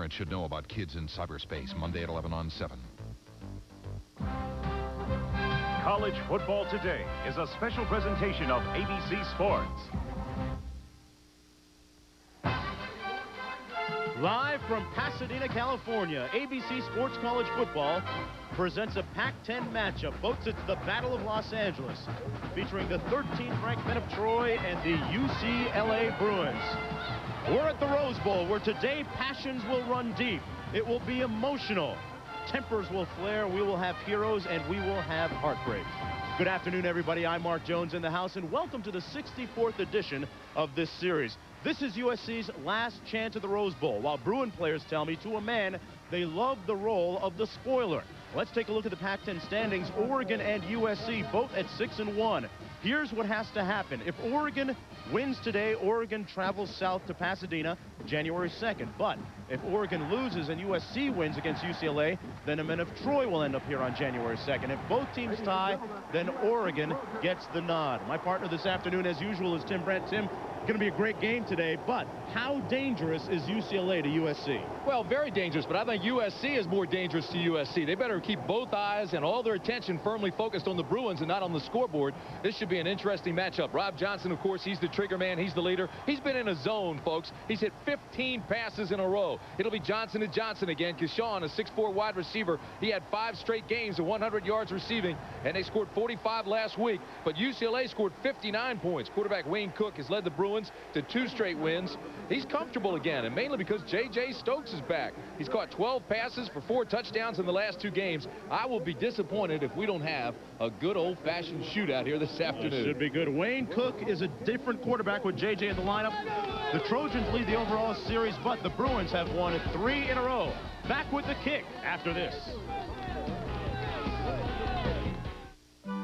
parents should know about kids in cyberspace, Monday at 11 on 7. College Football Today is a special presentation of ABC Sports. Live from Pasadena, California, ABC Sports College Football presents a Pac-10 matchup. Folks, it's the Battle of Los Angeles, featuring the 13th ranked men of Troy and the UCLA Bruins. We're at the Rose Bowl, where today passions will run deep. It will be emotional. Tempers will flare. We will have heroes, and we will have heartbreak. Good afternoon, everybody. I'm Mark Jones in the house, and welcome to the 64th edition of this series. This is USC's last chance at the Rose Bowl, while Bruin players tell me to a man they love the role of the spoiler. Let's take a look at the Pac-10 standings. Oregon and USC both at 6-1. Here's what has to happen. If Oregon wins today, Oregon travels south to Pasadena January 2nd. But if Oregon loses and USC wins against UCLA, then the men of Troy will end up here on January 2nd. If both teams tie, then Oregon gets the nod. My partner this afternoon, as usual, is Tim Brent. Tim, going to be a great game today, but how dangerous is UCLA to USC? Well, very dangerous, but I think USC is more dangerous to USC. They better keep both eyes and all their attention firmly focused on the Bruins and not on the scoreboard. This should be an interesting matchup. Rob Johnson, of course, he's the trigger man. He's the leader. He's been in a zone, folks. He's hit 15 passes in a row. It'll be Johnson and Johnson again, because Sean, a 6'4" wide receiver, he had 5 straight games of 100 yards receiving, and they scored 45 last week. But UCLA scored 59 points. Quarterback Wayne Cook has led the Bruins to 2 straight wins. He's comfortable again, and mainly because J.J. Stokes is back. He's caught 12 passes for 4 touchdowns in the last 2 games. I will be disappointed if we don't have a good old-fashioned shootout here this afternoon. Should be good. Wayne Cook is a different quarterback with J.J. in the lineup. The Trojans lead the overall series, but the Bruins have won 3 in a row. Back with the kick after this.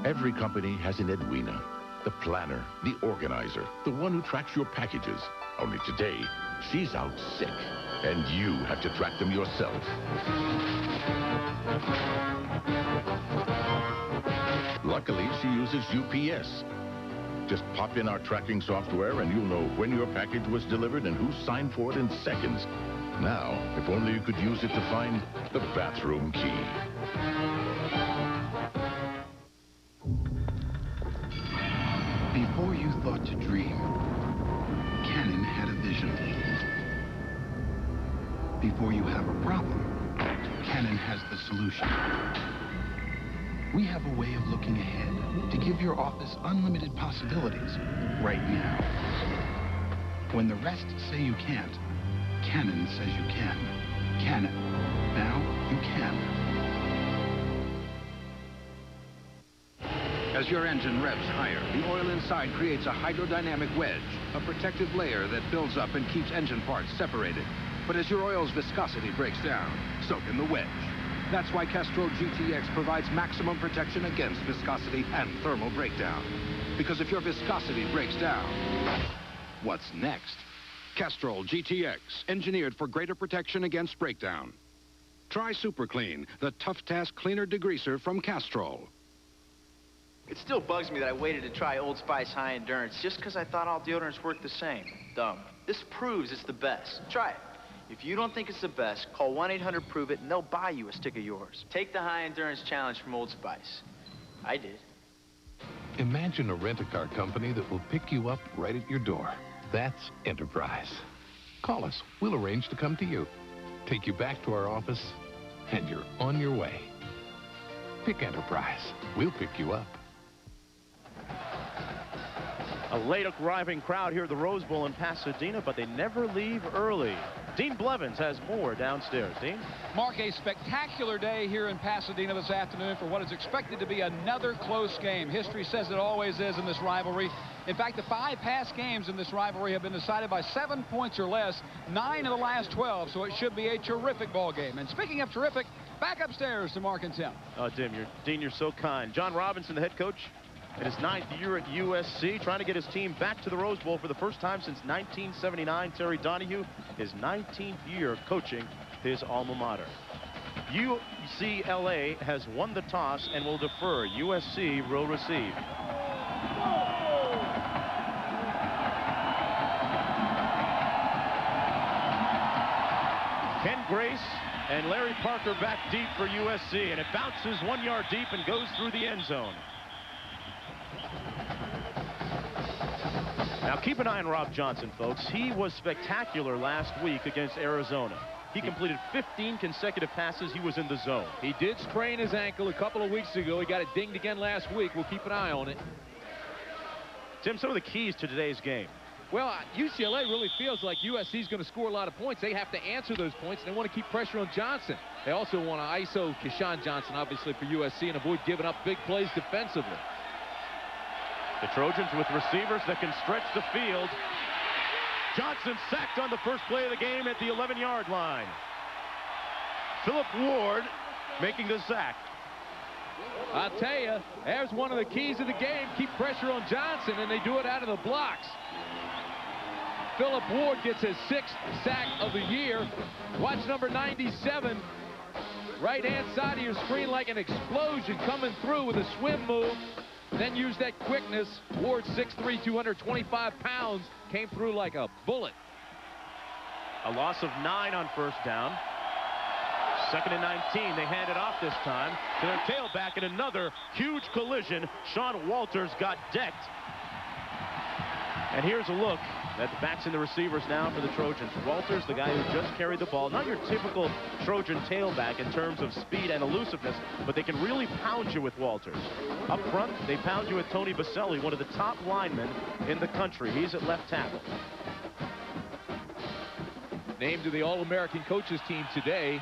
Every company has an Edwina, the planner, the organizer, the one who tracks your packages. Only today, she's out sick, and you have to track them yourself. Luckily, she uses UPS. Just pop in our tracking software, and you'll know when your package was delivered and who signed for it in seconds. Now, if only you could use it to find the bathroom key. Before you thought to dream, Canon had a vision. Before you have a problem, Canon has the solution. We have a way of looking ahead to give your office unlimited possibilities right now. When the rest say you can't, Canon says you can. Canon. Now you can. As your engine revs higher, the oil inside creates a hydrodynamic wedge, a protective layer that builds up and keeps engine parts separated. But as your oil's viscosity breaks down, so can the wedge. That's why Castrol GTX provides maximum protection against viscosity and thermal breakdown. Because if your viscosity breaks down, what's next? Castrol GTX, engineered for greater protection against breakdown. Try Super Clean, the tough task cleaner degreaser from Castrol. It still bugs me that I waited to try Old Spice High Endurance just because I thought all deodorants worked the same. Dumb. This proves it's the best. Try it. If you don't think it's the best, call 1-800-PROVE-IT and they'll buy you a stick of yours. Take the High Endurance Challenge from Old Spice. I did. Imagine a rent-a-car company that will pick you up right at your door. That's Enterprise. Call us. We'll arrange to come to you, take you back to our office, and you're on your way. Pick Enterprise. We'll pick you up. A late arriving crowd here at the Rose Bowl in Pasadena, but they never leave early. Dean Blevins has more downstairs. Dean? Mark, a spectacular day here in Pasadena this afternoon for what is expected to be another close game. History says it always is in this rivalry. In fact, the 5 past games in this rivalry have been decided by 7 points or less, 9 of the last 12, so it should be a terrific ball game. And speaking of terrific, back upstairs to Mark and Tim. Oh, Dean, you're so kind. John Robinson, the head coach, in his 9th year at USC, trying to get his team back to the Rose Bowl for the first time since 1979. Terry Donahue, his 19th year coaching his alma mater. UCLA has won the toss and will defer. USC will receive. Ken Grace and Larry Parker back deep for USC, and it bounces 1 yard deep and goes through the end zone. Now keep an eye on Rob Johnson, folks. He was spectacular last week against Arizona. He completed 15 consecutive passes. He was in the zone. He did sprain his ankle a couple of weeks ago. He got it dinged again last week. We'll keep an eye on it. Tim, some of the keys to today's game. Well, UCLA really feels like USC is going to score a lot of points. They have to answer those points, and they want to keep pressure on Johnson. They also want to ISO Keyshawn Johnson, obviously, for USC, and avoid giving up big plays defensively. The Trojans with receivers that can stretch the field. Johnson sacked on the first play of the game at the 11-yard line. Philip Ward making the sack. I'll tell you, there's one of the keys of the game. Keep pressure on Johnson, and they do it out of the blocks. Philip Ward gets his 6th sack of the year. Watch number 97. Right-hand side of your screen like an explosion coming through with a swim move. Then use that quickness. Ward, 6'3", 225 pounds, came through like a bullet. A loss of 9 on first down. 2nd and 19. They hand it off this time to their tailback in another huge collision. Sean Walters got decked. And here's a look at the backs and the receivers now for the Trojans. Walters, the guy who just carried the ball. Not your typical Trojan tailback in terms of speed and elusiveness, but they can really pound you with Walters. Up front, they pound you with Tony Baselli, one of the top linemen in the country. He's at left tackle. Named to the All-American coaches team today,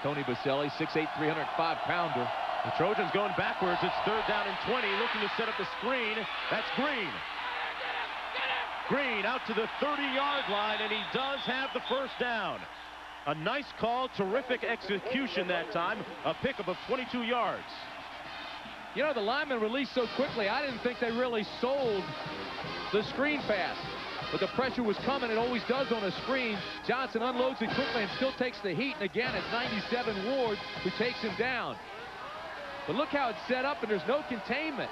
Tony Baselli, 6'8", 305-pounder. The Trojans going backwards. It's 3rd down and 20, looking to set up the screen. That's Green. Green out to the 30-yard line, and he does have the first down. A nice call, terrific execution that time. A pickup of 22 yards. You know, the lineman released so quickly, I didn't think they really sold the screen pass. But the pressure was coming. It always does on a screen. Johnson unloads it quickly and still takes the heat. And again, it's 97 Ward who takes him down. But look how it's set up, and there's no containment.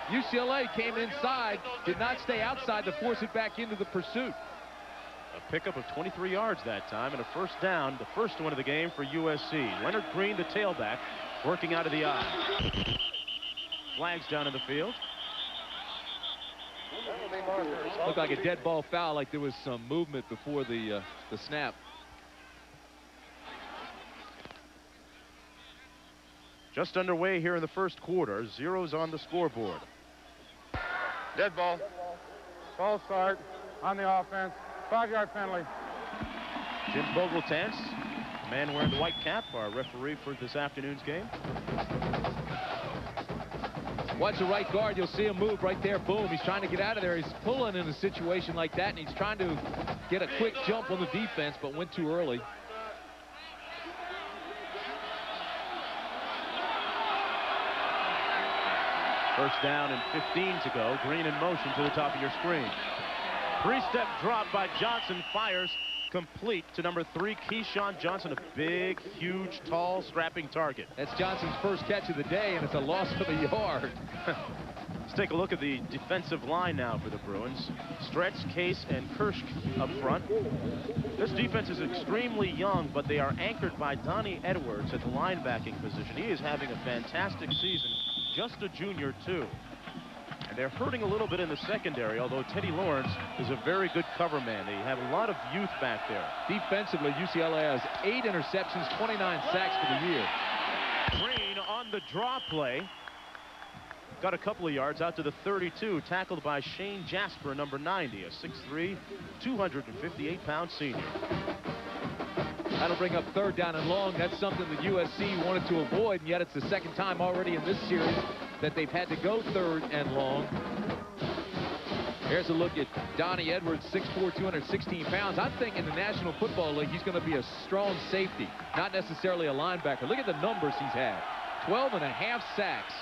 UCLA came inside, did not stay outside to force it back into the pursuit. A pickup of 23 yards that time, and a first down, the first one of the game for USC. Leonard Green, the tailback, working out of the eye. Flags down in the field. Looked like a dead ball foul, like there was some movement before the snap. Just underway here in the first quarter. 0s on the scoreboard. Dead ball. False start on the offense. 5-yard penalty. Jim Vogeltans, the man wearing the white cap, our referee for this afternoon's game. Watch the right guard. You'll see him move right there. Boom. He's trying to get out of there. He's pulling in a situation like that, and he's trying to get a quick jump on the defense, but went too early. First down and 15 to go. Green in motion to the top of your screen. 3-step drop by Johnson, fires complete to number 3, Keyshawn Johnson, a big, huge, tall, strapping target. That's Johnson's first catch of the day, and it's a loss of a yard. Let's take a look at the defensive line now for the Bruins. Stretz, Case, and Kirsch up front. This defense is extremely young, but they are anchored by Donnie Edwards at the linebacking position. He is having a fantastic season. Just a junior, too. And they're hurting a little bit in the secondary, although Teddy Lawrence is a very good cover man. They have a lot of youth back there. Defensively, UCLA has 8 interceptions, 29 sacks for the year. Green on the draw play. Got a couple of yards out to the 32, tackled by Shane Jasper, number 90, a 6'3", 258-pound senior. That'll bring up 3rd down and long. That's something that USC wanted to avoid, and yet it's the second time already in this series that they've had to go 3rd and long. Here's a look at Donnie Edwards, 6'4", 216 pounds. I'm thinking in the National Football League, he's going to be a strong safety, not necessarily a linebacker. Look at the numbers he's had. 12.5 sacks.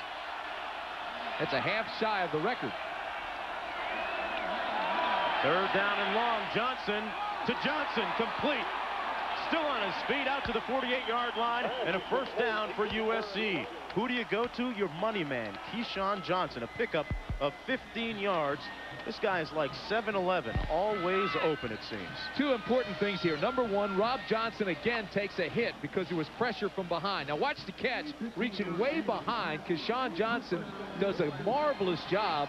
That's a half shy of the record. 3rd down and long. Johnson to Johnson, complete. Still on his feet out to the 48-yard line, and a first down for USC. Who do you go to? Your money man, Keyshawn Johnson, a pickup of 15 yards This guy is like 7'11", always open, it seems. Two important things here. Number one, Rob Johnson again takes a hit because there was pressure from behind. Now watch the catch, reaching way behind. Keyshawn Johnson does a marvelous job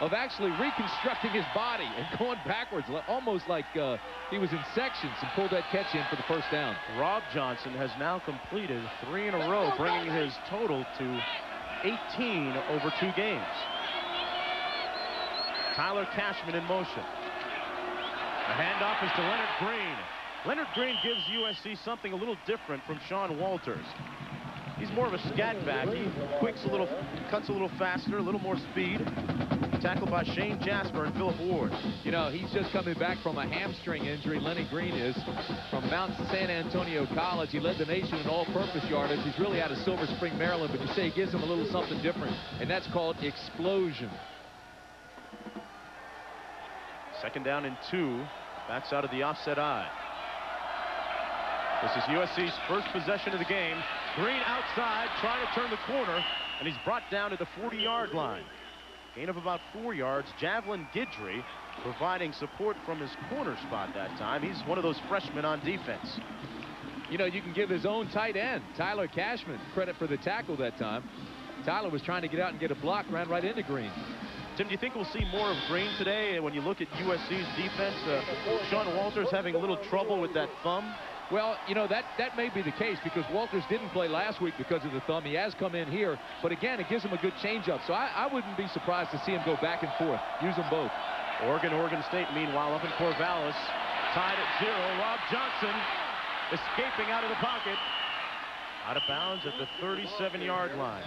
of actually reconstructing his body and going backwards, almost like he was in sections, and pulled that catch in for the first down. Rob Johnson has now completed 3 in a row, bringing his total to 18 over 2 games. Tyler Cashman in motion. The handoff is to Leonard Green. Leonard Green gives USC something a little different from Sean Walters. He's more of a scat back. He quicks a little, cuts a little faster, a little more speed. Tackled by Shane Jasper and Philip Ward. You know, he's just coming back from a hamstring injury. Lenny Green is from Mount San Antonio College. He led the nation in all-purpose yardage. He's really out of Silver Spring, Maryland, but you say he gives him a little something different, and that's called explosion. 2nd down and 2. Backs out of the offset eye. This is USC's first possession of the game. Green outside, trying to turn the corner, and he's brought down to the 40-yard line. Gain of about 4 yards. Javelin Guidry providing support from his corner spot that time. He's one of those freshmen on defense. You know, you can give his own tight end, Tyler Cashman, credit for the tackle that time. Tyler was trying to get out and get a block, ran right into Green. Tim, do you think we'll see more of Green today? When you look at USC's defense, Sean Walters having a little trouble with that thumb? Well, you know, that may be the case because Walters didn't play last week because of the thumb. He has come in here, but again, it gives him a good changeup. So I wouldn't be surprised to see him go back and forth, use them both. Oregon State, meanwhile, up in Corvallis, tied at 0. Rob Johnson escaping out of the pocket, out of bounds at the 37-yard line.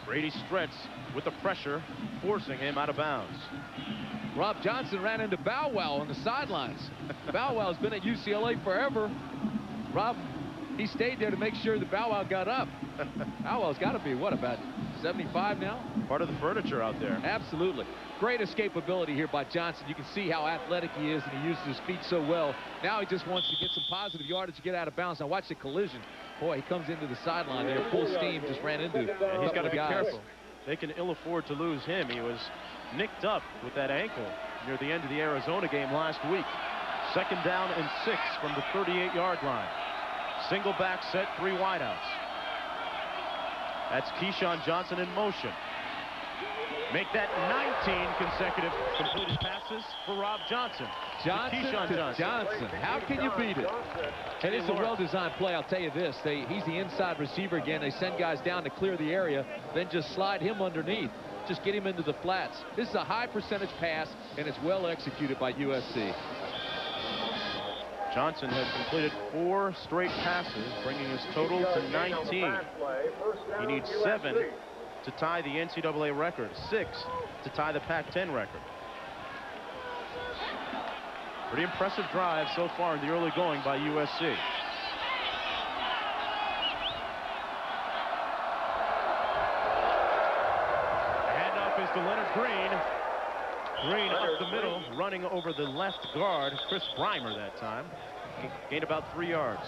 Brady Stretz with the pressure, forcing him out of bounds. Rob Johnson ran into Bow Wow on the sidelines. Bow Wow's been at UCLA forever. Rob, he stayed there to make sure that Bow Wow got up. Bow Wow's got to be, what, about 75 now? Part of the furniture out there. Absolutely. Great escapability here by Johnson. You can see how athletic he is, and he uses his feet so well. Now he just wants to get some positive yardage to get out of bounds. Now watch the collision. Boy, he comes into the sideline there, full steam, just ran into and he's got to be careful. They can ill afford to lose him. He was nicked up with that ankle near the end of the Arizona game last week. 2nd down and 6 from the 38-yard line. Single back set, 3 wideouts. That's Keyshawn Johnson in motion. Make that 19 consecutive completed passes for Rob Johnson. Johnson. How can you beat it? And it's a well-designed play, I'll tell you this. He's the inside receiver again. They send guys down to clear the area, then just slide him underneath. Just get him into the flats. This is a high percentage pass, and it's well executed by USC. Johnson has completed 4 straight passes, bringing his total to 19. He needs 7 to tie the NCAA record, 6 to tie the Pac-10 record. Pretty impressive drive so far in the early going by USC. The handoff is to Leonard Green. Green up the middle, running over the left guard, Chris Breimer that time. Gained about 3 yards.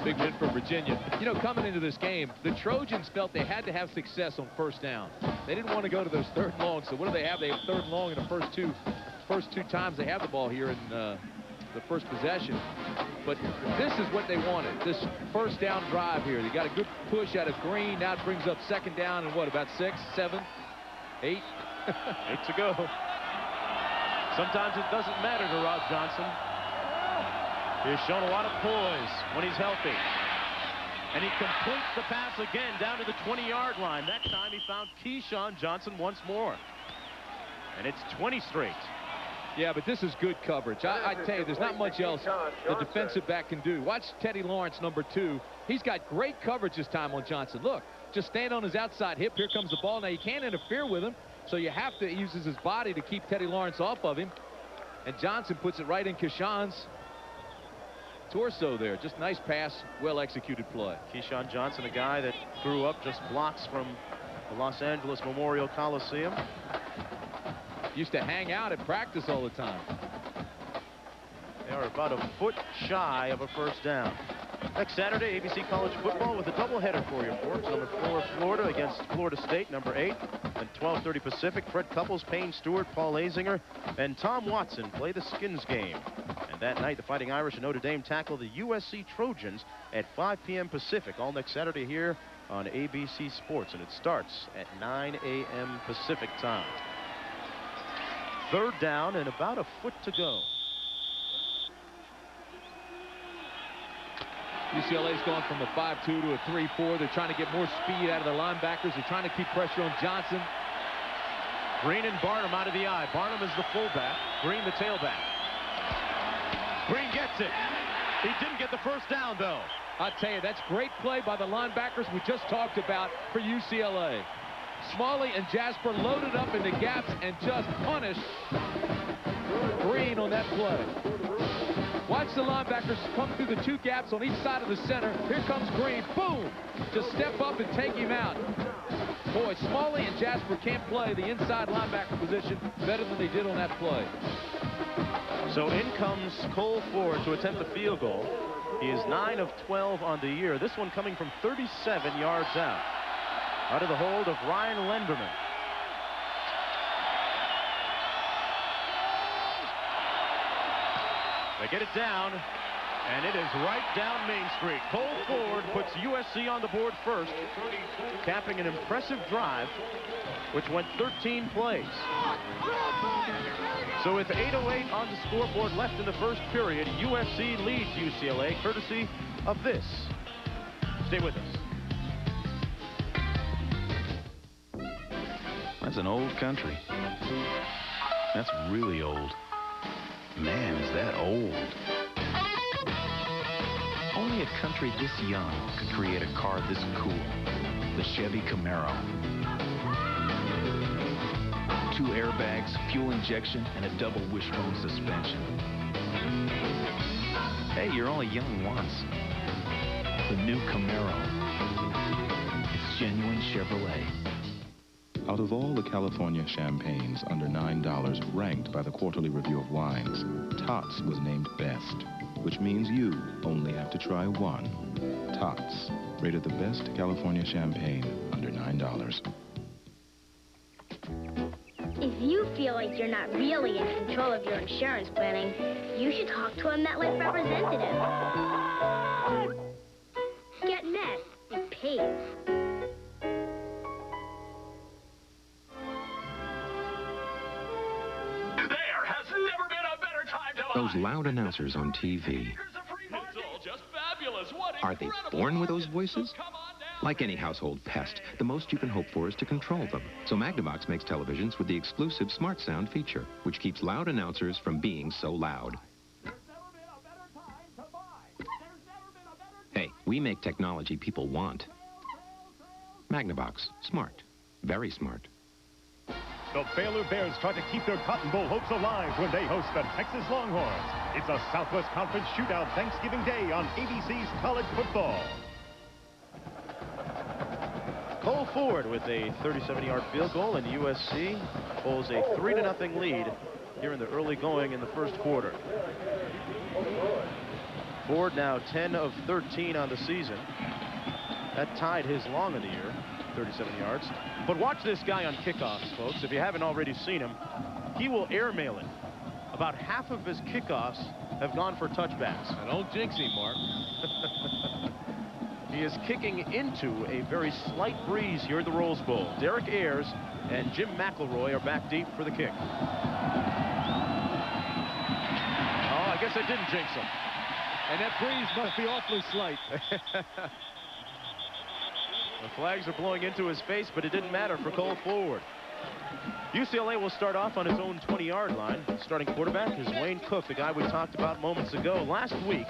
Big win for Virginia. You know, coming into this game, the Trojans felt they had to have success on 1st down. They didn't want to go to those 3rd and long. So what do they have? They have 3rd and long in the first two times they have the ball here in the first possession. But this is what they wanted. This 1st down drive here. They got a good push out of Green. Now it brings up 2nd down and what, about 6, 7, 8? 8 to go. Sometimes it doesn't matter to Rob Johnson. He's shown a lot of poise when he's healthy. And he completes the pass again down to the 20-yard line. That time he found Keyshawn Johnson once more. And it's 20 straight. Yeah, but this is good coverage. I tell you, there's not much else the defensive back can do. Watch Teddy Lawrence, number 2. He's got great coverage this time on Johnson. Look, just stand on his outside hip. Here comes the ball. Now, you can't interfere with him, so you have to use his body to keep Teddy Lawrence off of him. And Johnson puts it right in Keyshawn's torso there. Just nice pass, well-executed play. Keyshawn Johnson, a guy that grew up just blocks from the Los Angeles Memorial Coliseum. Used to hang out at practice all the time. They are about a foot shy of a 1st down. Next Saturday, ABC College Football with a doubleheader for you, folks. Number 4, Florida against Florida State, number 8. And 12:30 Pacific, Fred Couples, Payne Stewart, Paul Azinger, and Tom Watson play the Skins game. And that night, the Fighting Irish and Notre Dame tackle the USC Trojans at 5 p.m. Pacific, all next Saturday here on ABC Sports. And it starts at 9 a.m. Pacific time. 3rd down and about a foot to go. UCLA's gone from a 5-2 to a 3-4. They're trying to get more speed out of the linebackers. They're trying to keep pressure on Johnson. Green and Barnum out of the eye. Barnum is the fullback. Green the tailback. Green gets it. He didn't get the first down, though. I tell you, that's great play by the linebackers we just talked about for UCLA. Smalley and Jasper loaded up into gaps and just punished Green on that play. Watch the linebackers come through the 2 gaps on each side of the center. Here comes Green. Boom! Just step up and take him out. Boy, Smalley and Jasper can't play the inside linebacker position better than they did on that play. So in comes Cole Ford to attempt the field goal. He is 9 of 12 on the year. This one coming from 37 yards out. Out of the hold of Ryan Lenderman. They get it down, and it is right down Main Street. Cole Ford puts USC on the board first, capping an impressive drive, which went 13 plays. So with 8:08 on the scoreboard left in the first period, USC leads UCLA, courtesy of this. Stay with us. That's an old country. That's really old. Man, is that old. Only a country this young could create a car this cool. The Chevy Camaro. 2 airbags, fuel injection, and a double wishbone suspension. Hey, you're only young once. The new Camaro. It's genuine Chevrolet. Out of all the California champagnes under $9 ranked by the Quarterly Review of Wines, Tots was named best, which means you only have to try one. Tots, rated the best California champagne under $9. If you feel like you're not really in control of your insurance planning, you should talk to a MetLife representative. Get Met. It pays. Those loud announcers on TV. Are they born with those voices? Like any household pest, the most you can hope for is to control them. So Magnavox makes televisions with the exclusive Smart Sound feature, which keeps loud announcers from being so loud. Hey, we make technology people want. Magnavox. Smart. Very smart. The Baylor Bears try to keep their Cotton Bowl hopes alive when they host the Texas Longhorns. It's a Southwest Conference shootout Thanksgiving Day on ABC's College Football. Cole Ford with a 37-yard field goal, and USC holds a 3-0 lead here in the early going in the first quarter. Ford now 10 of 13 on the season. That tied his long of the year, 37 yards. But watch this guy on kickoffs, folks. If you haven't already seen him, he will airmail it. About half of his kickoffs have gone for touchbacks. And don't jinx him, Mark. He is kicking into a very slight breeze here at the Rose Bowl. Derek Ayers and Jim McElroy are back deep for the kick. Oh, I guess I didn't jinx him. And that breeze must be awfully slight. The flags are blowing into his face, but it didn't matter for Cole Ford. UCLA will start off on his own 20-yard line. Starting quarterback is Wayne Cook, the guy we talked about moments ago. Last week,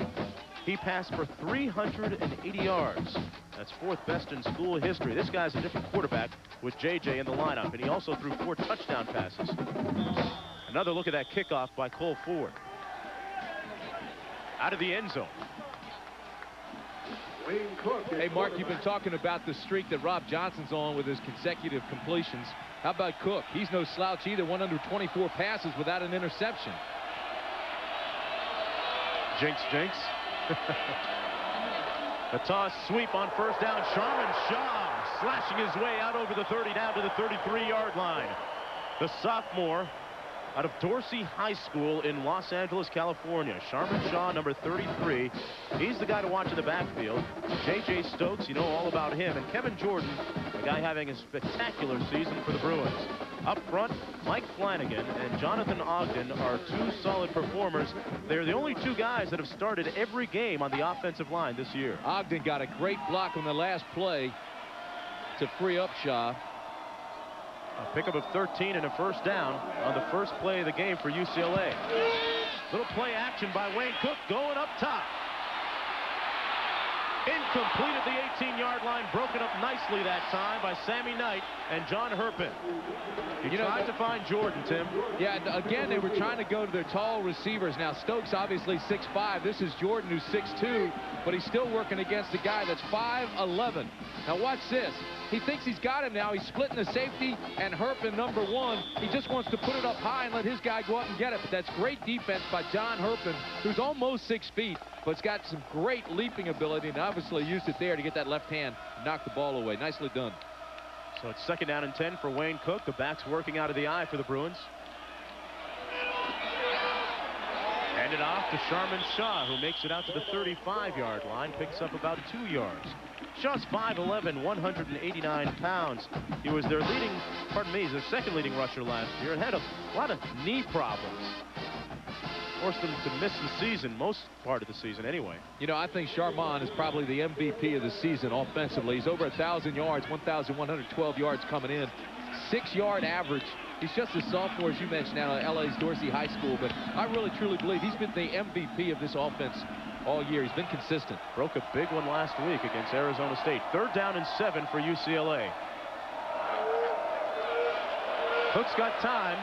he passed for 380 yards. That's 4th best in school history. This guy's a different quarterback with JJ in the lineup, and he also threw 4 touchdown passes. Another look at that kickoff by Cole Ford. Out of the end zone. Hey, Mark, you've been talking about the streak that Rob Johnson's on with his consecutive completions. How about Cook? He's no slouch either. 124 passes without an interception. Jinx, jinx. A toss sweep on first down. Sharman Shaw slashing his way out over the 30 down to the 33-yard line. The sophomore out of Dorsey High School in Los Angeles, California. Sharman Shaw, number 33. He's the guy to watch in the backfield. J.J. Stokes, you know all about him. And Kevin Jordan, a guy having a spectacular season for the Bruins. Up front, Mike Flanagan and Jonathan Ogden are two solid performers. They're the only two guys that have started every game on the offensive line this year. Ogden got a great block on the last play to free up Shaw. A pickup of 13 and a first down on the first play of the game for UCLA. Little play action by Wayne Cook going up top. Incomplete at the 18-yard line, broken up nicely that time by Sammy Knight and John Herpin. He tried to find Jordan, Tim. Yeah, again, they were trying to go to their tall receivers. Now, Stokes obviously 6'5". This is Jordan, who's 6'2", but he's still working against a guy that's 5'11". Now, watch this. He thinks he's got him now. He's splitting the safety, and Herpin, number 1, he just wants to put it up high and let his guy go up and get it. But that's great defense by John Herpin, who's almost 6 feet, but's got some great leaping ability, and obviously used it there to get that left hand, knock the ball away. Nicely done. So it's 2nd down and 10 for Wayne Cook. The back's working out of the eye for the Bruins. Handed off to Sharman Shaw, who makes it out to the 35-yard line, picks up about 2 yards. Shaw's 5'11", 189 pounds. He was their he's their second leading rusher last year and had a lot of knee problems. Forced them to miss the season, most part of the season anyway. You know, I think Sharman is probably the MVP of the season offensively. He's over 1,000 yards, 1,112 yards coming in. 6-yard average. He's just a sophomore, as you mentioned, out of LA's Dorsey High School, but I really truly believe he's been the MVP of this offense all year. He's been consistent. Broke a big one last week against Arizona State. 3rd down and 7 for UCLA. Cook's got time.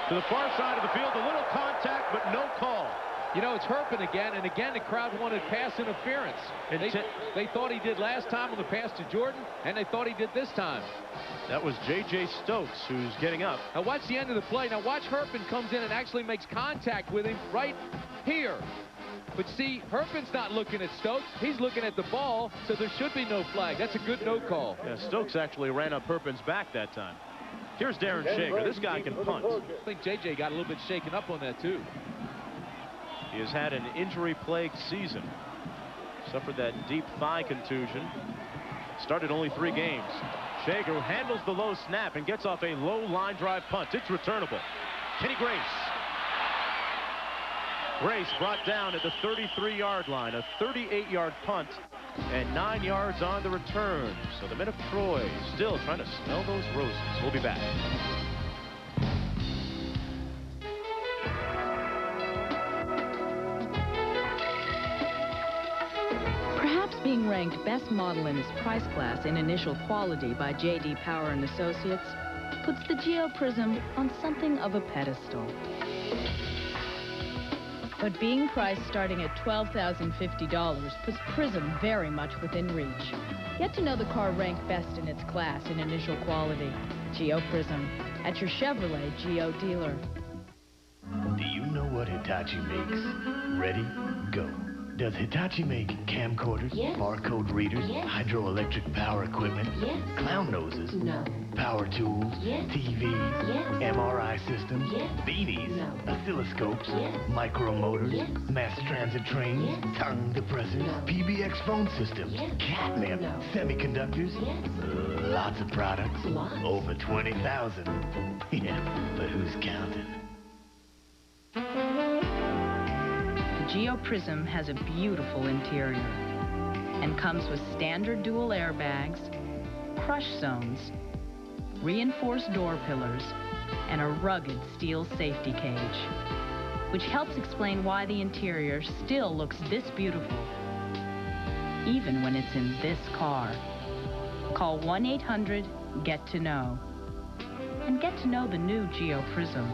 To the far side of the field, a little contact, but no call. You know, it's Herpin again, and again the crowd wanted pass interference. And they thought he did last time on the pass to Jordan, and they thought he did this time. That was J.J. Stokes who's getting up. Now watch the end of the play. Now watch Herpin comes in and actually makes contact with him right here. But see, Herpin's not looking at Stokes. He's looking at the ball, so there should be no flag. That's a good no call. Yeah, Stokes actually ran up Herpin's back that time. Here's Darren Shager. This guy can punt. I think J.J. got a little bit shaken up on that, too. He has had an injury-plagued season. Suffered that deep thigh contusion. Started only 3 games. Shager handles the low snap and gets off a low line drive punt. It's returnable. Kenny Grace. Grace brought down at the 33-yard line. A 38-yard punt and 9 yards on the return. So the men of Troy still trying to smell those roses. We'll be back. Perhaps being ranked best model in his price class in initial quality by J.D. Power and Associates puts the Geo Prism on something of a pedestal. But being priced starting at $12,050 puts Prism very much within reach. Get to know the car ranked best in its class in initial quality. Geo Prism at your Chevrolet Geo dealer. Do you know what Hitachi makes? Ready? Go. Does Hitachi make camcorders, yes, barcode readers, yes, hydroelectric power equipment, yes, clown noses, no, power tools, yes, TVs, yes, MRI systems, yes, beanies, no, oscilloscopes, yes, micromotors, yes, mass transit trains, yes, tongue depressors, no, PBX phone systems, yes, catnip, no, semiconductors, yes, lots of products, lots, over 20,000. Yeah, but who's counting? Geo Prism has a beautiful interior and comes with standard dual airbags, crush zones, reinforced door pillars, and a rugged steel safety cage, which helps explain why the interior still looks this beautiful, even when it's in this car. Call 1-800-GET-TO-KNOW and get to know the new Geo Prism.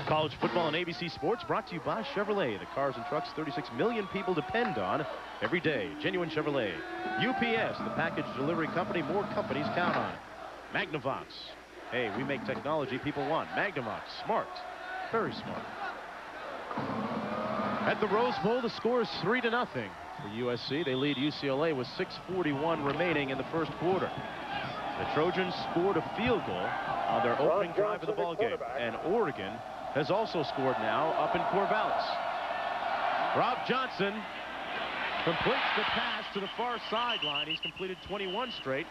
College football on ABC Sports brought to you by Chevrolet. The cars and trucks 36 million people depend on every day. Genuine Chevrolet. UPS, the package delivery company more companies count on. Magnavox. Hey, we make technology people want. Magnavox. Smart. Very smart. At the Rose Bowl, the score is 3-0 for USC. They lead UCLA with 6:41 remaining in the first quarter. The Trojans scored a field goal on their opening drive of the ballgame. And Oregon has also scored now up in Corvallis. Rob Johnson completes the pass to the far sideline. He's completed 21 straight.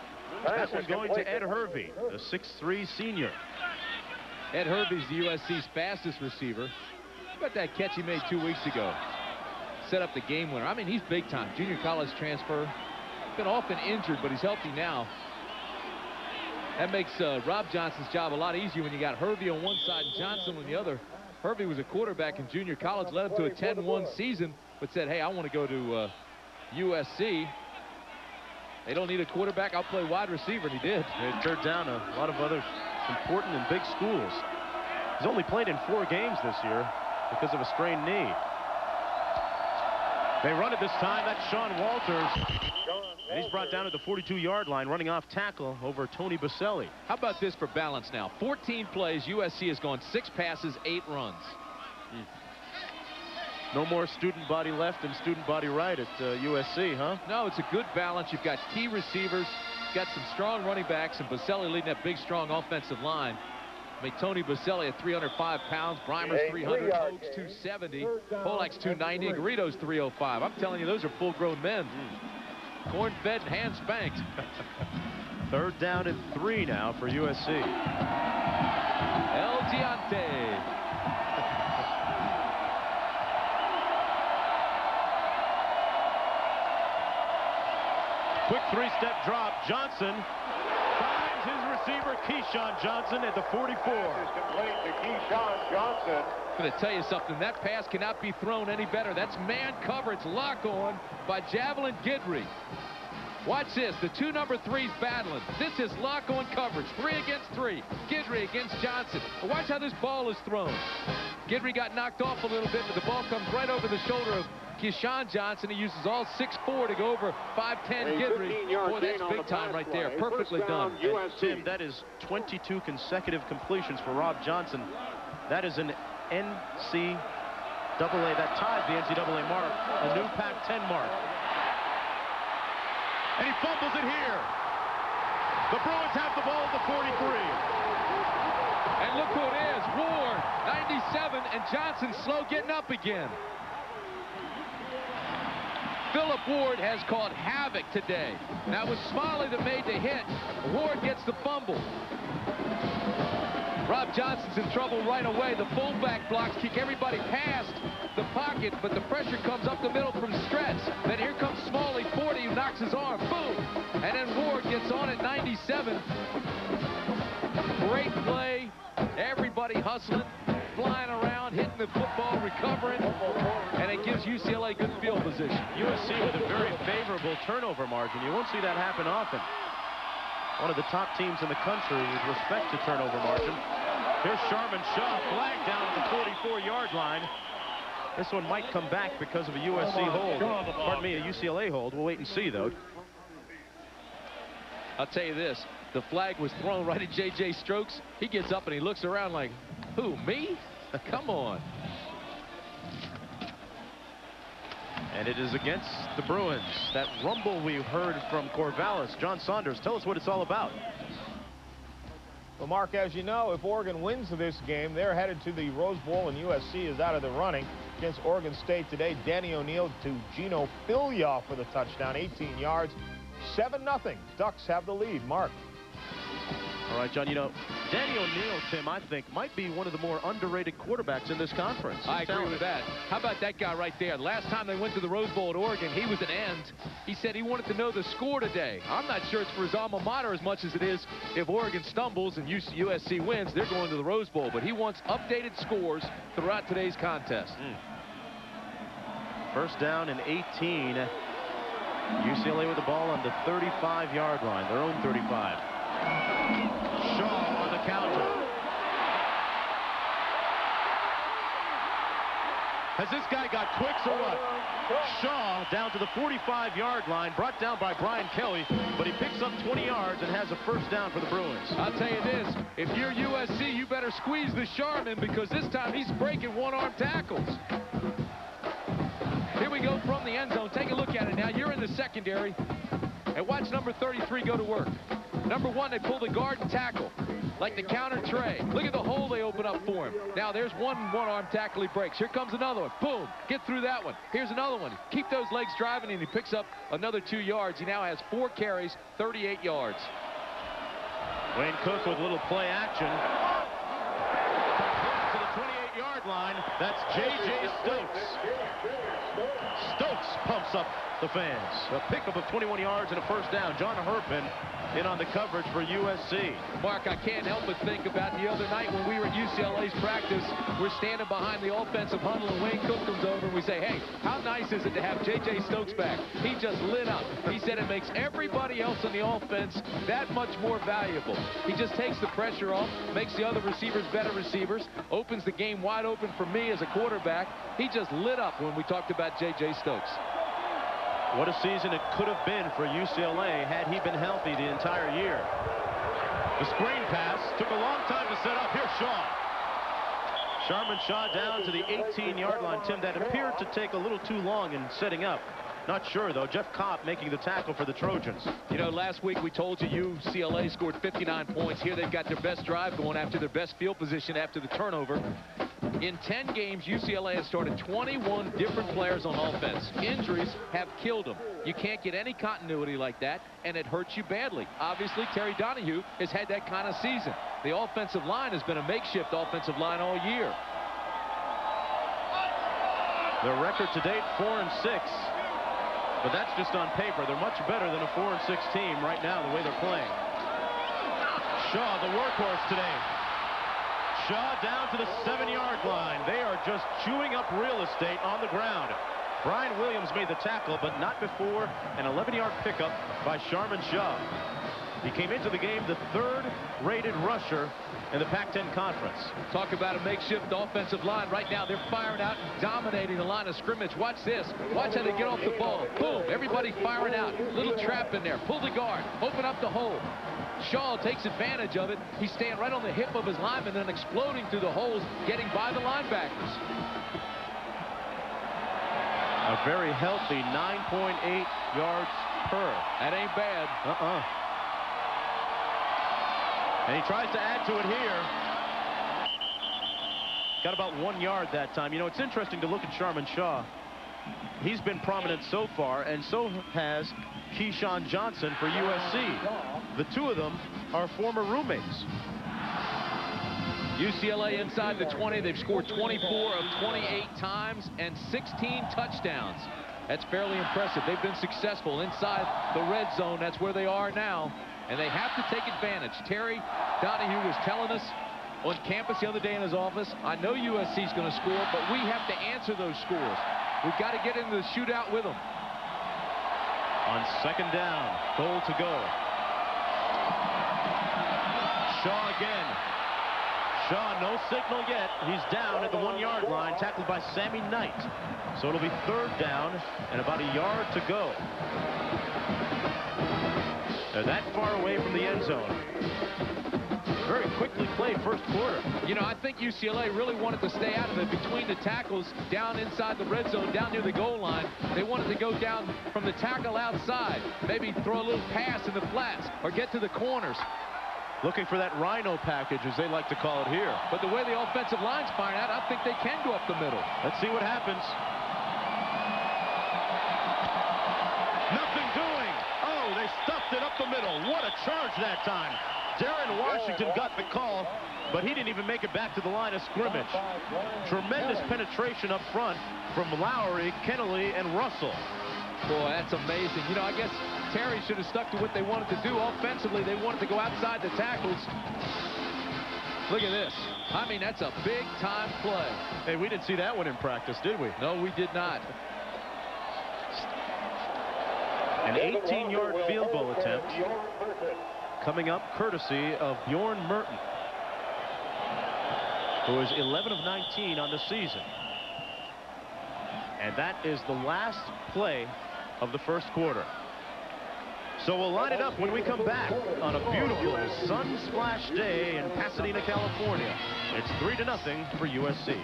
That one going to Ed Hervey, the 6'3 senior. Ed Hervey's the USC's fastest receiver. How about that catch he made 2 weeks ago? Set up the game winner. I mean, he's big time. Junior college transfer. Been often injured, but he's healthy now. That makes Rob Johnson's job a lot easier when you got Hervey on one side and Johnson on the other. Hervey was a quarterback in junior college, led him to a 10-1 season, but said, hey, I want to go to USC. They don't need a quarterback. I'll play wide receiver, and he did. It turned down a lot of other important and big schools. He's only played in 4 games this year because of a sprained knee. They run it this time. That's Sean Walters. And he's brought down at the 42-yard line, running off tackle over Tony Baselli. How about this for balance now? 14 plays. USC has gone 6 passes, 8 runs. No more student body left and student body right at USC, huh? No, it's a good balance. You've got key receivers, got some strong running backs, and Baselli leading that big, strong offensive line. I mean, Tony Baselli at 305 pounds, Breimer's 300, Hogue's 270, Polak's 290, and Garrido's 305. I'm telling you, those are full-grown men. Corn-fed and hand-spanked. 3rd down and 3 now for USC. El Giante. Quick 3-step drop. Johnson finds his receiver, Keyshawn Johnson, at the 44. Complete to Keyshawn Johnson. I'm going to tell you something. That pass cannot be thrown any better. That's man coverage, lock on by Javelin Guidry. Watch this. The 2 number 3s battling. This is lock on coverage. 3 against 3. Guidry against Johnson. Watch how this ball is thrown. Guidry got knocked off a little bit, but the ball comes right over the shoulder of Keyshawn Johnson. He uses all 6'4" to go over 5'10" Guidry. Boy, that's big time right there. Perfectly done. And Tim, that is 22 consecutive completions for Rob Johnson. That is an NCAA. That tied the NCAA mark, a new Pac-10 mark. And he fumbles it here. The Bruins have the ball at the 43. And look who it is. Ward, 97, and Johnson slow getting up again. Philip Ward has caused havoc today. Now it was Smalley that made the hit. Ward gets the fumble. Rob Johnson's in trouble right away. The fullback blocks, kick everybody past the pocket, but the pressure comes up the middle from Stretz. Then here comes Smalley, 40, who knocks his arm. Boom! And then Ward gets on at 97. Great play. Everybody hustling, flying around, hitting the football, recovering, and it gives UCLA good field position. USC with a very favorable turnover margin. You won't see that happen often. One of the top teams in the country with respect to turnover margin. Here's Sharman Shaw, flagged down at the 44-yard line. This one might come back because of a USC hold. Pardon me, a UCLA hold. We'll wait and see, though. I'll tell you this. The flag was thrown right at J.J. Strokes. He gets up and he looks around like, who, me? Come on. And it is against the Bruins. That rumble we heard from Corvallis. John Saunders, tell us what it's all about. Well, Mark, as you know, if Oregon wins this game, they're headed to the Rose Bowl, and USC is out of the running against Oregon State today. Danny O'Neal to Gino Filya for the touchdown, 18 yards, 7-0. Ducks have the lead. Mark. All right, John, you know, Danny O'Neal, Tim, I think, might be one of the more underrated quarterbacks in this conference. I agree with that. How about that guy right there? Last time they went to the Rose Bowl at Oregon, he was an end. He said he wanted to know the score today. I'm not sure it's for his alma mater as much as it is if Oregon stumbles and USC wins, they're going to the Rose Bowl. But he wants updated scores throughout today's contest. First down and 18. UCLA with the ball on the 35-yard line, their own 35. Shaw on the counter. Has this guy got quicks or what? Shaw down to the 45-yard line, brought down by Brian Kelly, but he picks up 20 yards and has a first down for the Bruins. I'll tell you this, if you're USC, you better squeeze the Sharman because this time he's breaking one-arm tackles. Here we go from the end zone. Take a look at it now. You're in the secondary. And watch number 33 go to work. Number 1, they pull the guard and tackle, like the counter tray. Look at the hole they open up for him. Now there's one-arm tackle he breaks. Here comes another one. Boom. Get through that one. Here's another one. Keep those legs driving, and he picks up another 2 yards. He now has 4 carries, 38 yards. Wayne Cook with a little play action. To the 28-yard line. That's J.J. Stokes. Stokes pumps up the fans. A pickup of 21 yards and a first down. John Herpin in on the coverage for USC. Mark, I can't help but think about the other night when we were at UCLA's practice. We're standing behind the offensive huddle, and Wayne Cook comes over, and we say, hey, how nice is it to have J.J. Stokes back? He just lit up. He said it makes everybody else on the offense that much more valuable. He just takes the pressure off, makes the other receivers better receivers, opens the game wide open for me as a quarterback. He just lit up when we talked about J.J. Stokes. What a season it could have been for UCLA had he been healthy the entire year. The screen pass took a long time to set up. Here's Shaw. Sharman Shaw down to the 18-yard line. Tim, that appeared to take a little too long in setting up. Not sure, though. Jeff Kopp making the tackle for the Trojans. You know, last week we told you UCLA scored 59 points. Here they've got their best drive going after their best field position after the turnover. In 10 games, UCLA has started 21 different players on offense. Injuries have killed them. You can't get any continuity like that, and it hurts you badly. Obviously, Terry Donahue has had that kind of season. The offensive line has been a makeshift offensive line all year. The record to date, 4-6. But that's just on paper. They're much better than a 4-6 team right now, the way they're playing. Shaw, the workhorse today. Shaw down to the 7-yard line. They are just chewing up real estate on the ground. Brian Williams made the tackle, but not before an 11-yard pickup by Sharman Shaw. He came into the game the 3rd-rated rusher in the Pac-10 Conference. Talk about a makeshift offensive line. Right now, they're firing out and dominating the line of scrimmage. Watch this. Watch how they get off the ball. Boom. Everybody firing out. Little trap in there. Pull the guard. Open up the hole. Shaw takes advantage of it. He's staying right on the hip of his lineman and exploding through the holes, getting by the linebackers. A very healthy 9.8 yards per. That ain't bad. And he tries to add to it here. Got about 1 yard that time. You know, it's interesting to look at Sharman Shaw. He's been prominent so far, and so has Keyshawn Johnson for USC. The two of them are former roommates. UCLA inside the 20. They've scored 24 of 28 times and 16 touchdowns. That's fairly impressive. They've been successful inside the red zone. That's where they are now, and they have to take advantage. Terry Donahue was telling us on campus the other day in his office, I know USC is going to score, but we have to answer those scores. We've got to get into the shootout with them. On 2nd down, goal to go. Shaw again. Shaw, no signal yet. He's down at the 1-yard line, tackled by Sammy Knight. So it'll be 3rd down and about a yard to go. They're that far away from the end zone. Very quickly played first quarter. You know, I think UCLA really wanted to stay out of it between the tackles down inside the red zone, down near the goal line. They wanted to go down from the tackle outside, maybe throw a little pass in the flats or get to the corners. Looking for that rhino package, as they like to call it here. But the way the offensive line's firing out, I think they can go up the middle. Let's see what happens. Nothing doing. Oh, they stuffed it up the middle. What a charge that time. Darren Washington got the call, but he didn't even make it back to the line of scrimmage. Tremendous penetration up front from Lowry, Kennelly, and Russell. Boy, that's amazing. You know, I guess Terry should have stuck to what they wanted to do. Offensively, they wanted to go outside the tackles. Look at this. I mean, that's a big-time play. Hey, we didn't see that one in practice, did we? No, we did not. An 18-yard field goal attempt coming up courtesy of Bjorn Merton, who is 11 of 19 on the season. And that is the last play of the first quarter. So we'll line it up when we come back on a beautiful sun-splashed day in Pasadena, California. It's 3-0 for USC.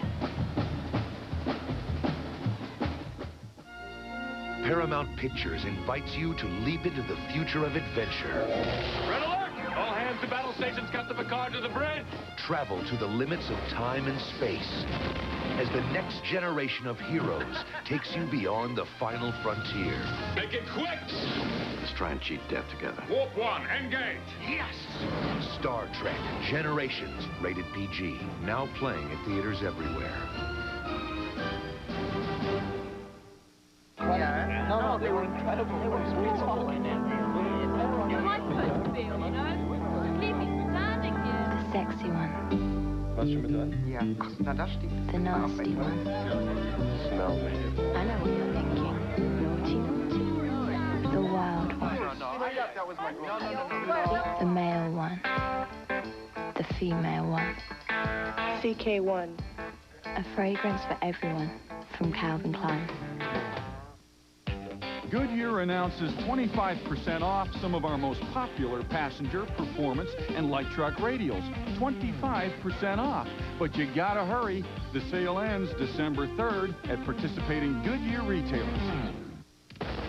Paramount Pictures invites you to leap into the future of adventure. Red alert! All hands to battle stations, cut the Picard to the bridge! Travel to the limits of time and space as the next generation of heroes takes you beyond the final frontier. Make it quick! Let's try and cheat death together. Warp 1, engage! Yes! Star Trek Generations, rated PG. Now playing at theaters everywhere. No, they were incredible. They were talking. My first feel, you know? Keep me standing here. The sexy one. Was schon mit dran? Ja. Na, das stimmt. The nasty one. Smell me. I know what you're thinking. Naughty, naughty. The wild one. That was my The male one. The female one. CK1. A fragrance for everyone from Calvin Klein. Goodyear announces 25% off some of our most popular passenger, performance, and light truck radials. 25% off. But you gotta hurry. The sale ends December 3rd at participating Goodyear retailers.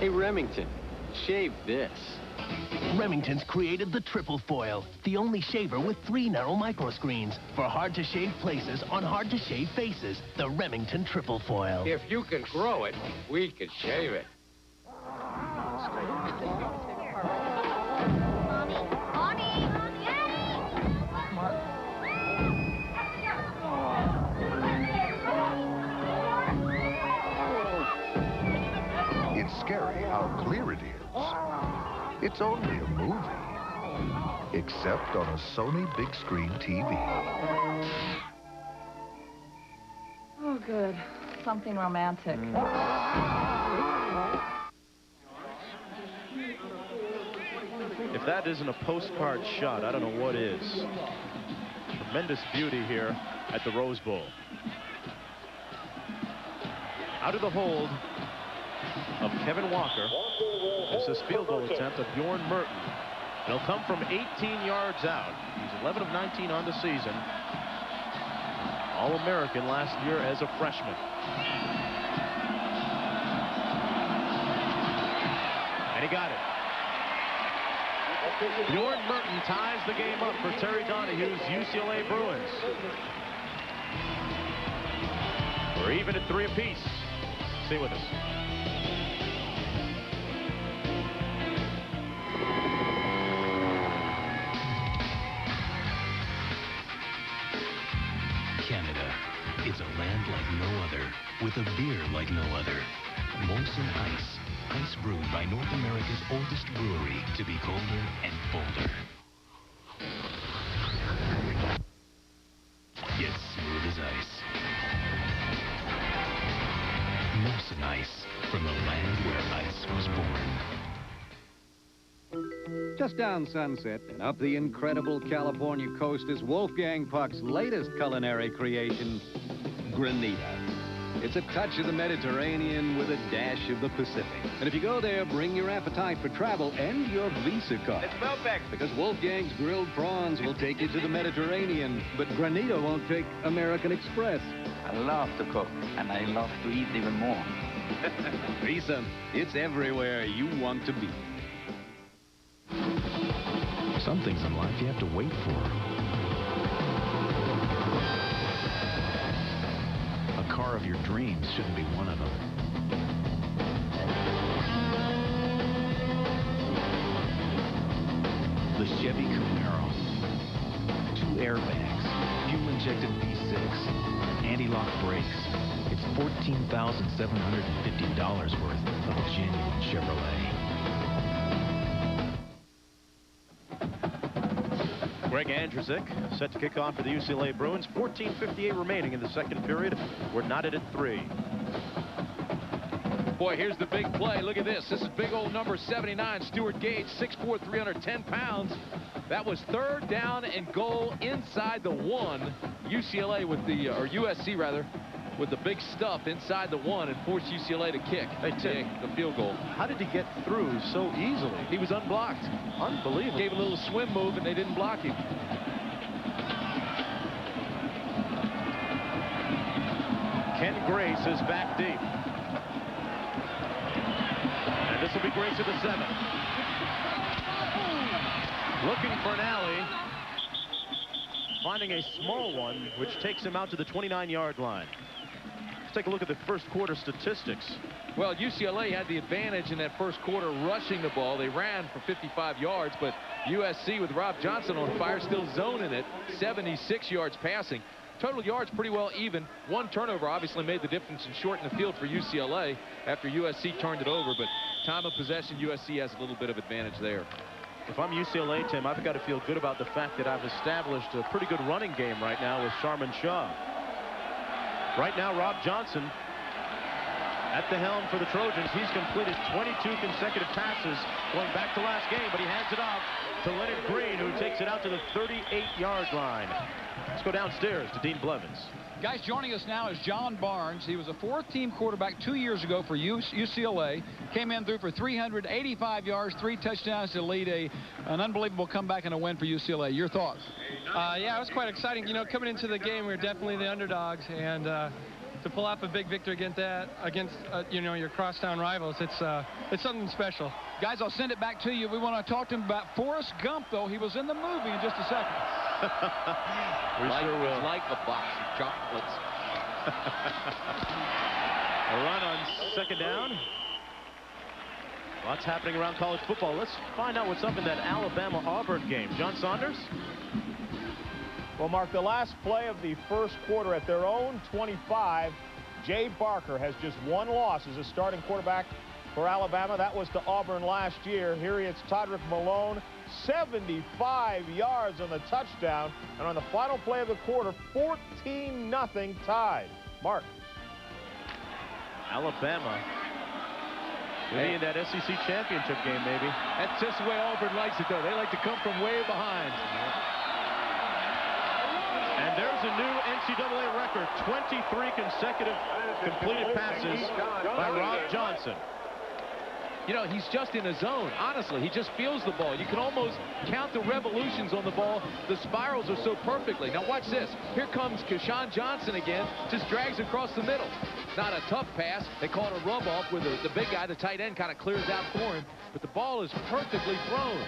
Hey, Remington, shave this. Remington's created the triple foil, the only shaver with 3 narrow microscreens for hard-to-shave places on hard-to-shave faces. The Remington triple foil. If you can grow it, we can shave it. It's scary how clear it is. It's only a movie, except on a Sony big screen TV. Oh, good. Something romantic. If that isn't a postcard shot, I don't know what is. Tremendous beauty here at the Rose Bowl. Out of the hold of Kevin Walker. This is field goal attempt of Bjorn Merton. It'll come from 18 yards out. He's 11 of 19 on the season. All-American last year as a freshman. And he got it. Bjorn Merton ties the game up for Terry Donahue's UCLA Bruins. We're even at 3 apiece. Stay with us. Canada. It's a land like no other, with a beer like no other. Molson Ice. Ice brewed by North America's oldest brewery to be colder and bolder. Yet smooth as ice. Molson Ice, from the land where ice was born. Just down Sunset and up the incredible California coast is Wolfgang Puck's latest culinary creation, Granita. It's a touch of the Mediterranean with a dash of the Pacific. And if you go there, bring your appetite for travel and your Visa card. It's Melbeck. Because Wolfgang's grilled prawns will take you to the Mediterranean, but Granita won't take American Express. I love to cook, and I love to eat even more. Visa, it's everywhere you want to be. Some things in life you have to wait for. A car of your dreams shouldn't be one of them. The Chevy Camaro. 2 airbags, fuel-injected V6, anti-lock brakes. It's $14,750 worth of genuine Chevrolet. Greg Andrusik set to kick off for the UCLA Bruins. 14:58 remaining in the second period. We're knotted at 3. Boy, here's the big play. Look at this. This is big old number 79, Stuart Gage, 6'4", 310 pounds. That was 3rd down and goal inside the 1. UCLA with the, or USC rather, with the big stuff inside the 1 and forced UCLA to kick the field goal. How did he get through so easily? He was unblocked. Unbelievable. Gave a little swim move and they didn't block him. Ken Grace is back deep. breaks at the 7. Looking for an alley. Finding a small one, which takes him out to the 29-yard line. Let's take a look at the first quarter statistics. Well, UCLA had the advantage in that first quarter rushing the ball. They ran for 55 yards, but USC with Rob Johnson on fire still zoning it. 76 yards passing. Total yards pretty well even. One turnover obviously made the difference and shortened the field for UCLA after USC turned it over, but time of possession, USC has a little bit of advantage there. If I'm UCLA, Tim, I've got to feel good about the fact that I've established a pretty good running game right now with Sharman Shaw. Right now, Rob Johnson at the helm for the Trojans. He's completed 22 consecutive passes going back to last game, but he hands it off to Leonard Green, who takes it out to the 38-yard line. Let's go downstairs to Dean Blevins. Guys, joining us now is John Barnes. He was a fourth-team quarterback 2 years ago for UCLA. Came in through for 385 yards, 3 touchdowns to lead an unbelievable comeback and a win for UCLA. Your thoughts? Yeah, it was quite exciting. You know, coming into the game, we were definitely the underdogs, and to pull off a big victory against you know, your crosstown rivals, it's something special. Guys, I'll send it back to you. We want to talk to him about Forrest Gump, though. He was in the movie in just a second. We sure will. Like a box of chocolates. A run on second down. Lots happening around college football. Let's find out what's up in that Alabama-Auburn game. John Saunders? Well, Mark, the last play of the first quarter at their own 25, Jay Barker has just one loss as a starting quarterback for Alabama. That was to Auburn last year. Here he is, Todrick Malone, 75 yards on the touchdown. And on the final play of the quarter, 14-0 tied. Mark. Alabama. Maybe in that SEC championship game, maybe. That's just the way Auburn likes it, though. They like to come from way behind. And there's a new NCAA record, 23 consecutive completed passes by Rob Johnson. You know, he's just in a zone. Honestly, he just feels the ball. You can almost count the revolutions on the ball. The spirals are so perfectly. Now watch this. Here comes Keyshawn Johnson again. Just drags across the middle. Not a tough pass. They call it a rub-off where the big guy, the tight end, kind of clears out for him. But the ball is perfectly thrown.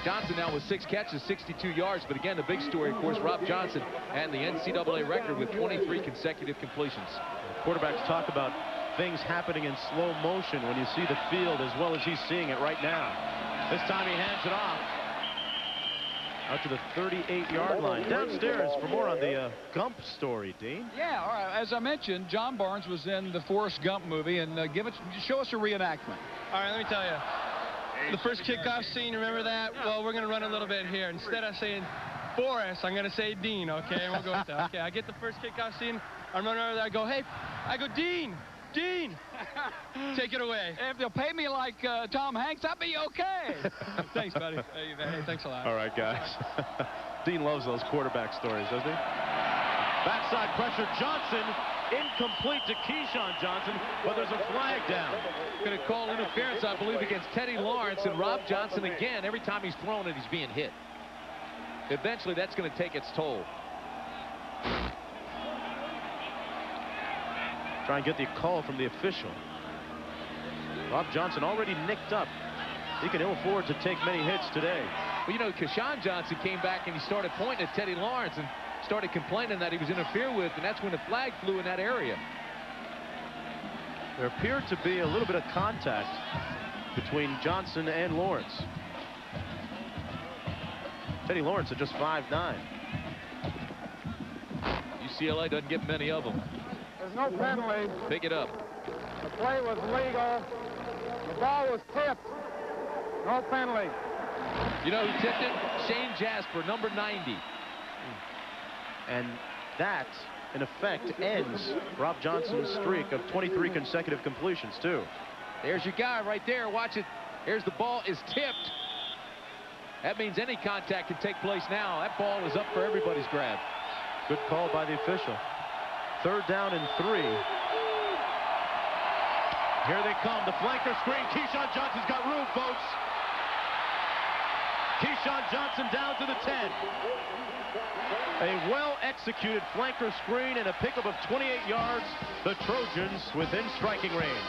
Johnson now with 6 catches, 62 yards. But again, the big story, of course, Rob Johnson and the NCAA record with 23 consecutive completions. Quarterbacks talk about things happening in slow motion when you see the field as well as he's seeing it right now. This time he hands it off out to the 38-yard line. Downstairs for more on the Gump story, Dean. Yeah, all right. As I mentioned, John Barnes was in the Forrest Gump movie, and show us a reenactment. All right, let me tell you. The first kickoff scene, remember that? Well, we're going to run a little bit here. Instead of saying Forrest, I'm going to say Dean, okay? And we'll go with that. Okay, I get the first kickoff scene. I'm running over there. I go, hey, Dean. Dean, take it away. If they'll pay me like Tom Hanks, I'll be okay. Thanks, buddy. Hey, thanks a lot. All right, guys. Dean loves those quarterback stories, doesn't he? Backside pressure, Johnson, incomplete to Keyshawn Johnson, but there's a flag down. Going to call interference, I believe, against Teddy Lawrence, and Rob Johnson again. Every time he's thrown it, he's being hit. Eventually, that's going to take its toll. Try and get the call from the official. Rob Johnson already nicked up. He can ill afford to take many hits today. Well, you know, Keyshawn Johnson came back and he started pointing at Teddy Lawrence and started complaining that he was interfered with, and that's when the flag flew in that area. There appeared to be a little bit of contact between Johnson and Lawrence. Teddy Lawrence at just 5'9". UCLA doesn't get many of them. There's no penalty. Pick it up. The play was legal. The ball was tipped. No penalty. You know who tipped it? Shane Jasper, number 90. And that, in effect, ends Rob Johnson's streak of 23 consecutive completions, too. There's your guy right there. Watch it. Here's the ball is tipped. That means any contact can take place now. That ball is up for everybody's grab. Good call by the official. 3rd down and 3. Here they come. The flanker screen. Keyshawn Johnson's got room, folks. Keyshawn Johnson down to the 10. A well-executed flanker screen and a pickup of 28 yards. The Trojans within striking range.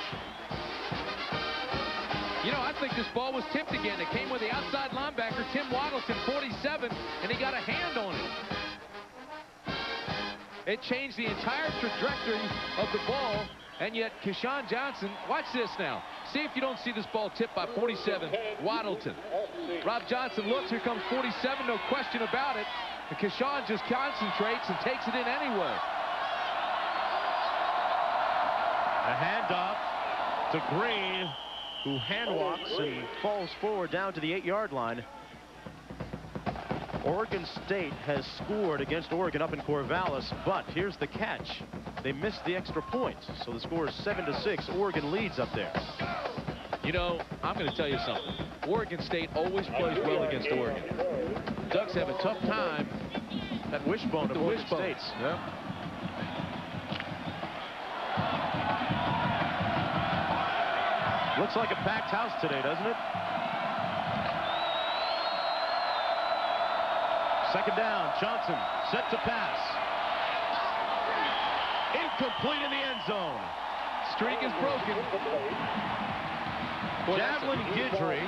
You know, I think this ball was tipped again. It came with the outside linebacker, Tim Waddleton, 47, and he got a hand on it. It changed the entire trajectory of the ball, and yet Keyshawn Johnson, watch this now. See if you don't see this ball tipped by 47, Waddleton. Rob Johnson looks, here comes 47, no question about it. And Keyshawn just concentrates and takes it in anyway. A handoff to Green, who hand walks and falls forward down to the 8-yard line. Oregon State has scored against Oregon up in Corvallis, but here's the catch. They missed the extra point, so the score is 7-6. Oregon leads up there. You know, I'm going to tell you something. Oregon State always plays well against Oregon. Ducks have a tough time at wishbone of Oregon State's. Yep. Looks like a packed house today, doesn't it? Second down, Johnson set to pass. Incomplete in the end zone. Streak is broken. Javelin Guidry,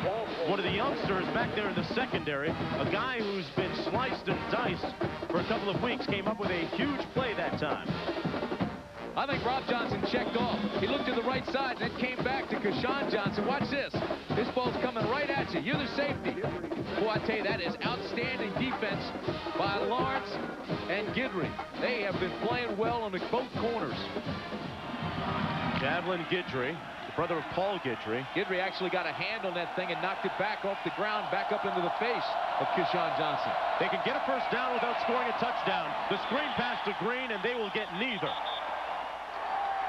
one of the youngsters back there in the secondary, a guy who's been sliced and diced for a couple of weeks, came up with a huge play that time. I think Rob Johnson checked off. He looked to the right side and then came back to Keyshawn Johnson. Watch this. This ball's coming right at you. You're the safety. Boy, I tell you, that is outstanding defense by Lawrence and Guidry. They have been playing well on both corners. Javelin Guidry, the brother of Paul Guidry. Guidry actually got a hand on that thing and knocked it back off the ground, back up into the face of Keyshawn Johnson. They can get a first down without scoring a touchdown. The screen pass to Green, and they will get neither.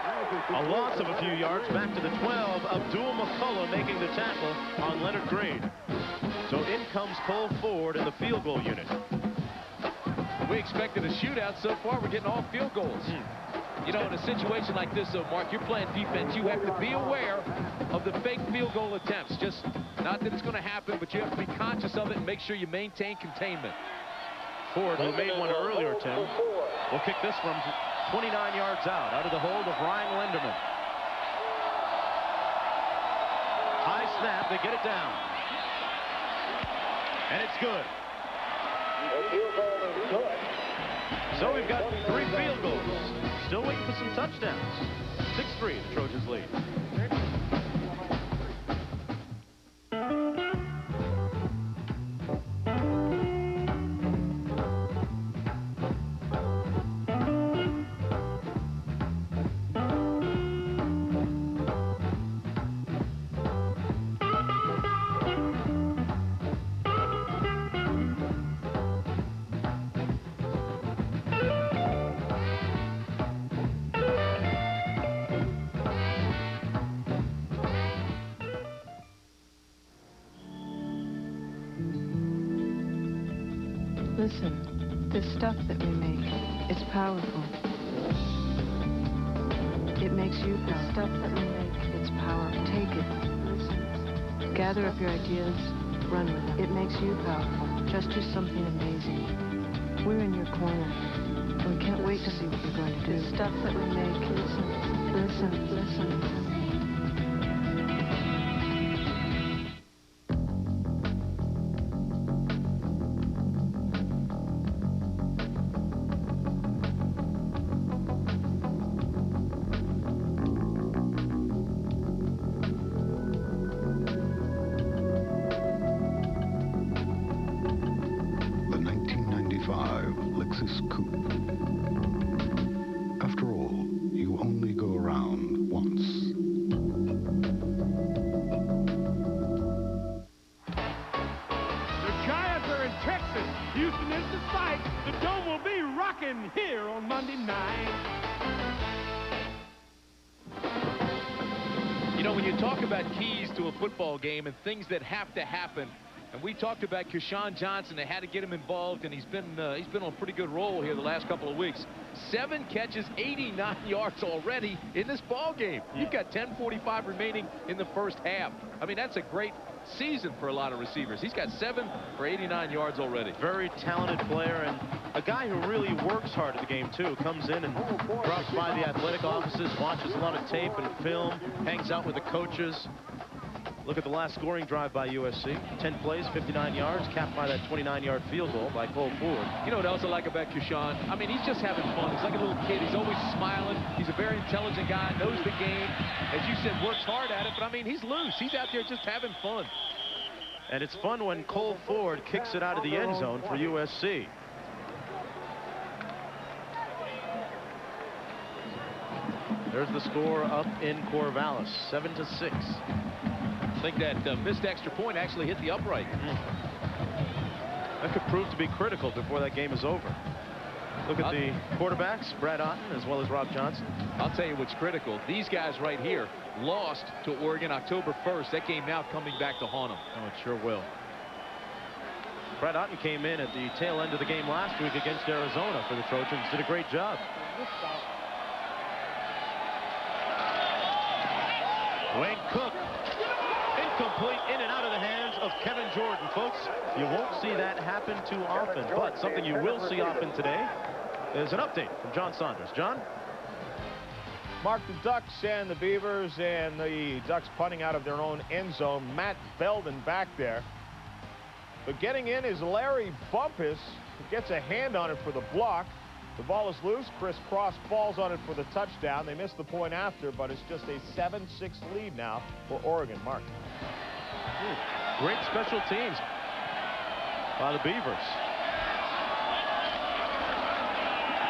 A loss of a few yards back to the 12. Abdul McCullough making the tackle on Leonard Green. So in comes Cole Ford in the field goal unit. We expected a shootout. So far, we're getting all field goals. You know, in a situation like this, though, Mark, you're playing defense. You have to be aware of the fake field goal attempts. Just not that it's going to happen, but you have to be conscious of it and make sure you maintain containment. Ford, who made one earlier, Tim, will kick this from 29 yards out of the hold of Ryan Linderman. High snap, they get it down. And it's good. So we've got 3 field goals. Still waiting for some touchdowns. 6-3, the Trojans lead. Listen, this stuff that we make, it's powerful. It makes you powerful. Stuff that we make, it's powerful. Take it. Listen. Gather up your ideas, run with them. It makes you powerful. Just do something amazing. We're in your corner. We can't wait to see what you're going to do. The stuff that we make, listen, listen, listen. Game and things that have to happen, and we talked about Keyshawn Johnson. They had to get him involved, and he's been on a pretty good roll here the last couple of weeks. 7 catches, 89 yards already in this ball game. You've got 10:45 remaining in the first half. I mean, that's a great season for a lot of receivers. He's got 7 for 89 yards already. Very talented player, and a guy who really works hard at the game too. Comes in and drops by the athletic offices, watches a lot of tape and film, hangs out with the coaches. Look at the last scoring drive by USC. 10 plays, 59 yards, capped by that 29-yard field goal by Cole Ford. You know what else I like about Keyshawn? I mean, he's just having fun. He's like a little kid. He's always smiling. He's a very intelligent guy, knows the game. As you said, works hard at it. But, I mean, he's loose. He's out there just having fun. And it's fun when Cole Ford kicks it out of the end zone for USC. There's the score up in Corvallis, 7-6. I think that missed extra point actually hit the upright. That could prove to be critical before that game is over. Look at the quarterbacks, Brad Otten as well as Rob Johnson. I'll tell you what's critical. These guys right here lost to Oregon October 1st. That game now coming back to haunt them. Oh, it sure will. Brad Otten came in at the tail end of the game last week against Arizona for the Trojans. Did a great job. Wayne Cook, incomplete, in and out of the hands of Kevin Jordan. Folks, you won't see that happen too often, but something you will see often today is an update from John Saunders. John? Mark, the Ducks and the Beavers, and the Ducks punting out of their own end zone. Matt Belden back there. But getting in is Larry Bumpus, who gets a hand on it for the block. The ball is loose. Chris Cross falls on it for the touchdown. They missed the point after, but it's just a 7-6 lead now for Oregon. Mark. Great special teams by the Beavers.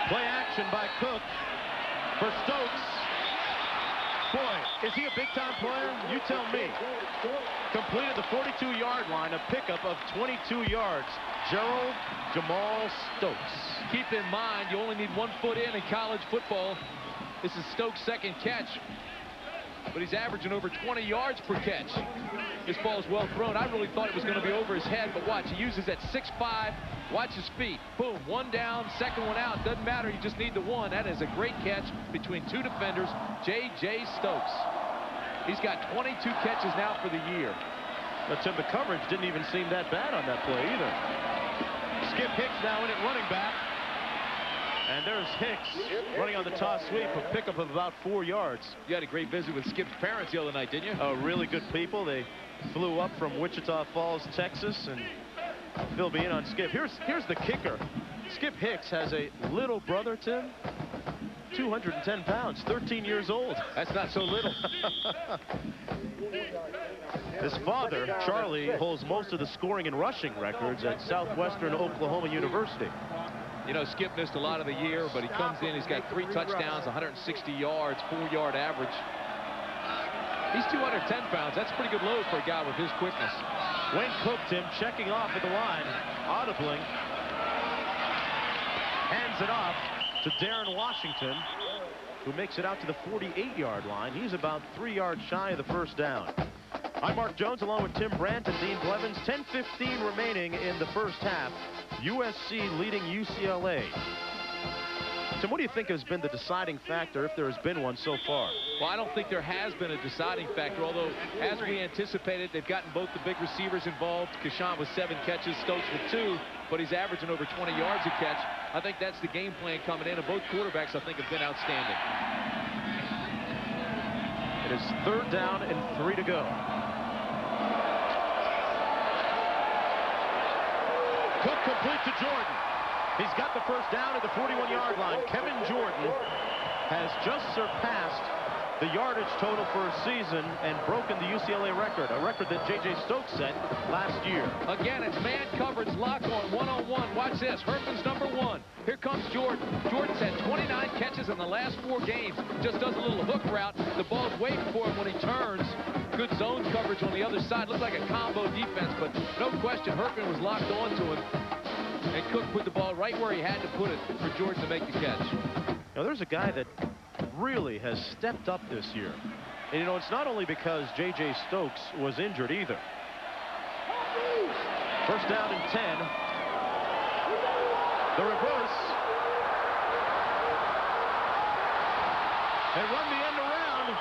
Play action by Cook for Stokes. Boy, is he a big-time player? You tell me. Completed the 42-yard line, a pickup of 22 yards. Gerald Jamal Stokes. Keep in mind, you only need 1 foot in college football. This is Stokes' second catch, but he's averaging over 20 yards per catch. This ball is well thrown. I really thought it was going to be over his head, but watch, he uses that 6'5". Watch his feet. Boom, 1 down, second one out. Doesn't matter, you just need the 1. That is a great catch between 2 defenders. J.J. Stokes. He's got 22 catches now for the year. But Tim, the coverage didn't even seem that bad on that play either. Skip Hicks now in at running back. And there's Hicks running on the toss sweep, a pickup of about 4 yards. You had a great visit with Skip's parents the other night, didn't you? Oh, really good people. They flew up from Wichita Falls, Texas, and fill me in on Skip. Here's the kicker. Skip Hicks has a little brother, Tim. 210 pounds, 13 years old. That's not so little. His father, Charlie, holds most of the scoring and rushing records at Southwestern Oklahoma University. You know, Skip missed a lot of the year, but he comes in, he's got 3 touchdowns, 160 yards, 4-yard average. He's 210 pounds. That's a pretty good load for a guy with his quickness. Wayne Cook, Tim, checking off at the line, audibly. Hands it off to Darren Washington, who makes it out to the 48-yard line. He's about 3 yards shy of the first down. I'm Mark Jones along with Tim Brandt and Dean Blevins. 10:15 remaining in the first half. USC leading UCLA. Tim, what do you think has been the deciding factor, if there has been one so far? Well, I don't think there has been a deciding factor, although, as we anticipated, they've gotten both the big receivers involved. Keyshawn with 7 catches, Stokes with 2, but he's averaging over 20 yards a catch. I think that's the game plan coming in, and both quarterbacks, I think, have been outstanding. It is 3rd down and 3 to go. Cook complete to Jordan. He's got the first down at the 41-yard line. Kevin Jordan has just surpassed the yardage total for a season and broken the UCLA record, a record that J.J. Stokes set last year. Again, it's man coverage, lock on, one-on-one. Watch this. Herman's number 1. Here comes Jordan. Jordan's had 29 catches in the last 4 games. Just does a little hook route. The ball's waiting for him when he turns. Good zone coverage on the other side. Looked like a combo defense, but no question, Herman was locked on to him. And Cook put the ball right where he had to put it for Jordan to make the catch. Now, there's a guy that really has stepped up this year. And, you know, it's not only because J.J. Stokes was injured either. First down and 10. The reverse. They run the end around.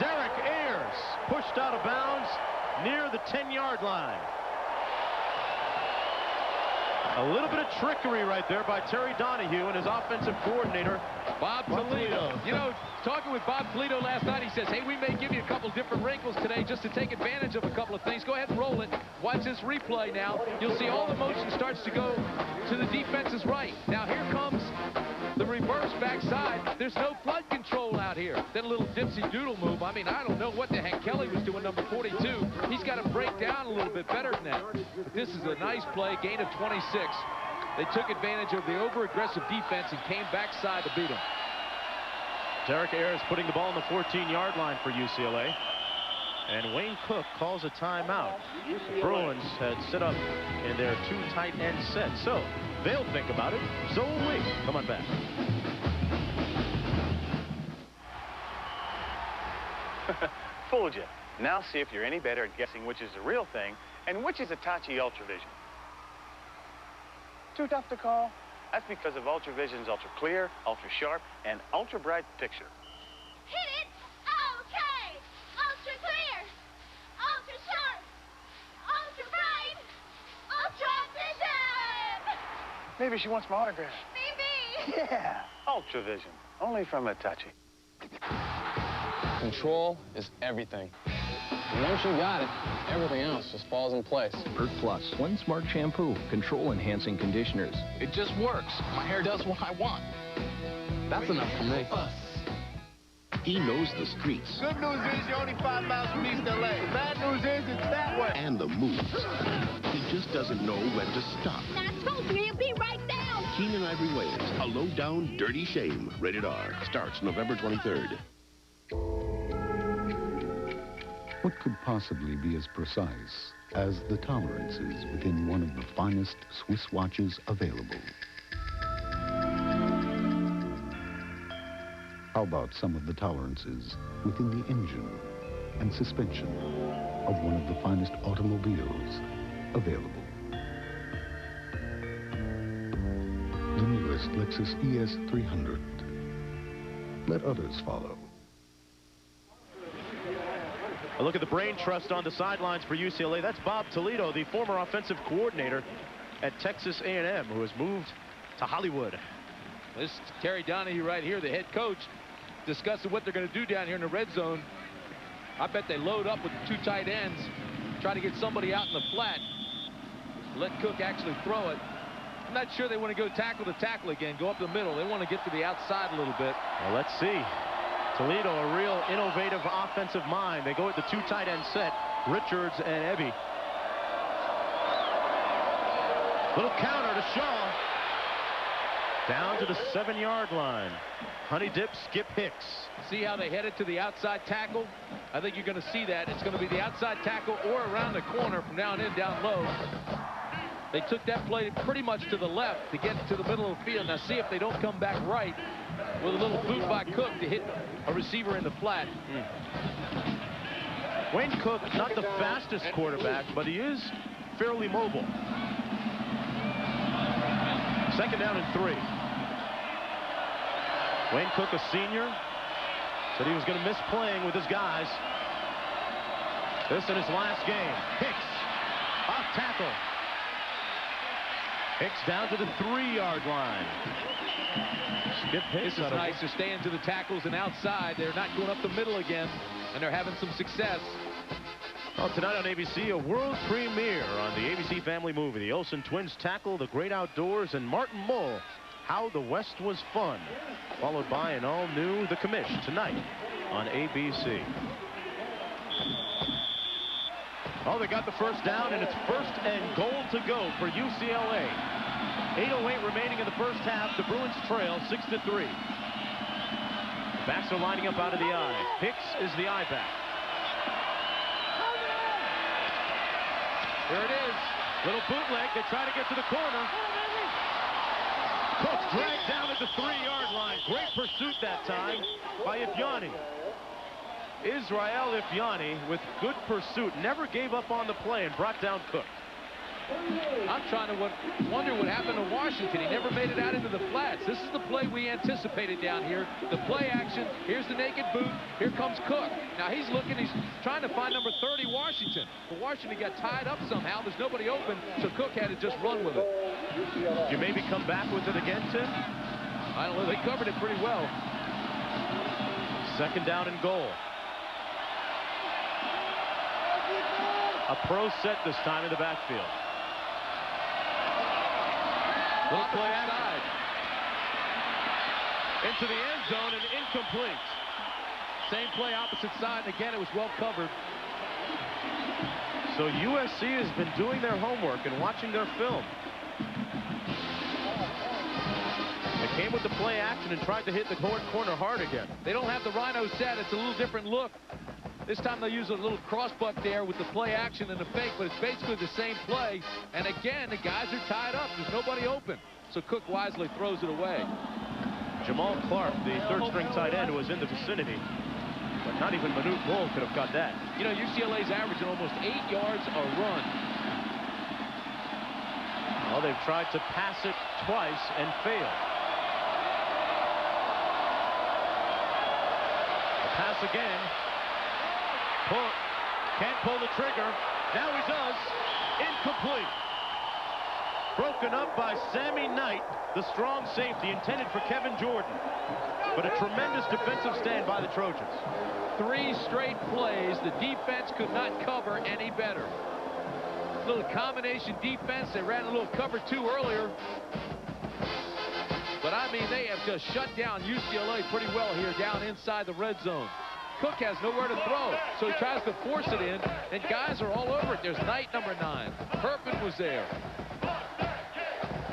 Derek Ayers pushed out of bounds near the 10-yard line. A little bit of trickery right there by Terry Donahue and his offensive coordinator, Bob Toledo. You know, talking with Bob Toledo last night, he says, hey, we may give you a couple different wrinkles today just to take advantage of a couple of things. Go ahead and roll it. Watch this replay now. You'll see all the motion starts to go to the defense's right. Now here comes the reverse backside. There's no flood control out here. Then a little dipsy doodle move. I mean, I don't know what the heck Kelly was doing, number 42. He's got to break down a little bit better than that. But this is a nice play, gain of 26. They took advantage of the over-aggressive defense and came backside to beat him. Derek Ayers putting the ball on the 14-yard line for UCLA. And Wayne Cook calls a timeout. The Bruins had set up in their 2 tight end set. So they'll think about it. So will we. Come on back. Fooled you. Now see if you're any better at guessing which is the real thing and which is Hitachi Ultravision. Too tough to call? That's because of Ultravision's ultra clear, ultra sharp, and ultra bright picture. Hit it! Okay! Ultra clear! Ultra sharp! Ultra bright! Ultra vision! Maybe she wants my autograph. Maybe! Yeah! Ultravision. Only from Hitachi. Control is everything. And once you got it, everything else just falls in place. Pert Plus, one smart shampoo, control-enhancing conditioners. It just works. My hair does what I want. That's enough for me. He knows the streets. Good news is you're only 5 miles from East LA. Bad news is it's that way. And the moves. He just doesn't know when to stop. Not supposed to be. It'll be right down. Keenan Ivory Wayans, a low-down, dirty shame. Rated R. Starts November 23rd. What could possibly be as precise as the tolerances within one of the finest Swiss watches available? How about some of the tolerances within the engine and suspension of one of the finest automobiles available? The newest Lexus ES 300. Let others follow. A look at the brain trust on the sidelines for UCLA. That's Bob Toledo, the former offensive coordinator at Texas A&M, who has moved to Hollywood. This is Terry Donahue right here, the head coach, discussing what they're going to do down here in the red zone. I bet they load up with 2 tight ends, try to get somebody out in the flat, let Cook actually throw it. I'm not sure they want to go tackle to tackle again, go up the middle. They want to get to the outside a little bit. Well, let's see. Toledo, a real innovative offensive mind. They go with the 2 tight end set, Richards and Ebby. Little counter to Shaw. Down to the 7-yard line. Honey dip, Skip Hicks. See how they headed to the outside tackle? I think you're going to see that. It's going to be the outside tackle or around the corner from down in, down low. They took that play pretty much to the left to get to the middle of the field. Now see if they don't come back right with a little boot by Cook to hit a receiver in the flat. Wayne Cook, not the fastest quarterback, but he is fairly mobile. 2nd down and 3. Wayne Cook, a senior, said he was going to miss playing with his guys. This in his last game. Hicks, off tackle. Hicks down to the 3-yard line. Skip Hicks. This is nice. They're staying to the tackles and outside. They're not going up the middle again, and they're having some success. Well, tonight on ABC, a world premiere on the ABC family movie. The Olsen twins tackle the great outdoors, and Martin Mull, How the West Was Fun, followed by an all-new The Commish tonight on ABC. Oh, they got the first down, and it's 1st and goal to go for UCLA. 8:08 remaining in the first half. The Bruins trail 6-3. Backs are lining up out of the eye. Hicks is the eye back. Here it is. Little bootleg. They try to get to the corner. Cook dragged down at the 3-yard line. Great pursuit that time by Ifeani. Israel Ifeani with good pursuit. Never gave up on the play and brought down Cook. I'm trying to wonder what happened to Washington. He never made it out into the flats. This is the play we anticipated down here. The play action. Here's the naked boot. Here comes Cook. Now he's looking. He's trying to find number 30, Washington. But Washington got tied up somehow. There's nobody open, so Cook had to just run with it. You maybe come back with it again, Tim? I don't know. They covered it pretty well. Second down and goal. A pro set this time in the backfield. Little play outside. Into the end zone and incomplete. Same play opposite side, and again it was well covered. So USC has been doing their homework and watching their film. They came with the play action and tried to hit the corner hard again. They don't have the rhino set. It's a little different look. This time they'll use a little cross buck there with the play action and the fake, but it's basically the same play. And again, the guys are tied up. There's nobody open. So Cook wisely throws it away. Jamal Clark, the third-string tight end, was in the vicinity. But not even Manute Bull could have got that. You know, UCLA's averaging almost 8 yards a run. Well, they've tried to pass it twice and failed. The pass again. Cook can't pull the trigger. Now he does. Incomplete. Broken up by Sammy Knight, the strong safety intended for Kevin Jordan. But a tremendous defensive stand by the Trojans. 3 straight plays. The defense could not cover any better. Little combination defense. They ran a little cover 2 earlier. But I mean, they have just shut down UCLA pretty well here down inside the red zone. Cook has nowhere to throw, so he tries to force it in, and guys are all over it. There's Knight, number 9. Herpin was there.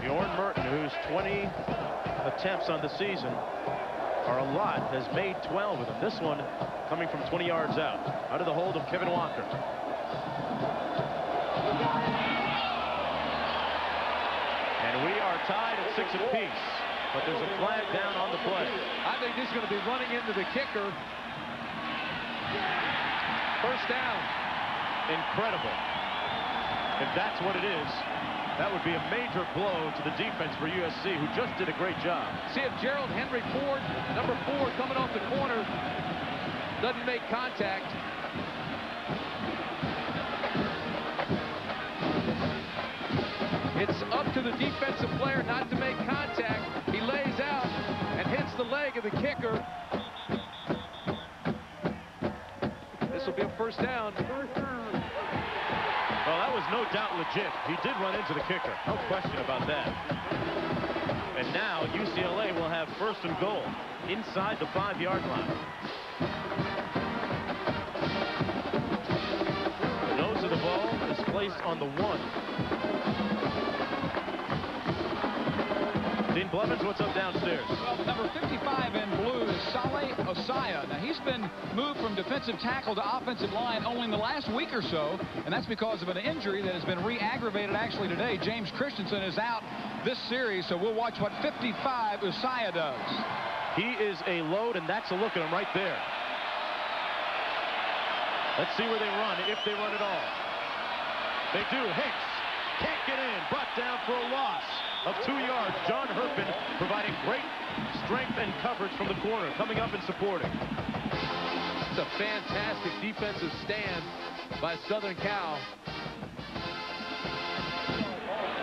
Bjorn Merton, whose 20 attempts on the season are a lot, has made 12 of them. This one coming from 20 yards out of the hold of Kevin Walker. And we are tied at 6 apiece, but there's a flag down on the play. I think he's going to be running into the kicker. First down. Incredible. If that's what it is, that would be a major blow to the defense for USC, who just did a great job. See if Gerald Henry Ford, number 4, coming off the corner, doesn't make contact. It's up to the defensive player not to make contact. He lays out and hits the leg of the kicker. This will be a first down. Well, that was no doubt legit. He did run into the kicker. No question about that. And now UCLA will have first and goal inside the 5-yard line. The nose of the ball is placed on the 1. Dean Blevins, what's up downstairs? Well, number 55 in blue is Saleh Osaya. Now, he's been moved from defensive tackle to offensive line only in the last week or so, and that's because of an injury that has been re-aggravated actually today. James Christensen is out this series, so we'll watch what 55 Osaya does. He is a load, and that's a look at him right there. Let's see where they run, if they run at all. They do. Hicks can't get in, brought down for a loss of 2 yards. John Herpin providing great strength and coverage from the corner, coming up and supporting. It's a fantastic defensive stand by Southern Cal.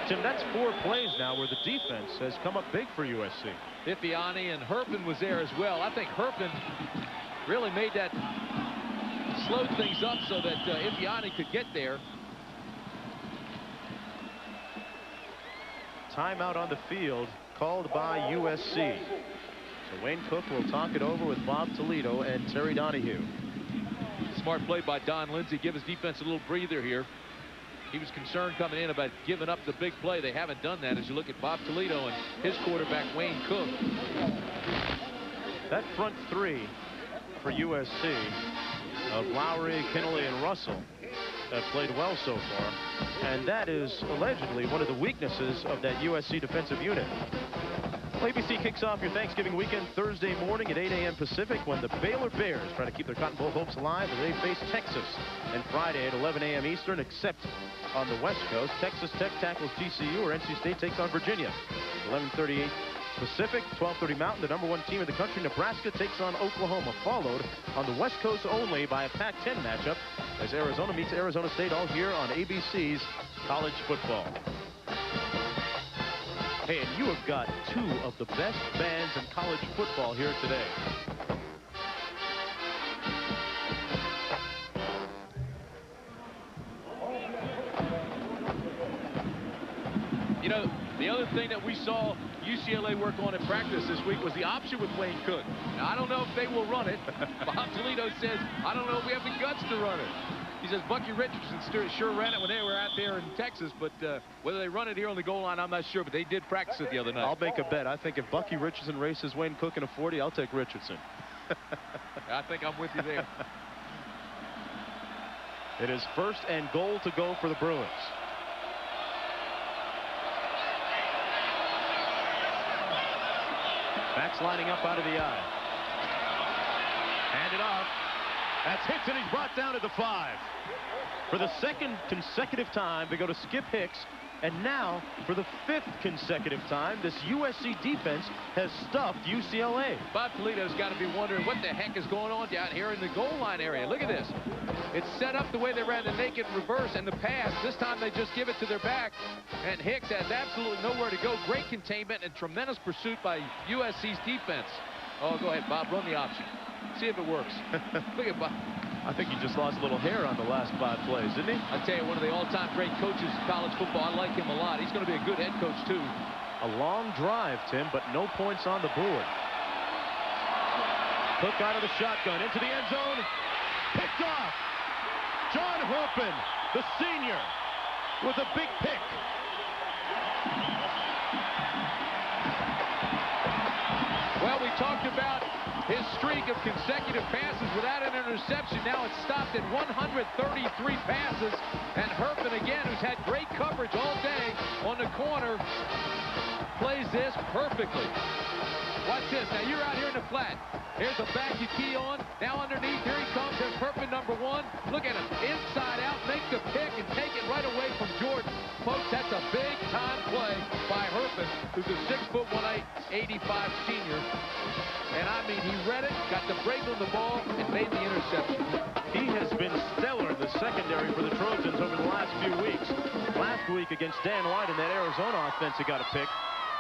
Tim, that's 4 plays now where the defense has come up big for USC. Ipiani and Herpin was there as well. I think Herpin really made that, slowed things up so that Ipiani could get there. Timeout on the field called by USC. So Wayne Cook will talk it over with Bob Toledo and Terry Donahue. Smart play by Don Lindsay. Give his defense a little breather here. He was concerned coming in about giving up the big play. They haven't done that as you look at Bob Toledo and his quarterback Wayne Cook. That front 3 for USC of Lowry, Kinley, and Russell have played well so far, and that is allegedly one of the weaknesses of that USC defensive unit. ABC kicks off your Thanksgiving weekend Thursday morning at 8 a.m. Pacific when the Baylor Bears try to keep their Cotton Bowl hopes alive as they face Texas. And Friday at 11 a.m. Eastern, except on the West Coast, Texas Tech tackles TCU or NC State takes on Virginia. 11:38 Pacific, 12:30 Mountain. The #1 team in the country, Nebraska, takes on Oklahoma, followed on the West Coast only by a Pac-10 matchup as Arizona meets Arizona State, all here on ABC's College Football. Hey, and you have got two of the best bands in college football here today. You know, the other thing that we saw UCLA work on in practice this week was the option with Wayne Cook. Now, I don't know if they will run it. Bob Toledo says, I don't know if we have the guts to run it. He says Bucky Richardson sure ran it when they were out there in Texas, but whether they run it here on the goal line, I'm not sure, but they did practice it the other night. I'll make a bet. I think if Bucky Richardson races Wayne Cook in a 40, I'll take Richardson. I think I'm with you there. It is 1st and goal to go for the Bruins. Backs lining up out of the eye. Hand it off. That's hits, and he's brought down at the 5. For the 2nd consecutive time, they go to Skip Hicks. And now, for the 5th consecutive time, this USC defense has stuffed UCLA. Bob Toledo's got to be wondering what the heck is going on down here in the goal line area. Look at this. It's set up the way they ran the naked reverse and the pass. This time they just give it to their back. And Hicks has absolutely nowhere to go. Great containment and tremendous pursuit by USC's defense. Oh, go ahead, Bob. Run the option. See if it works. Look at Bob. I think he just lost a little hair on the last 5 plays, didn't he? I tell you, one of the all-time great coaches in college football. I like him a lot. He's going to be a good head coach, too. A long drive, Tim, but no points on the board. Hook out of the shotgun into the end zone. Picked off. John Herpin, the senior, with a big pick. Well, we talked about his streak of consecutive passes without an interception. Now it's stopped at 133 passes. And Herpin, again, who's had great coverage all day on the corner, plays this perfectly. Watch this. Now you're out here in the flat. Here's a back you key on. Now underneath, here he comes. There's Herpin, #1. Look at him. Inside out, make the pick and take it right away from Jordan. Folks, that's a big-time play by Herpin, who's a 6'1", 85 senior. And I mean, he read it, got the break on the ball, and made the interception. He has been stellar in the secondary for the Trojans over the last few weeks. Last week against Dan White in that Arizona offense, he got a pick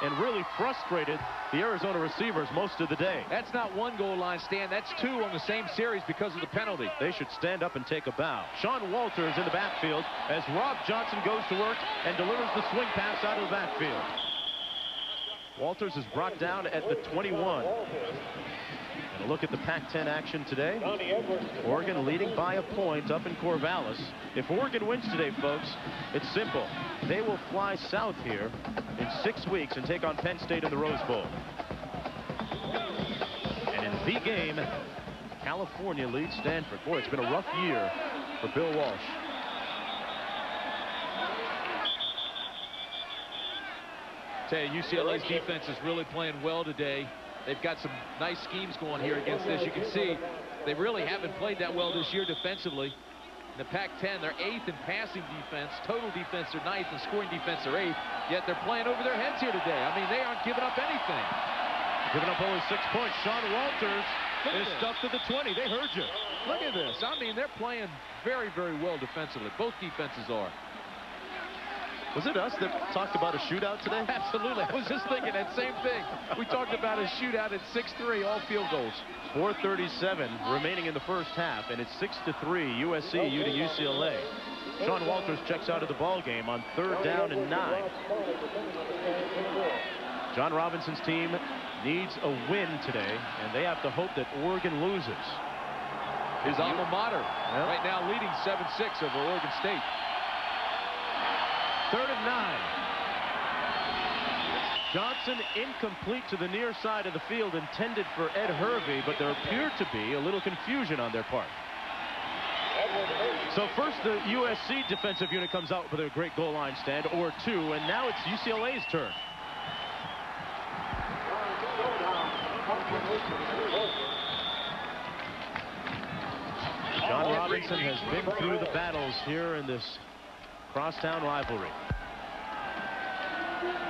and really frustrated the Arizona receivers most of the day. That's not one goal line stand. That's 2 on the same series because of the penalty. They should stand up and take a bow. Sean Walters in the backfield as Rob Johnson goes to work and delivers the swing pass out of the backfield. Walters is brought down at the 21. And a look at the Pac-10 action today. Oregon leading by a point up in Corvallis. If Oregon wins today, folks, it's simple. They will fly south here in 6 weeks and take on Penn State in the Rose Bowl. And in the game, California leads Stanford. Boy, it's been a rough year for Bill Walsh. UCLA's defense is really playing well today. They've got some nice schemes going here against this. You can see they really haven't played that well this year defensively. In the Pac-10, they're 8th in passing defense. Total defense, they're 9th, and scoring defense, they're 8th. Yet they're playing over their heads here today. I mean, they aren't giving up anything. Giving up only 6 points. Sean Walters is stuffed to the 20. They heard you. Look at this. I mean, they're playing very, very well defensively. Both defenses are. Was it us that talked about a shootout today? Absolutely. I was just thinking that same thing. We talked about a shootout at 6-3, all field goals. 4:37 remaining in the first half, and it's 6-3 USC to UCLA. Sean Walters checks out of the ball game on 3rd down and 9. John Robinson's team needs a win today, and they have to hope that Oregon loses. His alma mater, right now leading 7-6 over Oregon State. 3rd and 9. Johnson incomplete to the near side of the field, intended for Ed Hervey, but there appeared to be a little confusion on their part. So first the USC defensive unit comes out with a great goal line stand, or 2, and now it's UCLA's turn. John Robinson has been through the battles here in this crosstown rivalry.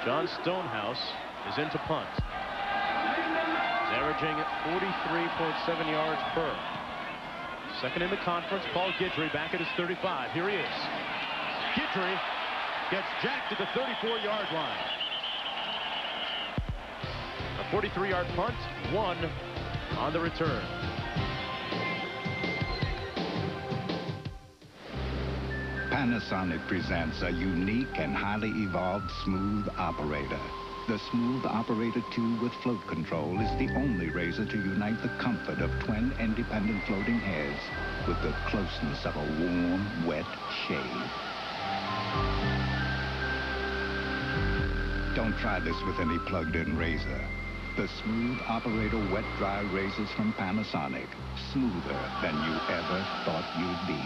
John Stonehouse is into punt. He's averaging 43.7 yards per. Second in the conference, Paul Guidry back at his 35. Here he is. Guidry gets jacked at the 34-yard line. A 43-yard punt, 1 on the return. Panasonic presents a unique and highly evolved smooth operator. The Smooth Operator 2 with float control is the only razor to unite the comfort of twin independent floating heads with the closeness of a warm, wet shave. Don't try this with any plugged-in razor. The Smooth Operator wet-dry razors from Panasonic. Smoother than you ever thought you'd be.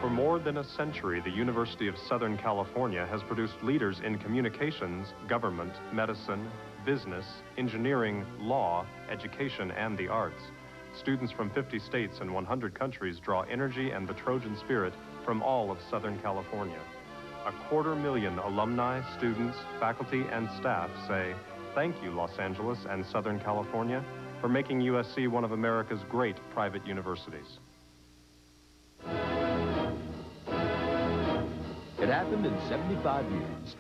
For more than a century, the University of Southern California has produced leaders in communications, government, medicine, business, engineering, law, education, and the arts. Students from 50 states and 100 countries draw energy and the Trojan spirit from all of Southern California. 250,000 alumni, students, faculty, and staff say, "Thank you, Los Angeles and Southern California, for making USC one of America's great private universities." It happened in 75 years.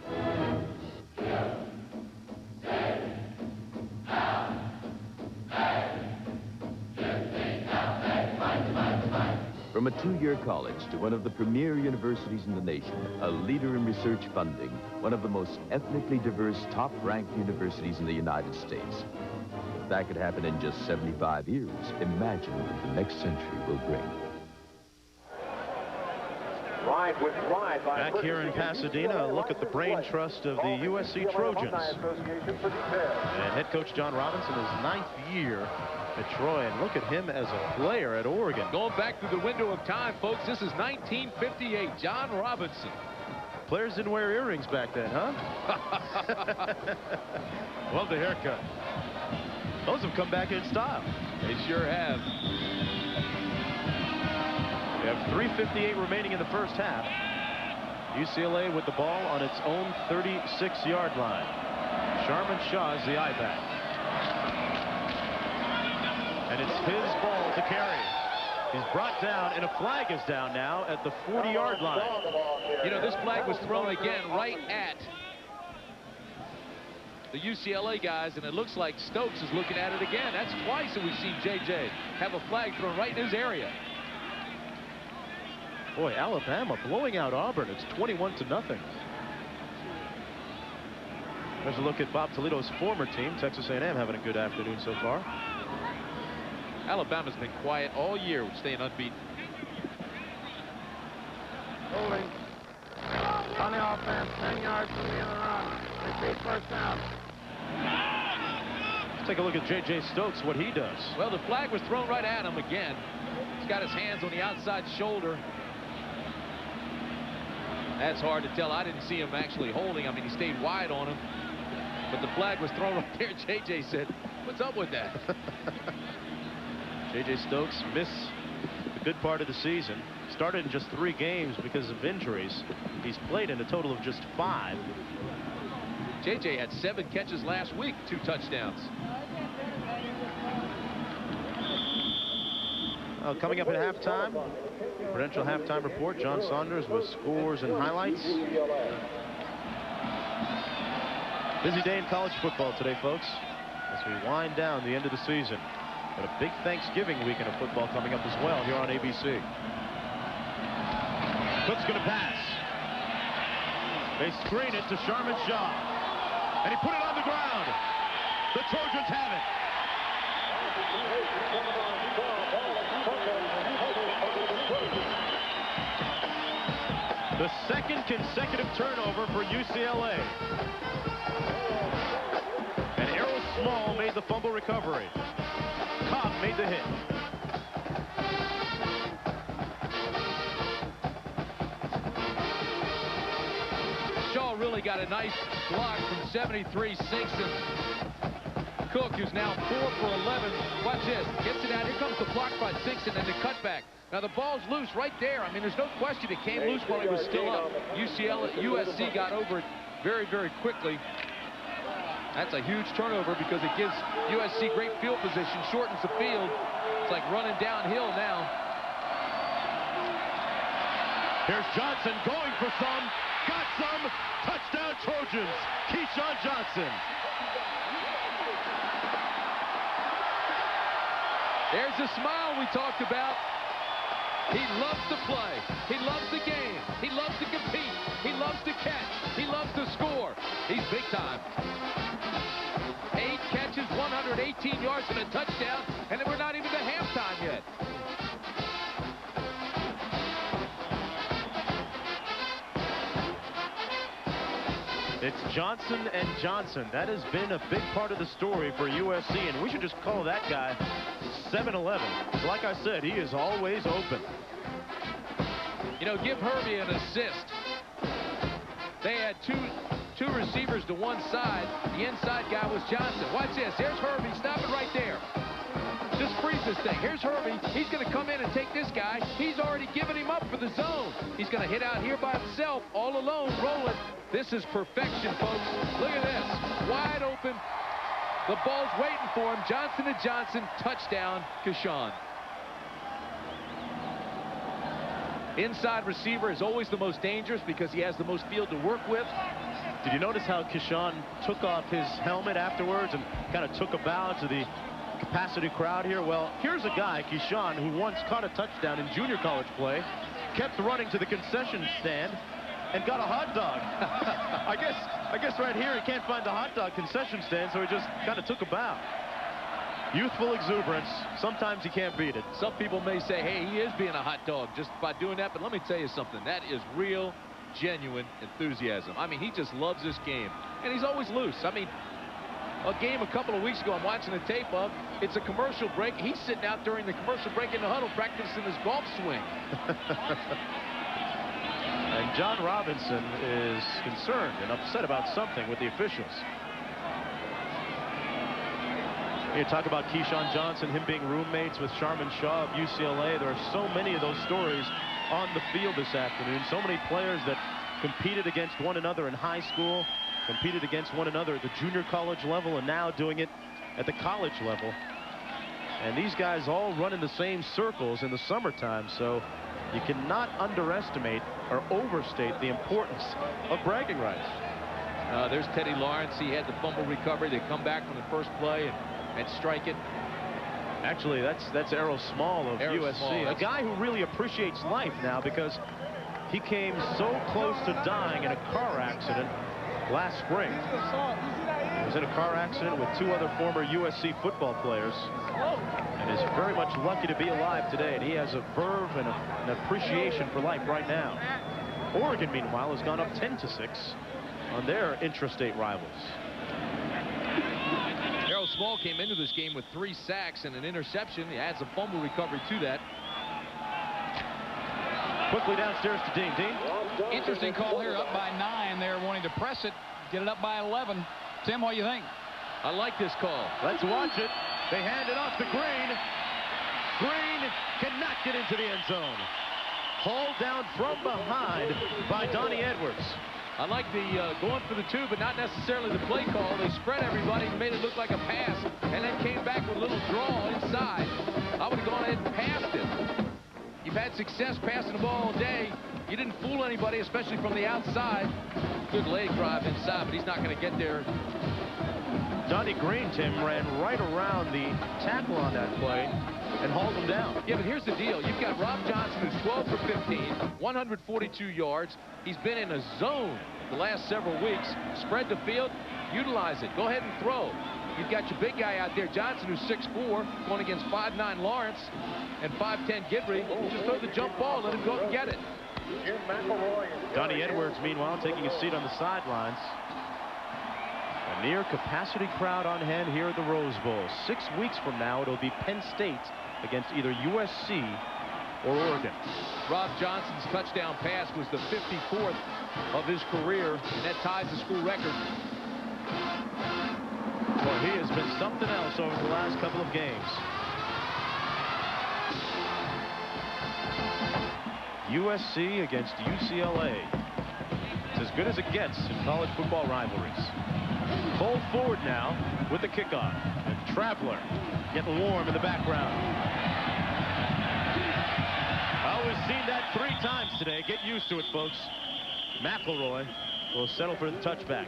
From a two-year college to one of the premier universities in the nation, a leader in research funding, one of the most ethnically diverse, top-ranked universities in the United States. If that could happen in just 75 years, imagine what the next century will bring. Back here in Pasadena, a look at the brain trust of the USC Trojans. And head coach John Robinson, his 9th year at Troy, and look at him as a player at Oregon. Going back through the window of time, folks, this is 1958. John Robinson. Players didn't wear earrings back then, huh? Love the haircut. Those have come back in style. They sure have. We have 3:58 remaining in the first half. UCLA with the ball on its own 36-yard line. Sharman Shaw's the I-back. And it's his ball to carry. He's brought down, and a flag is down now at the 40-yard line. You know, this flag was thrown again right at the UCLA guys, and it looks like Stokes is looking at it again. That's twice that we've seen JJ have a flag thrown right in his area. Boy, Alabama blowing out Auburn. It's 21-0. There's a look at Bob Toledo's former team, Texas A&M, having a good afternoon so far. Alabama's been quiet all year, staying unbeaten. Holding on the offense, 10 yards from the end of the run. Repeat first down. Let's take a look at J.J. Stokes, what he does. Well, the flag was thrown right at him again. He's got his hands on the outside shoulder. That's hard to tell. I didn't see him actually holding. I mean, he stayed wide on him. But the flag was thrown right there. J.J. said, "What's up with that?" J.J. Stokes missed a good part of the season. Started in just 3 games because of injuries. He's played in a total of just 5. J.J. had 7 catches last week, 2 touchdowns. Coming up at halftime, Prudential halftime report. John Saunders with scores and highlights. Busy day in college football today, folks, as we wind down the end of the season. But a big Thanksgiving weekend of football coming up as well here on ABC. Cook's going to pass. They screen it to Sharman Shaw. And he put it on the ground. The Trojans have it. The second consecutive turnover for UCLA. And Errol Small made the fumble recovery. Cobb made the hit. Shaw really got a nice block from 73 Sixton. Cook, who's now 4 for 11. Watch this. Gets it out. Here comes the block by Singson and the cutback. Now the ball's loose right there. I mean, there's no question it came loose while he was still up. USC got over it very, very quickly. That's a huge turnover because it gives USC great field position, shortens the field. It's like running downhill now. Here's Johnson going for some. Got some. Touchdown Trojans. Keyshawn Johnson. There's the smile we talked about. He loves to play. He loves the game. He loves to compete. He loves to catch. He loves to score. He's big time. 8 catches, 118 yards, and a touchdown, and we're not even to halftime yet. It's Johnson and Johnson. That has been a big part of the story for USC, and we should just call that guy 7-11. Like I said, he is always open. You know, give Herbie an assist. They had two receivers to one side. The inside guy was Johnson. Watch this. Here's Herbie. Stop it right there. Just freeze this thing. Here's Herbie. He's going to come in and take this guy. He's already given him up for the zone. He's going to hit out here by himself, all alone, roll it. This is perfection, folks. Look at this. Wide open. The ball's waiting for him. Johnson to Johnson. Touchdown, Keyshawn. Inside receiver is always the most dangerous because he has the most field to work with. Did you notice how Keyshawn took off his helmet afterwards and kind of took a bow to the capacity crowd here? Well, here's a guy, Keyshawn, who once caught a touchdown in junior college play, kept running to the concession stand, and got a hot dog. I guess right here he can't find the hot dog concession stand, so he just kind of took a bow. Youthful exuberance. Sometimes you can't beat it. Some people may say, hey, he is being a hot dog just by doing that, but let me tell you something. That is real, genuine enthusiasm. I mean, he just loves this game, and he's always loose. I mean, a game a couple of weeks ago I'm watching the tape of, it's a commercial break. He's sitting out during the commercial break in the huddle practicing his golf swing. And John Robinson is concerned and upset about something with the officials. You talk about Keyshawn Johnson, him being roommates with Sharman Shaw of UCLA. There are so many of those stories on the field this afternoon. So many players that competed against one another in high school, competed against one another at the junior college level, and now doing it at the college level. And these guys all run in the same circles in the summertime, so you cannot underestimate or overstate the importance of bragging rights. There's Teddy Lawrence. He had the fumble recovery. They come back from the first play and strike it. Actually, that's Errol Small of USC. A guy who really appreciates life now because he came so close to dying in a car accident last spring. He was in a car accident with 2 other former USC football players and is very much lucky to be alive today. And he has a verve and an appreciation for life right now. Oregon, meanwhile, has gone up 10-6 on their intrastate rivals. Errol Small came into this game with 3 sacks and an interception. He adds a fumble recovery to that. Quickly downstairs to Dean. Dean? Interesting call here, up by 9. They're wanting to press it, get it up by 11. Tim, what do you think? I like this call. Let's watch it. They hand it off to Green. Green cannot get into the end zone. Hauled down from behind by Donnie Edwards. I like the going for the 2, but not necessarily the play call. They spread everybody and made it look like a pass, and then came back with a little draw inside. I would have gone ahead and passed it. You've had success passing the ball all day. You didn't fool anybody, especially from the outside. Good leg drive inside, but he's not going to get there. Donnie Green, Tim, ran right around the tackle on that play and hauled him down. Yeah, but here's the deal. You've got Rob Johnson, who's 12 for 15, 142 yards. He's been in a zone the last several weeks. Spread the field, utilize it. Go ahead and throw. You've got your big guy out there, Johnson, who's 6'4", going against 5'9" Lawrence and 5'10" Guidry. Just throw the jump ball, let him go and get it. Donnie Edwards, meanwhile, taking a seat on the sidelines. A near capacity crowd on hand here at the Rose Bowl. 6 weeks from now, it'll be Penn State against either USC or Oregon. Rob Johnson's touchdown pass was the 54th of his career, and that ties the school record. Well, he is has been something else over the last couple of games. USC against UCLA. It's as good as it gets in college football rivalries. Full forward now with the kickoff. And Traveler getting warm in the background. Oh, we've seen that 3 times today. Get used to it, folks. McElroy will settle for the touchback.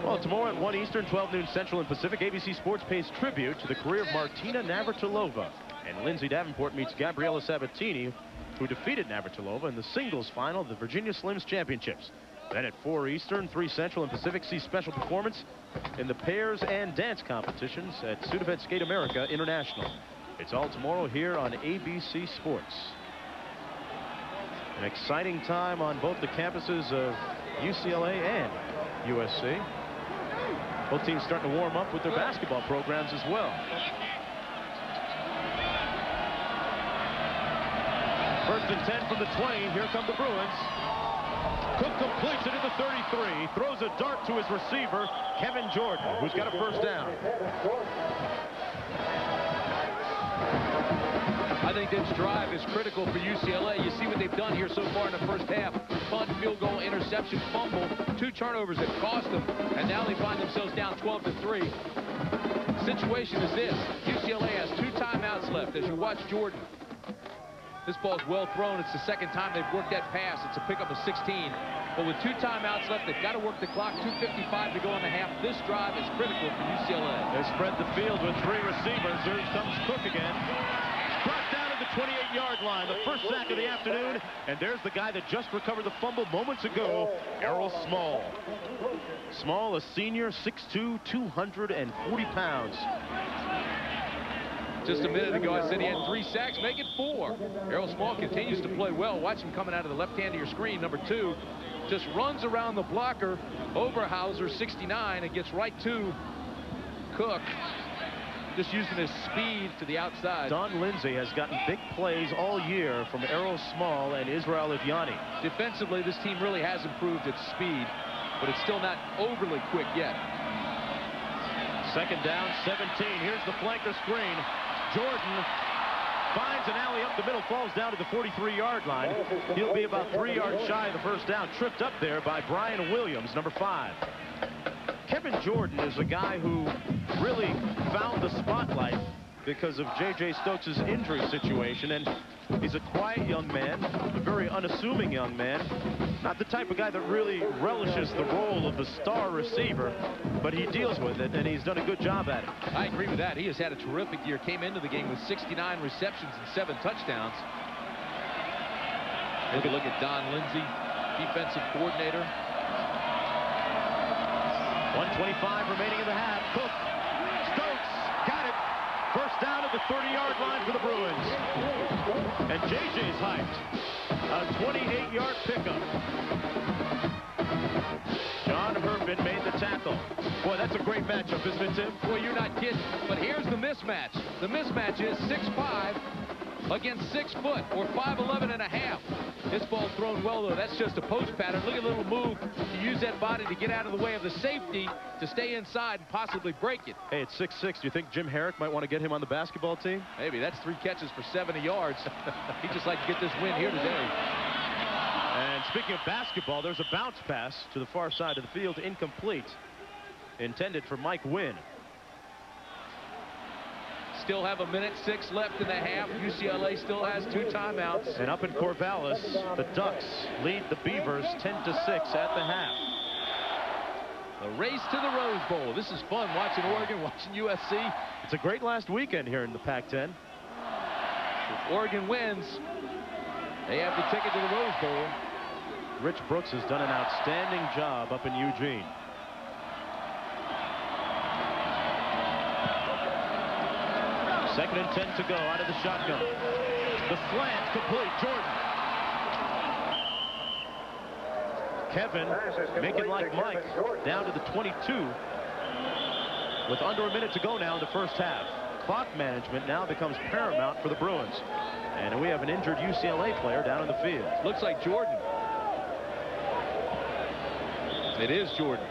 Well, tomorrow at 1 Eastern, 12 noon Central and Pacific, ABC Sports pays tribute to the career of Martina Navratilova. And Lindsay Davenport meets Gabriela Sabatini, who defeated Navratilova in the singles final of the Virginia Slims Championships. Then at 4 Eastern, 3 Central and Pacific, see special performance in the pairs and dance competitions at Sudafed Skate America International. It's all tomorrow here on ABC Sports. An exciting time on both the campuses of UCLA and USC. Both teams starting to warm up with their basketball programs as well. First and 10 from the 20. Here come the Bruins. Cook completes it at the 33. Throws a dart to his receiver, Kevin Jordan, who's got a first down. I think this drive is critical for UCLA. You see what they've done here so far in the first half. Punt, field goal, interception, fumble. 2 turnovers that cost them. And now they find themselves down 12-3. Situation is this. UCLA has 2 timeouts left as you watch Jordan. This ball's well thrown. It's the second time they've worked that pass. It's a pickup of 16. But with 2 timeouts left, they've got to work the clock. 2:55 to go in the half. This drive is critical for UCLA. They spread the field with 3 receivers. Here comes Cook again. Brought down at the 28-yard line. The first sack of the afternoon. And there's the guy that just recovered the fumble moments ago, Errol Small. Small, a senior, 6'2", 240 pounds. Just a minute ago, I said he had 3 sacks. Make it 4. Errol Small continues to play well. Watch him coming out of the left hand of your screen. Number 2 just runs around the blocker. Oberhauser, 69, and gets right to Cook. Just using his speed to the outside. Don Lindsay has gotten big plays all year from Errol Small and Israel Iviani. Defensively, this team really has improved its speed, but it's still not overly quick yet. Second down, 17. Here's the flanker screen. Jordan finds an alley up the middle, falls down to the 43-yard line. He'll be about 3 yards shy of the first down, tripped up there by Brian Williams, number 5. Kevin Jordan is a guy who really found the spotlight because of J.J. Stokes' injury situation, and he's a quiet young man, a very unassuming young man, not the type of guy that really relishes the role of the star receiver, but he deals with it, and he's done a good job at it. I agree with that. He has had a terrific year. Came into the game with 69 receptions and 7 touchdowns. Take a look at Don Lindsay, defensive coordinator. 1:25 remaining in the half. Cook, Stokes, got it. First down at the 30-yard line for the Bruins. And JJ's hyped. A 28-yard pickup. John Herbin made the tackle. Boy, that's a great matchup, isn't it, Tim? Boy, you're not kidding. But here's the mismatch. The mismatch is 6'5" against 6 foot, or 5'11 and a half. This ball's thrown well, though. That's just a post pattern. Look at a little move to use that body to get out of the way of the safety to stay inside and possibly break it. Hey, it's 6'6". Do you think Jim Herrick might want to get him on the basketball team? Maybe. That's 3 catches for 70 yards. He'd just like to get this win here today. And speaking of basketball, there's a bounce pass to the far side of the field, incomplete. Intended for Mike Wynn. Still have 1:06 left in the half. UCLA still has 2 timeouts. And up in Corvallis, the Ducks lead the Beavers 10-6 at the half. A race to the Rose Bowl. This is fun watching Oregon, watching USC. It's a great last weekend here in the Pac-10. If Oregon wins, they have the ticket to the Rose Bowl. Rich Brooks has done an outstanding job up in Eugene. Second and 10 to go out of the shotgun. The slant complete. Jordan. Kevin making like Mike down to the 22 with under a minute to go now in the first half. Clock management now becomes paramount for the Bruins. And we have an injured UCLA player down in the field. Looks like Jordan. It is Jordan.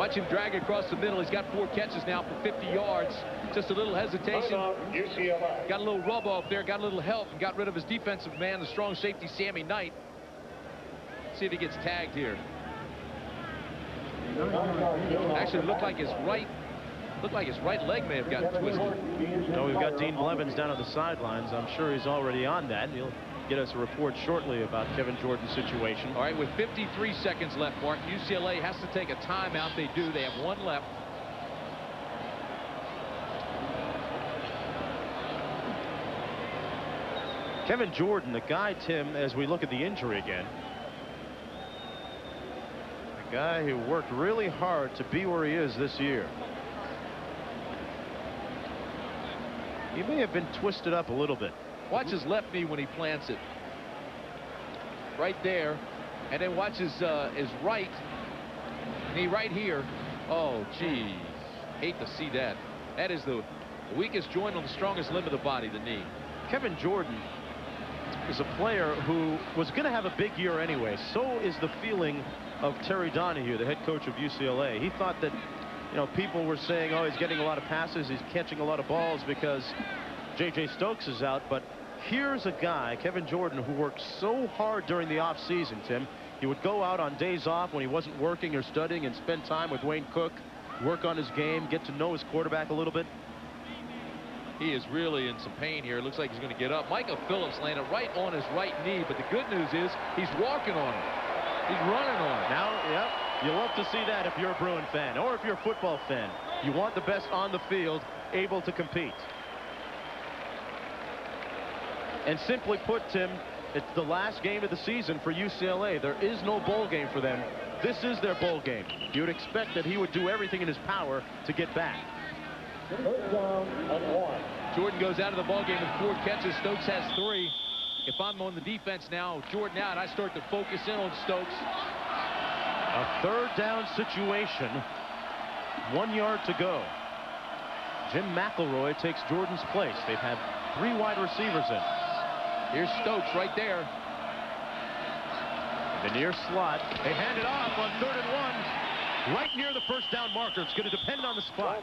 Watch him drag across the middle. He's got 4 catches now for 50 yards. Just a little hesitation. Got a little rub off there, got a little help, and got rid of his defensive man, the strong safety, Sammy Knight. See if he gets tagged here. Actually, looked like his right leg may have gotten twisted. No, we've got Dean Blevins down on the sidelines. I'm sure he's already on that. He'll get us a report shortly about Kevin Jordan's situation. All right, with 53 seconds left, Mark, UCLA has to take a timeout. They do. They have 1 left. Kevin Jordan, the guy, Tim, as we look at the injury again, the guy who worked really hard to be where he is this year. He may have been twisted up a little bit. Watch his left knee when he plants it. Right there. And then watch his right knee right here. Oh, geez. Hate to see that. That is the weakest joint on the strongest limb of the body, the knee. Kevin Jordan is a player who was going to have a big year anyway. So is the feeling of Terry Donahue, the head coach of UCLA. He thought that, you know, people were saying, oh, he's getting a lot of passes, he's catching a lot of balls because J.J. Stokes is out. But here's a guy, Kevin Jordan, who worked so hard during the offseason, Tim. He would go out on days off when he wasn't working or studying and spend time with Wayne Cook, work on his game, get to know his quarterback a little bit. He is really in some pain here. It looks like he's going to get up. Micah Phillips landed right on his right knee, but the good news is he's walking on it. He's running on it. Now, yep, you love to see that if you're a Bruin fan or if you're a football fan. You want the best on the field, able to compete. And simply put, Tim, it's the last game of the season for UCLA. There is no bowl game for them. This is their bowl game. You would expect that he would do everything in his power to get back. Jordan goes out of the ball game with 4 catches. Stokes has 3. If I'm on the defense now, Jordan out, I start to focus in on Stokes. A 3rd down situation. 1 yard to go. Jim McElroy takes Jordan's place. They've had 3 wide receivers in. Here's Stokes right there. The near slot. They hand it off on 3rd and 1. Right near the first down marker. It's going to depend on the spot.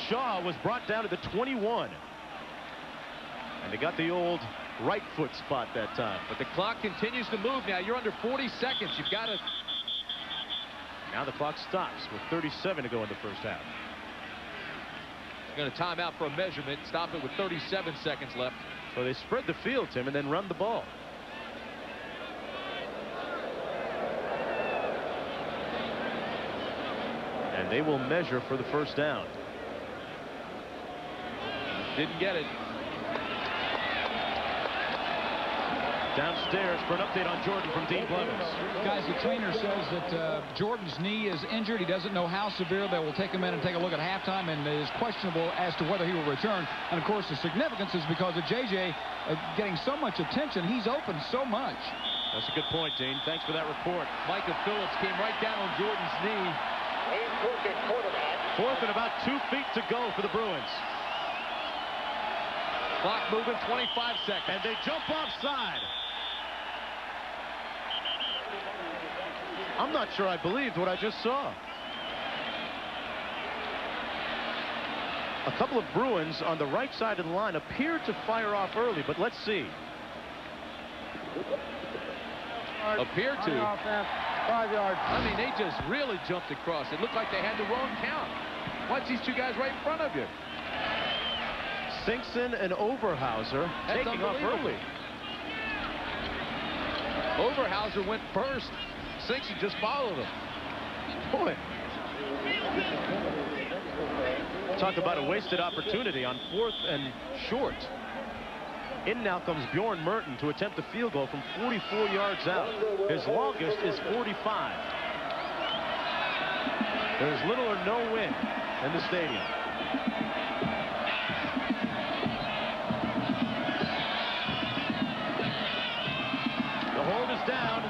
Shaw was brought down to the 21. And they got the old right foot spot that time. But the clock continues to move now. You're under 40 seconds. You've got to... Now the clock stops with 37 to go in the first half. Going to time out for a measurement. Stop it with 37 seconds left. So they spread the field, Tim, and then run the ball. And they will measure for the first down. Didn't get it. Downstairs for an update on Jordan from Dean Blevins. Guys, the trainer says that Jordan's knee is injured. He doesn't know how severe. They will take him in and take a look at halftime, and it is questionable as to whether he will return. And, of course, the significance is because of J.J. Getting so much attention. He's open so much. That's a good point, Dean. Thanks for that report. Micah Phillips came right down on Jordan's knee. 4th and about 2 feet to go for the Bruins. Clock moving, 25 seconds. And they jump offside. I'm not sure I believed what I just saw. A couple of Bruins on the right side of the line appeared to fire off early, but let's see. Appear to. 5 yards. I mean, they just really jumped across. It looked like they had the wrong count. Watch these 2 guys right in front of you. Sinkson and Overhauser taking off early. Overhauser went first. Sinkson just followed him. Boy. Talk about a wasted opportunity on 4th and short. In now comes Bjorn Merton to attempt a field goal from 44 yards out. His longest is 45. There's little or no wind in the stadium. The hold is down.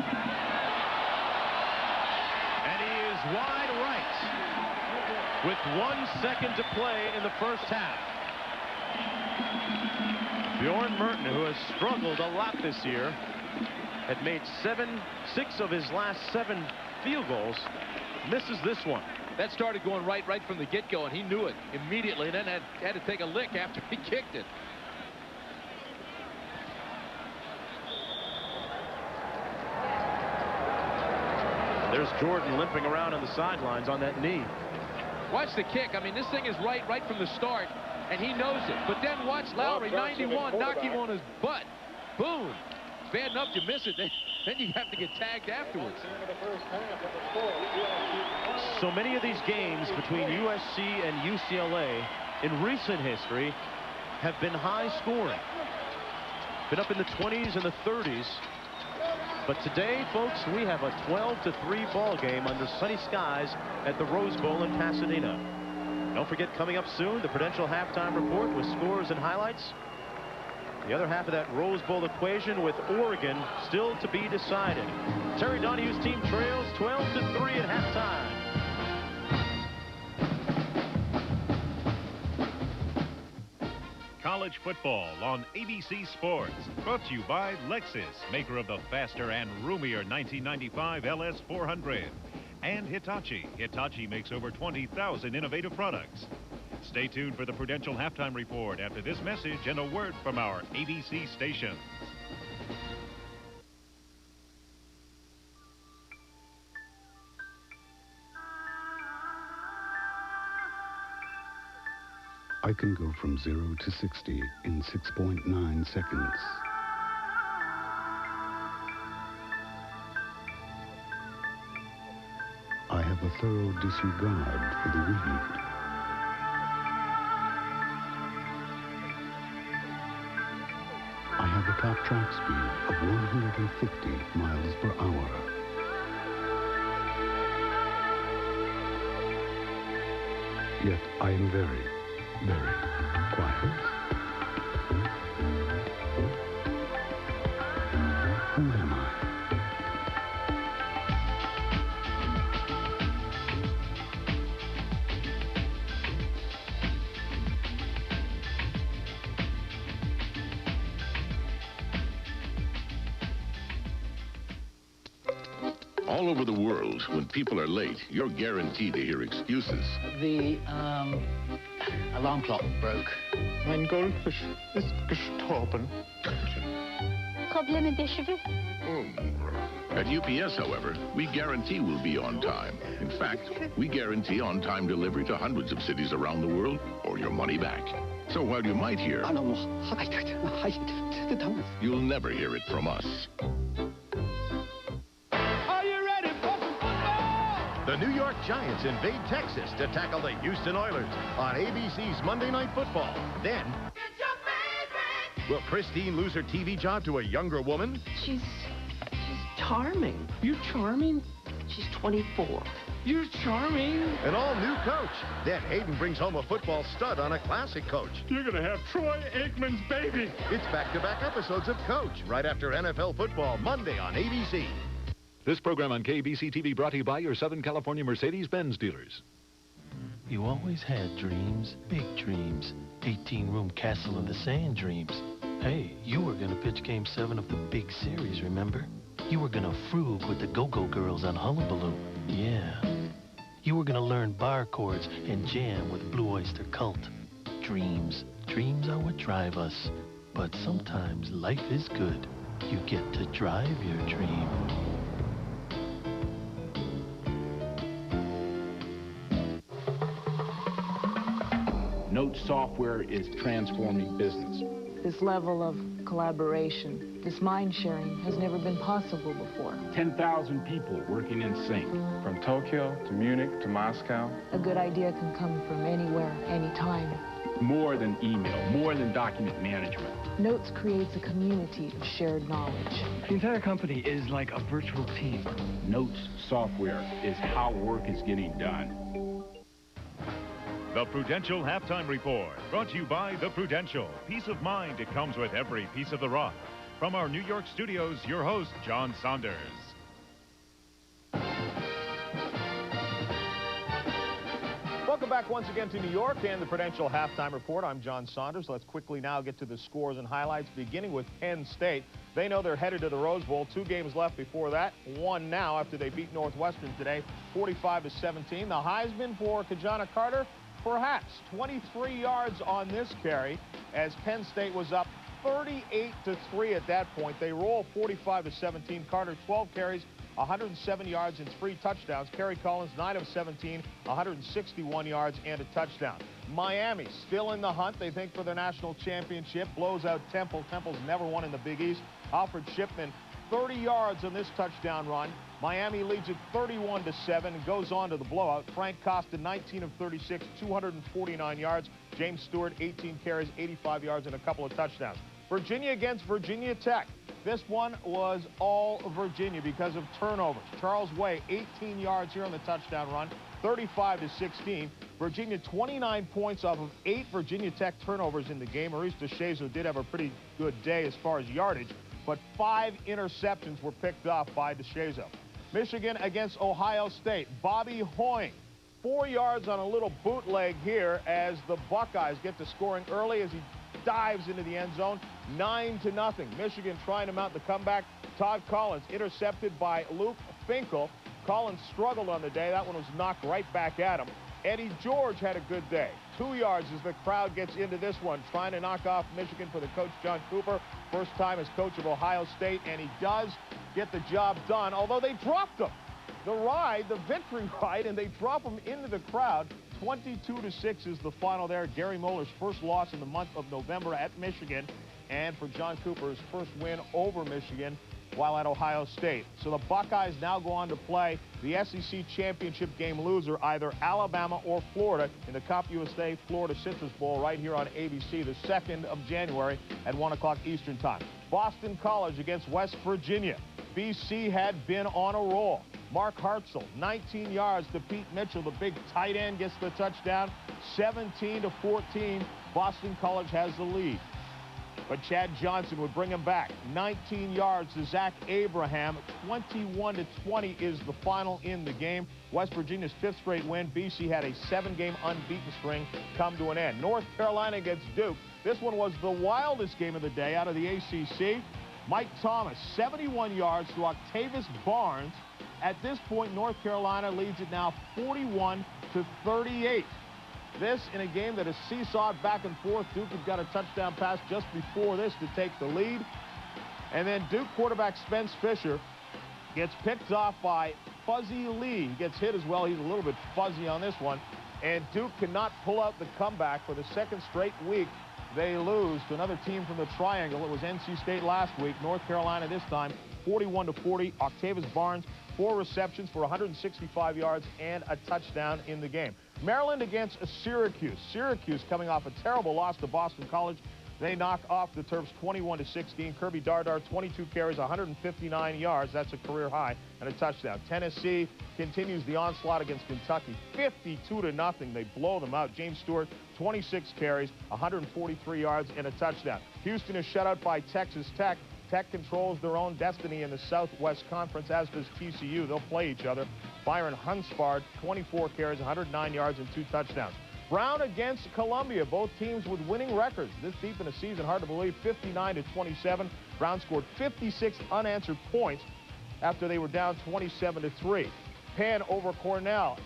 And he is wide right with 1 second to play in the first half. Bjorn Merton, who has struggled a lot this year, had made 6 of his last 7 field goals, misses this one. That started going right from the get-go, and he knew it immediately, and then had to take a lick after he kicked it. There's Jordan limping around on the sidelines on that knee. Watch the kick. I mean, this thing is right from the start, and he knows it. But then watch Lowry, 91, knock him on his butt. Boom. It's bad enough you miss it. Then you have to get tagged afterwards. So many of these games between USC and UCLA in recent history have been high scoring. Been up in the 20s and the 30s. But today, folks, we have a 12-3 ball game under sunny skies at the Rose Bowl in Pasadena. Don't forget, coming up soon, the Prudential halftime report with scores and highlights. The other half of that Rose Bowl equation with Oregon still to be decided. Terry Donohue's team trails 12-3 at halftime. College football on ABC Sports. Brought to you by Lexus, maker of the faster and roomier 1995 LS 400. And Hitachi. Hitachi makes over 20,000 innovative products. Stay tuned for the Prudential halftime report after this message and a word from our ABC stations. I can go from 0 to 60 in 6.9 seconds. I have a thorough disregard for the wind. I have a top track speed of 150 miles per hour. Yet I am very, very quiet. Who am I? All over the world, when people are late, you're guaranteed to hear excuses. The alarm clock broke. Mein Goldfisch ist gestorben. Problem bitte. At UPS, however, we guarantee we'll be on time. In fact, we guarantee on-time delivery to hundreds of cities around the world or your money back. So while you might hear, you'll never hear it from us. The New York Giants invade Texas to tackle the Houston Oilers on ABC's Monday Night Football. Then, will Christine lose her TV job to a younger woman? She's charming. You charming? She's 24. You're charming. An all-new coach. Then Hayden brings home a football stud on a classic coach. You're going to have Troy Aikman's baby. It's back-to-back episodes of Coach right after NFL football Monday on ABC. This program on KBC TV brought to you by your Southern California Mercedes-Benz dealers. You always had dreams, big dreams, 18-room Castle in the Sand dreams. Hey, you were going to pitch Game 7 of the big series, remember? You were going to frug with the Go-Go Girls on Hullabaloo. Yeah. You were going to learn bar chords and jam with Blue Oyster Cult. Dreams. Dreams are what drive us. But sometimes life is good. You get to drive your dream. Note software is transforming business. This level of collaboration, this mind sharing has never been possible before. 10,000 people working in sync. From Tokyo to Munich to Moscow. A good idea can come from anywhere, anytime. More than email, more than document management. Notes creates a community of shared knowledge. The entire company is like a virtual team. Notes software is how work is getting done. The Prudential halftime report, brought to you by The Prudential. Peace of mind, it comes with every piece of the rock. From our New York studios, your host, John Saunders. Welcome back back once again to New York and the Prudential Halftime Report. I'm John Saunders. Let's quickly now get to the scores and highlights, beginning with Penn State. They know they're headed to the Rose Bowl. 2 games left before that. 1 now after they beat Northwestern today, 45-17. The Heisman for Kajana Carter, perhaps 23 yards on this carry, as Penn State was up 38-3 at that point. They roll 45-17. Carter, 12 carries, 107 yards and 3 touchdowns. Kerry Collins, 9 of 17, 161 yards and a touchdown. Miami still in the hunt, they think, for the national championship. Blows out Temple. Temple's never won in the Big East. Alfred Shipman, 30 yards on this touchdown run. Miami leads it 31-7 and goes on to the blowout. Frank Costa, 19 of 36, 249 yards. James Stewart, 18 carries, 85 yards and a couple of touchdowns. Virginia against Virginia Tech. This one was all Virginia because of turnovers. Charles Way, 18 yards here on the touchdown run, 35-16. Virginia, 29 points off of 8 Virginia Tech turnovers in the game. Maurice DeShazo did have a pretty good day as far as yardage, but 5 interceptions were picked off by DeShazo. Michigan against Ohio State. Bobby Hoying, 4 yards on a little bootleg here as the Buckeyes get to scoring early as he dives into the end zone. 9-0. Michigan trying to mount the comeback. Todd Collins intercepted by Luke Finkel. Collins struggled on the day. That one was knocked right back at him. Eddie George had a good day. 2 yards as the crowd gets into this one, trying to knock off Michigan for the coach, John Cooper. First time as coach of Ohio State, and he does get the job done, although they dropped him. The ride, the victory ride, and they drop him into the crowd. 22-6 is the final there. Gary Muller's first loss in the month of November at Michigan, and for John Cooper's first win over Michigan while at Ohio State. So the Buckeyes now go on to play the SEC championship game loser, either Alabama or Florida, in the CompUSA Florida Citrus Bowl right here on ABC the 2nd of January at 1 o'clock Eastern Time. Boston College against West Virginia. BC had been on a roll. Mark Hartzell, 19 yards to Pete Mitchell. The big tight end gets the touchdown. 17-14. Boston College has the lead. But Chad Johnson would bring him back. 19 yards to Zach Abraham. 21-20 is the final in the game. West Virginia's 5th straight win. BC had a 7-game unbeaten string come to an end. North Carolina against Duke. This one was the wildest game of the day out of the ACC. Mike Thomas, 71 yards to Octavius Barnes. At this point, North Carolina leads it now 41-38. This in a game that is seesawed back and forth. Duke had got a touchdown pass just before this to take the lead. And then Duke quarterback Spence Fisher gets picked off by Fuzzy Lee. He gets hit as well. He's a little bit fuzzy on this one. And Duke cannot pull out the comeback for the 2nd straight week. They lose to another team from the Triangle. It was NC State last week. North Carolina this time, 41-40. Octavius Barnes, 4 receptions for 165 yards and a touchdown in the game. Maryland against Syracuse. Syracuse coming off a terrible loss to Boston College. They knock off the Terps 21-16. Kirby Dardar, 22 carries, 159 yards. That's a career high and a touchdown. Tennessee continues the onslaught against Kentucky. 52-0. They blow them out. James Stewart, 26 carries, 143 yards and a touchdown. Houston is shut out by Texas Tech. Tech controls their own destiny in the Southwest Conference, as does TCU. They'll play each other. Byron Hunspard, 24 carries, 109 yards and 2 touchdowns. Brown against Columbia, both teams with winning records. This deep in the season, hard to believe, 59-27. Brown scored 56 unanswered points after they were down 27-3. Penn over Cornell,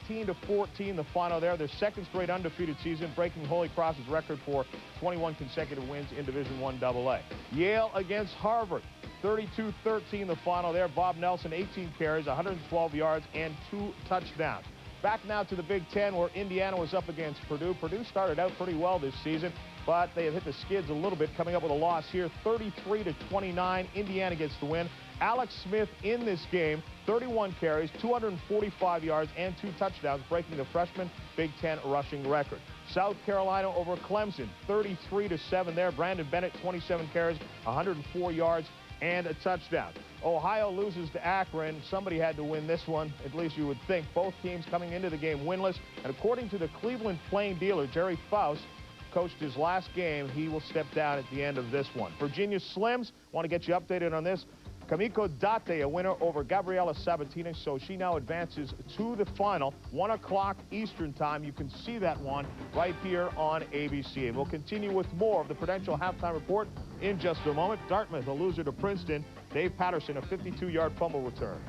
18-14 the final there. Their 2nd straight undefeated season, breaking Holy Cross's record for 21 consecutive wins in Division I AA. Yale against Harvard, 32-13 the final there. Bob Nelson, 18 carries, 112 yards and 2 touchdowns. Back now to the Big Ten, where Indiana was up against Purdue. Purdue started out pretty well this season, but they have hit the skids a little bit, coming up with a loss here, 33-29. Indiana gets the win. Alex Smith in this game, 31 carries, 245 yards, and 2 touchdowns, breaking the freshman Big Ten rushing record. South Carolina over Clemson, 33-7 there. Brandon Bennett, 27 carries, 104 yards, and a touchdown. Ohio loses to Akron. Somebody had to win this one, at least you would think. Both teams coming into the game winless. And according to the Cleveland Plain dealer, Jerry Faust, coached his last game. He will step down at the end of this one. Virginia Slims, want to get you updated on this. Kamiko Date, a winner over Gabriela Sabatini, so she now advances to the final. 1 o'clock Eastern time. You can see that one right here on ABC. And we'll continue with more of the Prudential Halftime Report in just a moment. Dartmouth, a loser to Princeton. Dave Patterson, a 52-yard fumble return.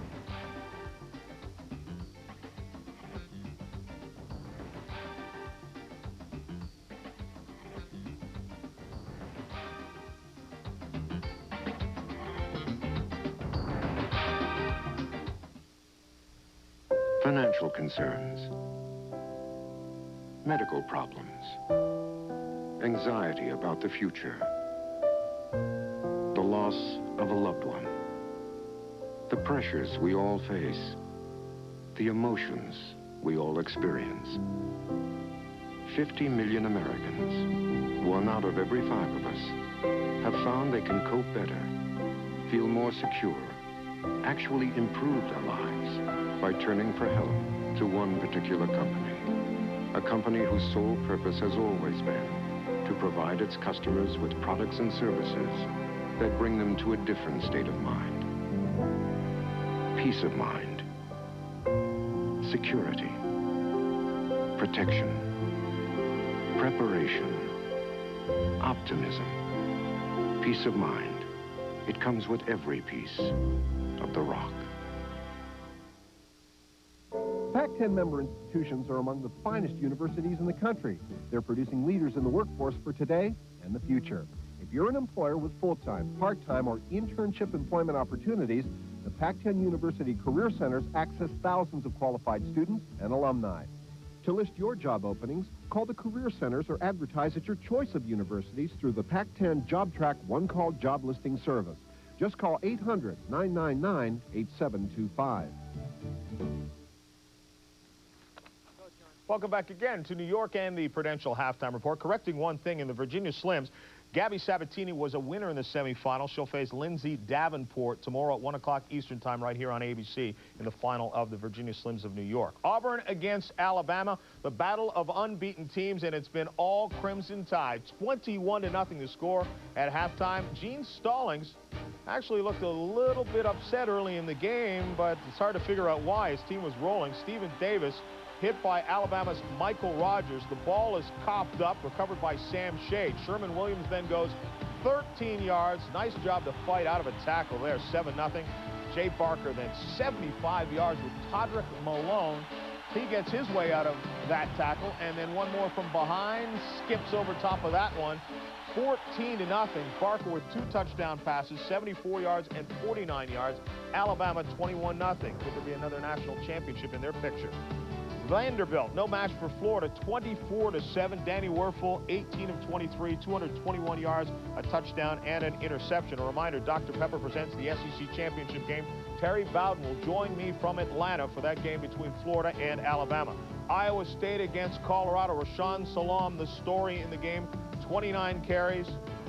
Financial concerns, medical problems, anxiety about the future, the loss of a loved one, the pressures we all face, the emotions we all experience. 50 million Americans, 1 out of every 5 of us, have found they can cope better, feel more secure, actually improve their lives by turning for help to one particular company. A company whose sole purpose has always been to provide its customers with products and services that bring them to a different state of mind. Peace of mind, security, protection, preparation, optimism, peace of mind. It comes with every piece of the rock. Pac-10 member institutions are among the finest universities in the country. They're producing leaders in the workforce for today and the future. If you're an employer with full-time, part-time, or internship employment opportunities, the Pac-10 University Career Centers access thousands of qualified students and alumni. To list your job openings, call the Career Centers or advertise at your choice of universities through the Pac-10 Job Track one-call job listing service. Just call 800-999-8725. Welcome back again to New York and the Prudential Halftime Report. Correcting one thing, in the Virginia Slims, Gabby Sabatini was a winner in the semifinal. She'll face Lindsay Davenport tomorrow at 1 o'clock Eastern time right here on ABC in the final of the Virginia Slims of New York. Auburn against Alabama, the battle of unbeaten teams, and it's been all Crimson Tide. 21-0 the score at halftime. Gene Stallings actually looked a little bit upset early in the game, but it's hard to figure out why. His team was rolling. Stephen Davis hit by Alabama's Michael Rogers. The ball is copped up, recovered by Sam Shade. Sherman Williams then goes 13 yards. Nice job to fight out of a tackle there, 7-0. Jay Barker then 75 yards with Todrick Malone. He gets his way out of that tackle, and then one more from behind, skips over top of that one. 14-0. Barker with 2 touchdown passes, 74 yards and 49 yards. Alabama 21-0. Could there be another national championship in their picture? Vanderbilt, no match for Florida, 24-7. Danny Werfel, 18 of 23, 221 yards, a touchdown, and an interception. A reminder, Dr. Pepper presents the SEC championship game. Terry Bowden will join me from Atlanta for that game between Florida and Alabama. Iowa State against Colorado. Rashawn Salam, the story in the game, 29 carries,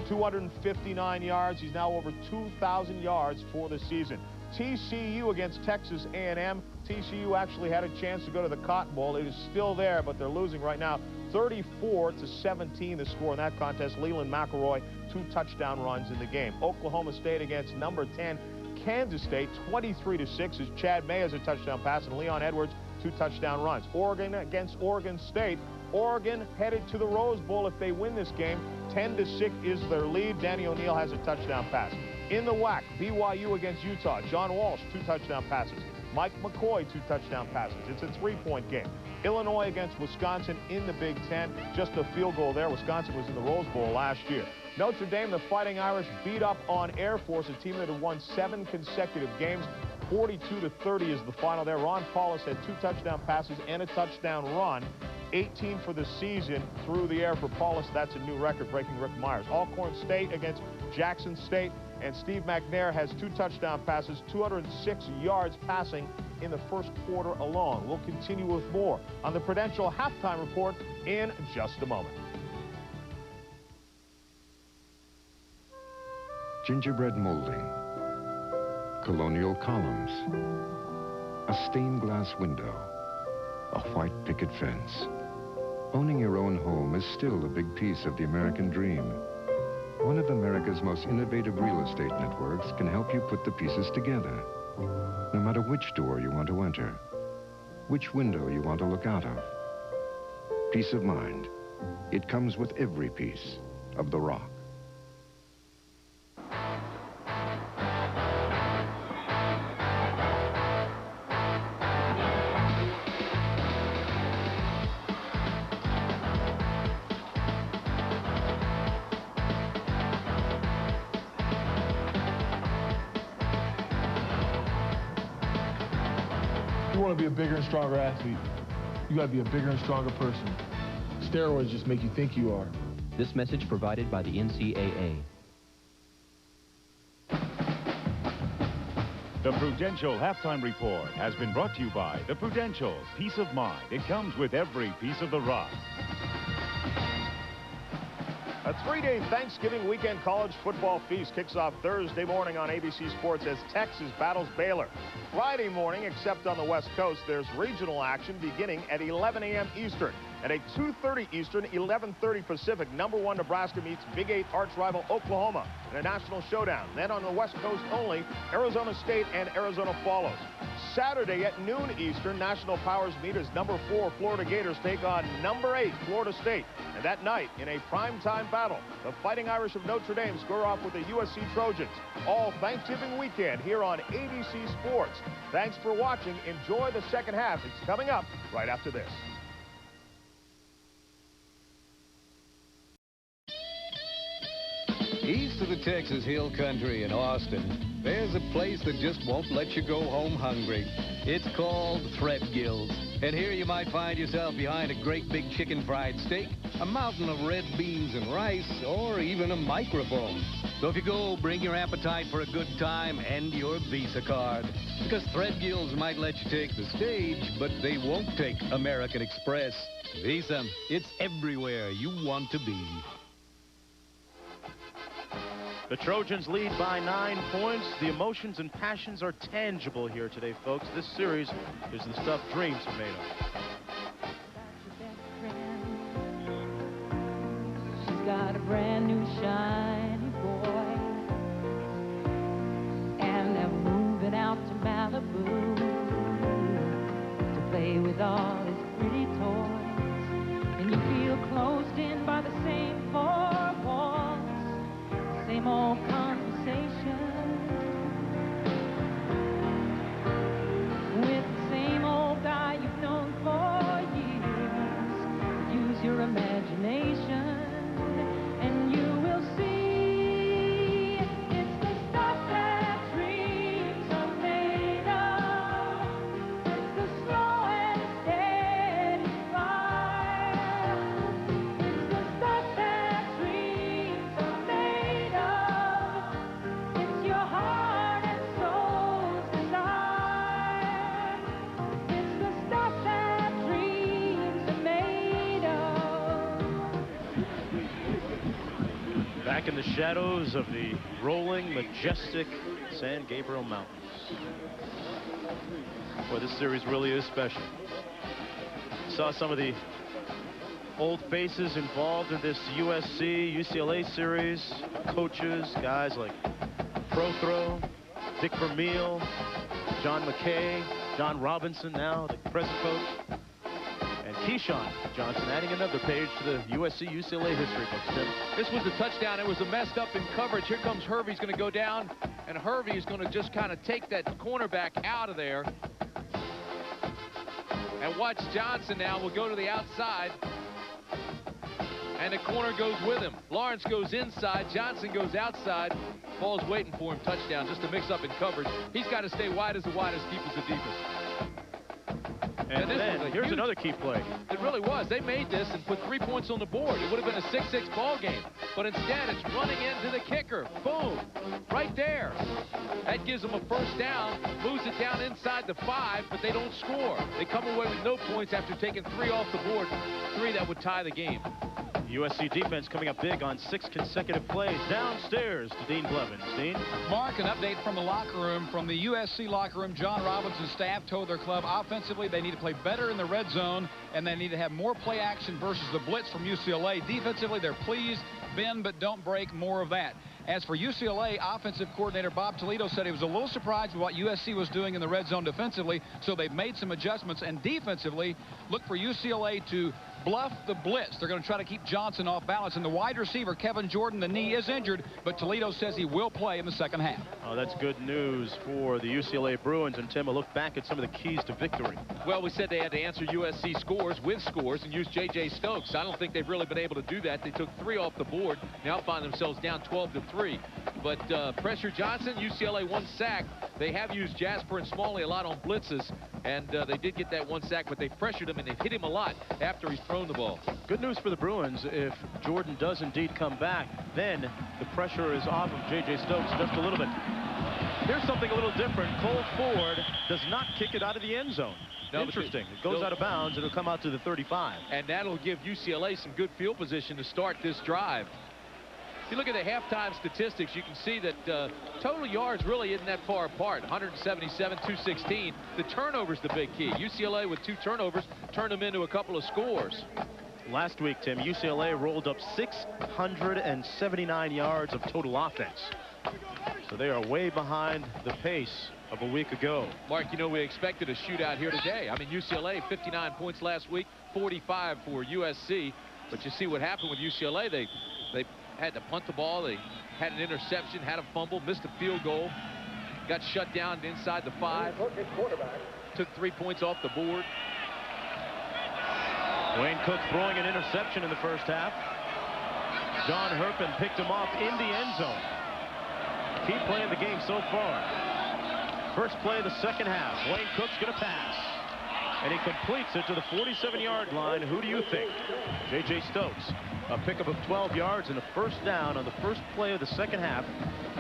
259 yards. He's now over 2,000 yards for the season. TCU against Texas A&M. TCU actually had a chance to go to the Cotton Bowl. It is still there, but they're losing right now. 34-17 the score in that contest. Leland McElroy, 2 touchdown runs in the game. Oklahoma State against number 10 Kansas State, 23-6 as Chad May has a touchdown pass and Leon Edwards 2 touchdown runs. Oregon against Oregon State. Oregon headed to the Rose Bowl if they win this game. 10-6 is their lead. Danny O'Neal has a touchdown pass. In the WAC, BYU against Utah. John Walsh, 2 touchdown passes. Mike McCoy, 2 touchdown passes. It's a 3-point game. Illinois against Wisconsin in the Big Ten. Just a field goal there. Wisconsin was in the Rose Bowl last year. Notre Dame, the Fighting Irish, beat up on Air Force, a team that had won 7 consecutive games. 42-30 is the final there. Ron Paulus had 2 touchdown passes and a touchdown run. 18 for the season through the air for Paulus. That's a new record, breaking Rick Myers. Alcorn State against Jackson State. And Steve McNair has 2 touchdown passes, 206 yards passing in the first quarter alone. We'll continue with more on the Prudential Halftime Report in just a moment. Gingerbread molding, colonial columns, a stained glass window, a white picket fence. Owning your own home is still a big piece of the American dream. One of America's most innovative real estate networks can help you put the pieces together. No matter which door you want to enter, which window you want to look out of. Peace of mind. It comes with every piece of the rock. You want to be a bigger and stronger athlete, you got to be a bigger and stronger person. Steroids just make you think you are. This message provided by the NCAA. The Prudential Halftime Report has been brought to you by the Prudential. Peace of mind. It comes with every piece of the rock. A three-day Thanksgiving weekend college football feast kicks off Thursday morning on ABC Sports as Texas battles Baylor. Friday morning, except on the West Coast, there's regional action beginning at 11 a.m. Eastern. At a 2:30 Eastern, 11:30 Pacific, #1 Nebraska meets Big 8 arch rival Oklahoma in a national showdown. Then on the West Coast only, Arizona State and Arizona follows. Saturday at noon Eastern, national powers meet as #4 Florida Gators take on #8 Florida State. And that night, in a primetime battle, the Fighting Irish of Notre Dame square off with the USC Trojans. All Thanksgiving weekend here on ABC Sports. Thanks for watching. Enjoy the second half. It's coming up right after this. East of the Texas Hill Country in Austin, there's a place that just won't let you go home hungry. It's called Threadgill's. And here you might find yourself behind a great big chicken fried steak, a mountain of red beans and rice, or even a microphone. So if you go, bring your appetite for a good time and your Visa card. Because Threadgill's might let you take the stage, but they won't take American Express. Visa, it's everywhere you want to be. The Trojans lead by 9 points. The emotions and passions are tangible here today, folks. This series is the stuff dreams are made of. She's got a brand new shiny boy, and they're moving out to Malibu to play with all his pretty toys. And you feel closed in by the same four walls. Same old conversation with the same old guy you've known for years. Use your imagination and you will see it's the stuff that dreams are made of. It's the slow and steady fire. It's the stuff that dreams are made of. Back in the shadows of the rolling, majestic San Gabriel Mountains. Boy, this series really is special. Saw some of the old faces involved in this USC, UCLA series. Coaches, guys like Prothro, Dick Vermeil, John McKay, John Robinson now, the present coach. And Keyshawn Johnson adding another page to the USC-UCLA history books, Tim. This was the touchdown. It was a messed up in coverage. Here comes Hervey's going to go down, and Hervey is going to just kind of take that cornerback out of there. And watch Johnson now will go to the outside. And the corner goes with him. Lawrence goes inside. Johnson goes outside. Ball's waiting for him. Touchdown. Just a mix-up in coverage. He's got to stay wide as the widest, deep as the deepest. And then here's another key play. It really was. They made this and put 3 points on the board. It would have been a 6-6 ball game. But instead, it's running into the kicker. Boom. Right there. That gives them a first down. Moves it down inside the 5, but they don't score. They come away with no points after taking 3 off the board. 3 that would tie the game. USC defense coming up big on 6 consecutive plays. Downstairs to Dean Blevins. Dean? Mark, an update from the locker room. From the USC locker room, John Robinson's staff told their club offensively they need to play better in the red zone, and they need to have more play action versus the blitz from UCLA. Defensively, they're pleased. Bend but don't break, more of that. As for UCLA, offensive coordinator Bob Toledo said he was a little surprised with what USC was doing in the red zone defensively, so they've made some adjustments. And defensively, look for UCLA to bluff the blitz. They're going to try to keep Johnson off balance. And the wide receiver, Kevin Jordan, the knee is injured, but Toledo says he will play in the second half. Oh, that's good news for the UCLA Bruins. And Tim, a look back at some of the keys to victory. Well, we said they had to answer USC scores with scores and use J.J. Stokes. I don't think they've really been able to do that. They took 3 off the board. Now find themselves down 12-3. But pressure Johnson, UCLA 1 sack. They have used Jasper and Smalley a lot on blitzes, and they did get that 1 sack, but they pressured him and they've hit him a lot after he's thrown the ball. Good news for the Bruins. If Jordan does indeed come back, then the pressure is off of J.J. Stokes just a little bit. Here's something a little different. Cole Ford does not kick it out of the end zone. No, interesting. It goes out of bounds. It'll come out to the 35. And that'll give UCLA some good field position to start this drive. If you look at the halftime statistics, you can see that total yards really isn't that far apart. 177, 216. The turnover's the big key. UCLA with 2 turnovers turned them into a couple of scores. Last week, Tim, UCLA rolled up 679 yards of total offense. So they are way behind the pace of a week ago. Mark, you know, we expected a shootout here today. I mean, UCLA 59 points last week, 45 for USC. But you see what happened with UCLA. They had to punt the ball. They had an interception, had a fumble, missed a field goal, got shut down inside the 5. Took 3 points off the board. Wayne Cook throwing an interception in the first half. John Herpin picked him off in the end zone. Keep playing the game so far. First play of the second half. Wayne Cook's going to pass. And he completes it to the 47-yard line. Who do you think? J.J. Stokes. A pickup of 12 yards and a first down on the first play of the second half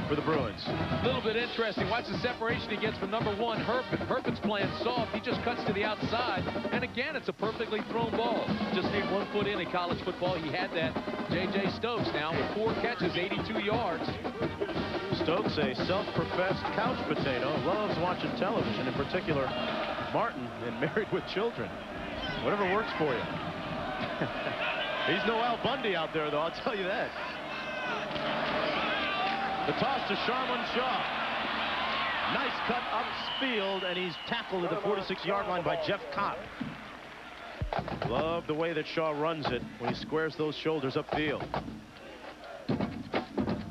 for the Bruins. A little bit interesting. Watch the separation he gets from number 1, Herpin. Herpin's playing soft. He just cuts to the outside. And again, it's a perfectly thrown ball. Just need 1 foot in college football. He had that. J.J. Stokes now with 4 catches, 82 yards. Stokes, a self-professed couch potato, loves watching television, in particular Martin, and Married with Children. Whatever works for you. He's no Al Bundy out there, though, I'll tell you that. The toss to Sharman Shaw. Nice cut upfield, and he's tackled at the 46-yard line by Jeff Kopp. Love the way that Shaw runs it when he squares those shoulders upfield.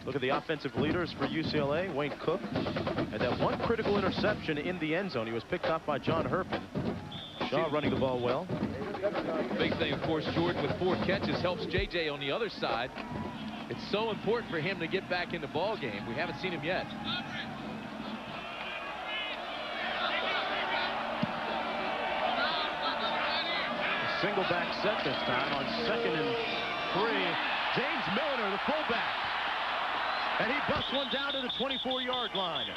Look at the offensive leaders for UCLA. Wayne Cook had that 1 critical interception in the end zone. He was picked off by John Herpin. Shaw running the ball well. Big thing, of course, Jordan with 4 catches helps J.J. on the other side. It's so important for him to get back in the ball game. We haven't seen him yet. A single back set this time on 2nd and 3. James Milliner, the fullback. And he busts one down to the 24-yard line.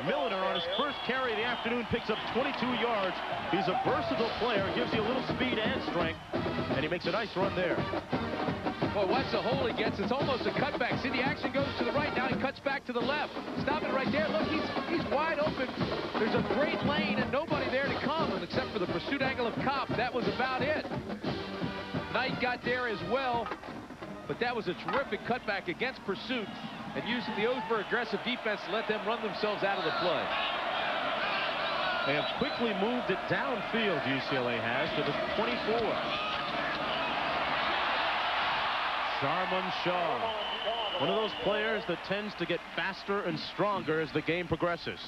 Milliner on his first carry of the afternoon picks up 22 yards. He's a versatile player, gives you a little speed and strength, and he makes a nice run there. Boy, watch the hole he gets. It's almost a cutback. See, the action goes to the right. Now he cuts back to the left. Stop it right there. Look, he's wide open. There's a great lane and nobody there to come except for the pursuit angle of Kopp. That was about it. Knight got there as well, but that was a terrific cutback against pursuit and using the over-aggressive defense to let them run themselves out of the play. They have quickly moved it downfield, UCLA has, to the 24. Sharman Shaw, one of those players that tends to get faster and stronger as the game progresses.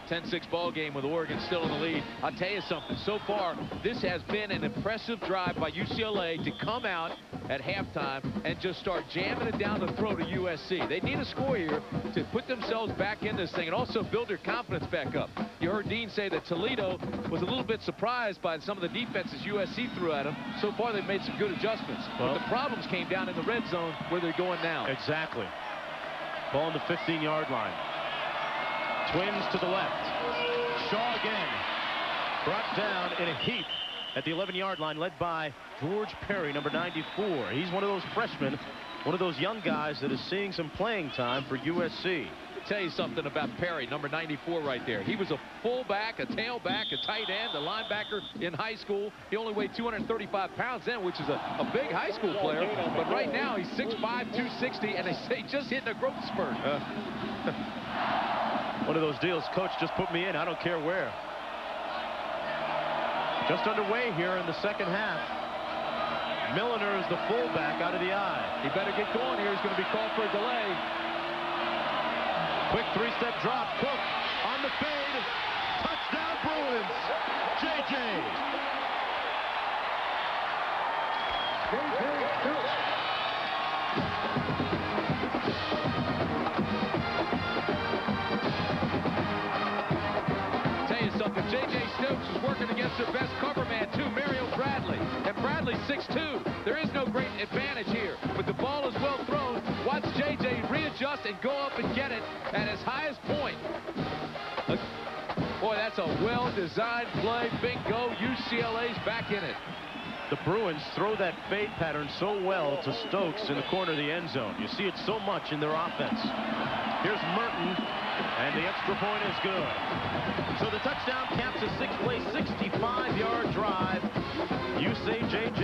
10-6 ball game with Oregon still in the lead. I'll tell you something. So far, this has been an impressive drive by UCLA to come out at halftime and just start jamming it down the throat of USC. They need a score here to put themselves back in this thing and also build their confidence back up. You heard Dean say that Toledo was a little bit surprised by some of the defenses USC threw at them. So far, they've made some good adjustments. Well, but the problems came down in the red zone where they're going now. Exactly. Ball on the 15-yard line. Twins to the left. Shaw again. Brought down in a heap at the 11-yard line, led by George Perry, number 94. He's one of those freshmen, one of those young guys that is seeing some playing time for USC. Tell you something about Perry, number 94 right there. He was a fullback, a tailback, a tight end, a linebacker in high school. He only weighed 235 pounds then, which is a big high school player. But right now, he's 6'5", 260, and they say just hitting a growth spurt. One of those deals, coach, just put me in. I don't care where. Just underway here in the second half. Milliner is the fullback out of the eye. He better get going here. He's going to be called for a delay. Quick three-step drop. Cook on the fade. Touchdown Bruins. JJ. Tell you something. JJ Stokes is working against their best cover man, too, Mario Bradley. And Bradley's 6'2". There is no great advantage here. But the ball is well thrown. Watch JJ readjust and go up and get it at his highest point. Boy, that's a well-designed play. Bingo. UCLA's back in it. The Bruins throw that fade pattern so well to Stokes in the corner of the end zone. You see it so much in their offense. Here's Merton, and the extra point is good. So the touchdown caps a 6-play, 65-yard drive. You say, JJ?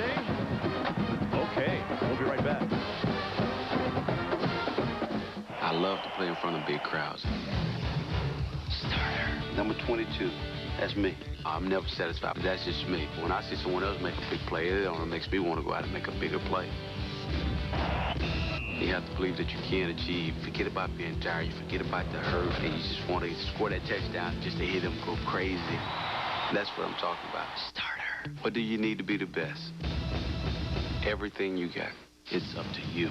Okay, we'll be right back. I love to play in front of big crowds. Starter. Number 22. That's me. I'm never satisfied, but that's just me. When I see someone else make a big play, it only makes me want to go out and make a bigger play. You have to believe that you can achieve. Forget about being tired. You forget about the hurt, and you just want to score that touchdown just to hear them go crazy. That's what I'm talking about. Starter. What do you need to be the best? Everything you got. It's up to you.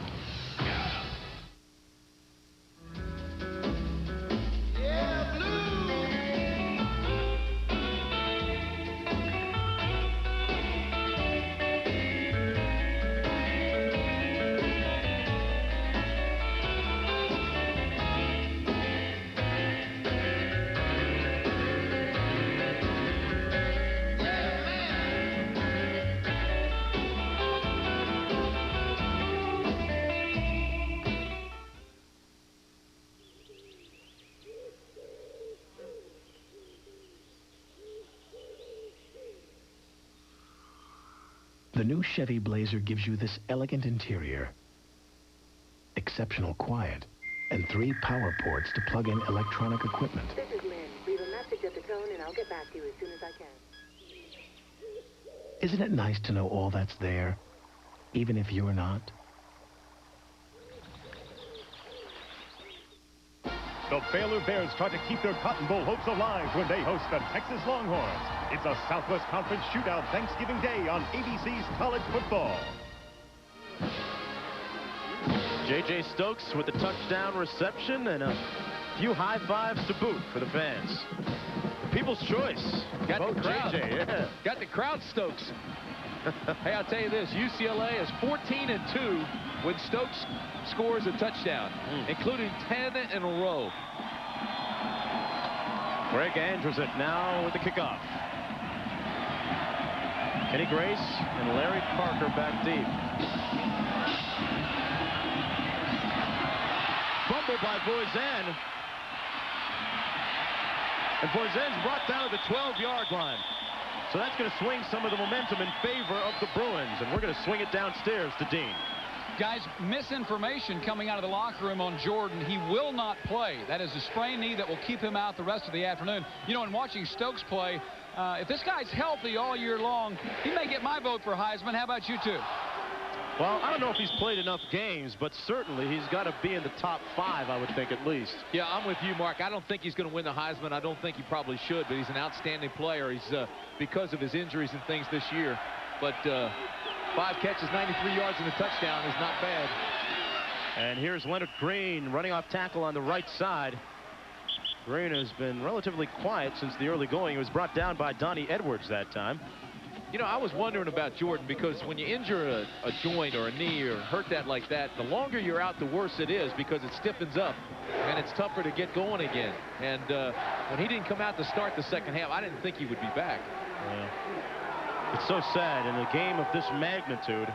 The new Chevy Blazer gives you this elegant interior, exceptional quiet, and 3 power ports to plug in electronic equipment. This is Lynn. Leave a message at the tone and I'll get back to you as soon as I can. Isn't it nice to know all that's there, even if you're not? The Baylor Bears try to keep their Cotton Bowl hopes alive when they host the Texas Longhorns. It's a Southwest Conference shootout Thanksgiving Day on ABC's College Football. JJ Stokes with the touchdown reception and a few high fives to boot for the fans. People's choice. Got the crowd. JJ, yeah. Got the crowd, Stokes. Hey, I'll tell you this. UCLA is 14-2 when Stokes scores a touchdown, including 10 in a row. Greg Andrusek now with the kickoff. Kenny Grace and Larry Parker back deep. Fumble by Voisin. And Voisin's brought down to the 12-yard line. So that's going to swing some of the momentum in favor of the Bruins. And we're going to swing it downstairs to Dean. Guys, misinformation coming out of the locker room on Jordan. He will not play. That is a sprained knee that will keep him out the rest of the afternoon. You know, in watching Stokes play, if this guy's healthy all year long, he may get my vote for Heisman. How about you two? Well, I don't know if he's played enough games, but certainly he's got to be in the top 5, I would think, at least. Yeah, I'm with you, Mark. I don't think he's going to win the Heisman. I don't think he probably should, but he's an outstanding player. He's because of his injuries and things this year. But 5 catches, 93 yards, and a touchdown is not bad. And here's Leonard Green running off tackle on the right side. Green has been relatively quiet since the early going. He was brought down by Donnie Edwards that time. You know, I was wondering about Jordan because when you injure a joint or a knee or hurt that like that, the longer you're out, the worse it is because it stiffens up and it's tougher to get going again. And when he didn't come out to start the second half, I didn't think he would be back. It's so sad in a game of this magnitude.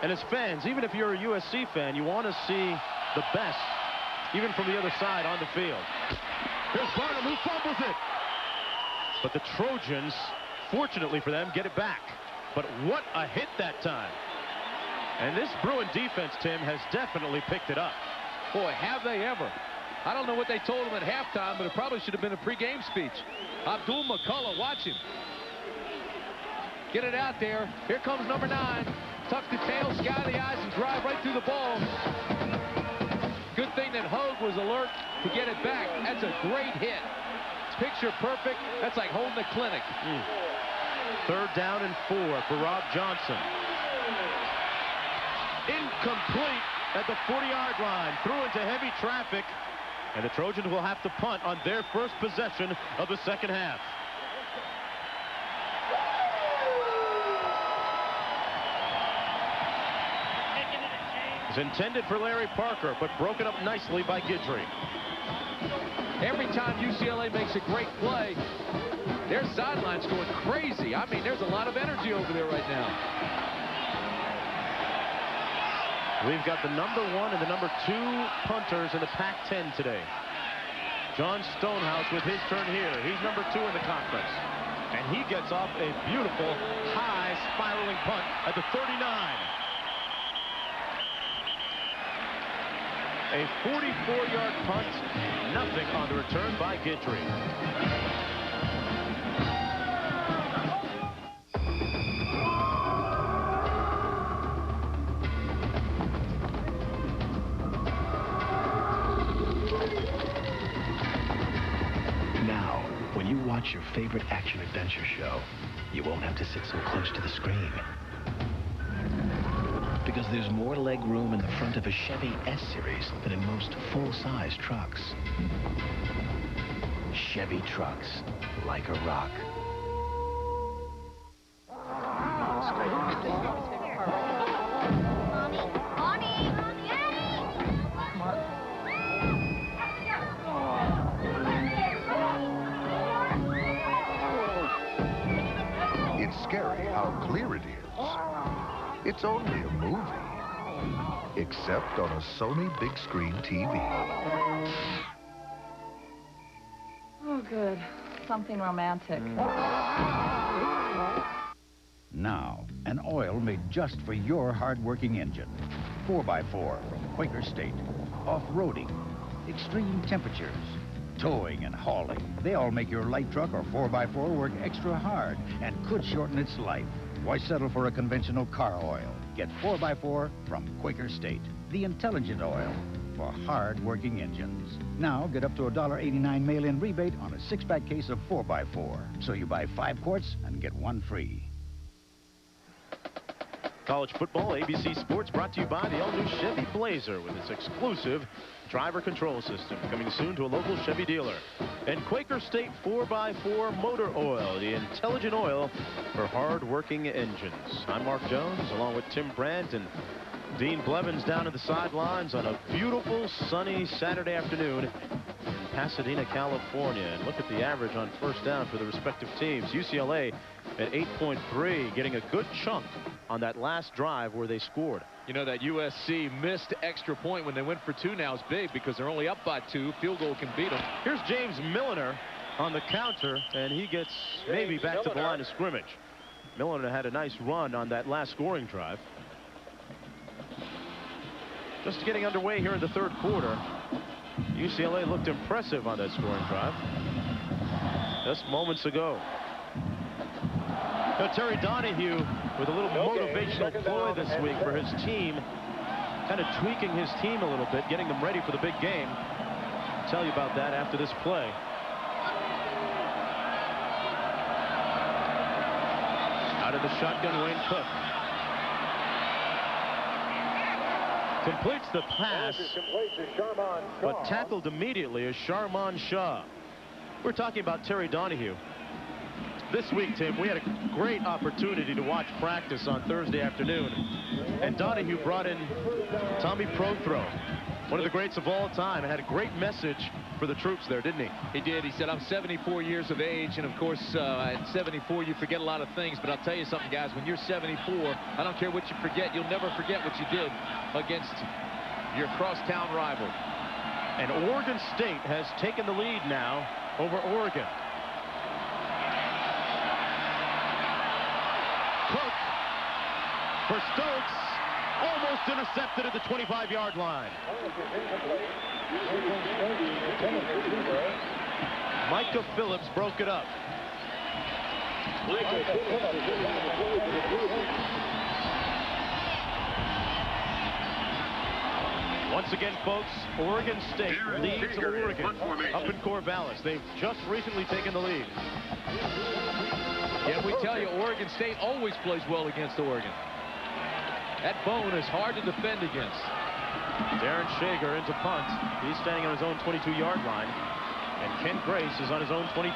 And as fans, even if you're a USC fan, you want to see the best, even from the other side on the field. Here's Barnum, who fumbles it. But the Trojans, fortunately for them, get it back. But what a hit that time. And this Bruin defense, Tim, has definitely picked it up. Boy, have they ever. I don't know what they told him at halftime, but it probably should have been a pregame speech. Abdul McCullough, watch him. Get it out there. Here comes number 9. Tuck the tail, sky the eyes, and drive right through the ball. Good thing that Hogue was alert to get it back. That's a great hit. It's picture perfect. That's like holding a clinic. 3rd down and 4 for Rob Johnson. Incomplete at the 40-yard line. Threw into heavy traffic. And the Trojans will have to punt on their first possession of the second half. It's intended for Larry Parker, but broken up nicely by Guidry. Every time UCLA makes a great play, their sideline's going crazy. I mean, there's a lot of energy over there right now. We've got the number 1 and the number 2 punters in the Pac-10 today. John Stonehouse with his turn here. He's number 2 in the conference. And he gets off a beautiful, high, spiraling punt at the 39. A 44-yard punt, nothing on the return by Guidry. Now, when you watch your favorite action-adventure show, you won't have to sit so close to the screen. Because there's more leg room in the front of a Chevy S-Series than in most full-size trucks. Chevy trucks, like a rock. It's scary how clear it is. It's only a movie, except on a Sony big screen TV. Oh, good. Something romantic. Now, an oil made just for your hard-working engine. 4x4 from Quaker State. Off-roading, extreme temperatures, towing and hauling. They all make your light truck or 4x4 work extra hard and could shorten its life. Why settle for a conventional car oil? Get 4x4 from Quaker State, the intelligent oil for hard-working engines. Now, get up to a $1.89 mail-in rebate on a 6-pack case of 4x4. So you buy 5 quarts and get 1 free. College football, ABC Sports, brought to you by the all-new Chevy Blazer with its exclusive driver control system. Coming soon to a local Chevy dealer. And Quaker State 4x4 motor oil, the intelligent oil for hard-working engines. I'm Mark Jones, along with Tim Brandt and Dean Blevins down at the sidelines on a beautiful, sunny Saturday afternoon in Pasadena, California. And look at the average on first down for the respective teams. UCLA at 8.3, getting a good chunk on that last drive where they scored. You know, that USC missed extra point when they went for 2 now is big because they're only up by 2. Field goal can beat them. Here's James Milliner on the counter, and he gets maybe back to the line of scrimmage. Milliner had a nice run on that last scoring drive. Just getting underway here in the 3rd quarter. UCLA looked impressive on that scoring drive just moments ago. Now, Terry Donahue with a little motivational ploy this week for his team, kind of tweaking his team a little bit, getting them ready for the big game. I'll tell you about that after this play. Out of the shotgun, Wayne Cook completes the pass, but tackled immediately is Sharman Shah. We're talking about Terry Donahue. This week, Tim, we had a great opportunity to watch practice on Thursday afternoon, and Donahue brought in Tommy Prothro. One of the greats of all time, and had a great message for the troops there, didn't he? He did. He said, I'm 74 years of age, and of course, at 74, you forget a lot of things. But I'll tell you something, guys, when you're 74, I don't care what you forget. You'll never forget what you did against your crosstown rival. And Oregon State has taken the lead now over Oregon. Cook for Stokes, almost intercepted at the 25-yard line. Micah Phillips broke it up. Once again, folks, Oregon State leads Oregon up in Corvallis. They've just recently taken the lead. Yeah, we tell you, Oregon State always plays well against Oregon. That bone is hard to defend against. Darren Shager into punt. He's standing on his own 22-yard line. And Kent Grace is on his own 23.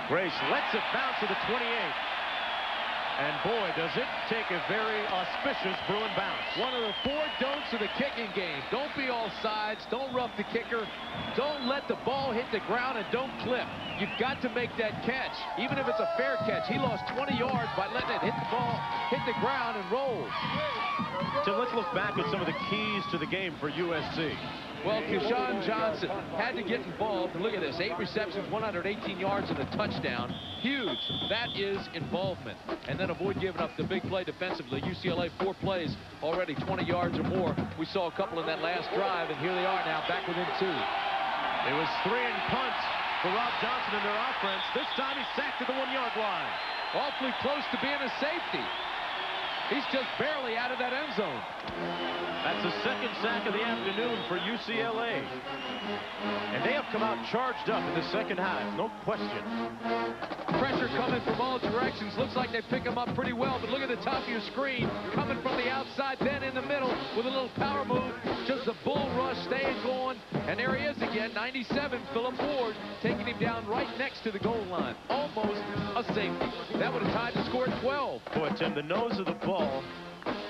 Grace lets it bounce to the 28. And boy, does it take a very auspicious Bruin bounce. One of the 4 don'ts of the kicking game. Don't be all sides. Don't rough the kicker. Don't let the ball hit the ground, and don't clip. You've got to make that catch, even if it's a fair catch. He lost 20 yards by letting it hit the ball, hit the ground, and roll. So let's look back at some of the keys to the game for USC. Well, Keyshawn Johnson had to get involved. And look at this, 8 receptions, 118 yards, and a touchdown. Huge. That is involvement. And then avoid giving up the big play defensively. UCLA 4 plays, already 20 yards or more. We saw a couple in that last drive, and here they are now, back within 2. It was 3 and punt for Rob Johnson in their offense. This time he's sacked at the 1-yard line. Awfully close to being a safety. He's just barely out of that end zone. That's the second sack of the afternoon for UCLA. And they have come out charged up in the second half, no question. Pressure coming from all directions. Looks like they pick him up pretty well, but look at the top of your screen. Coming from the outside, then in the middle with a little power move. Just a bull rush, staying going. And there he is again, 97, Phillip Ward, taking him down right next to the goal line. Almost a safety. That would have tied the score at 12. Boy, Tim, the nose of the ball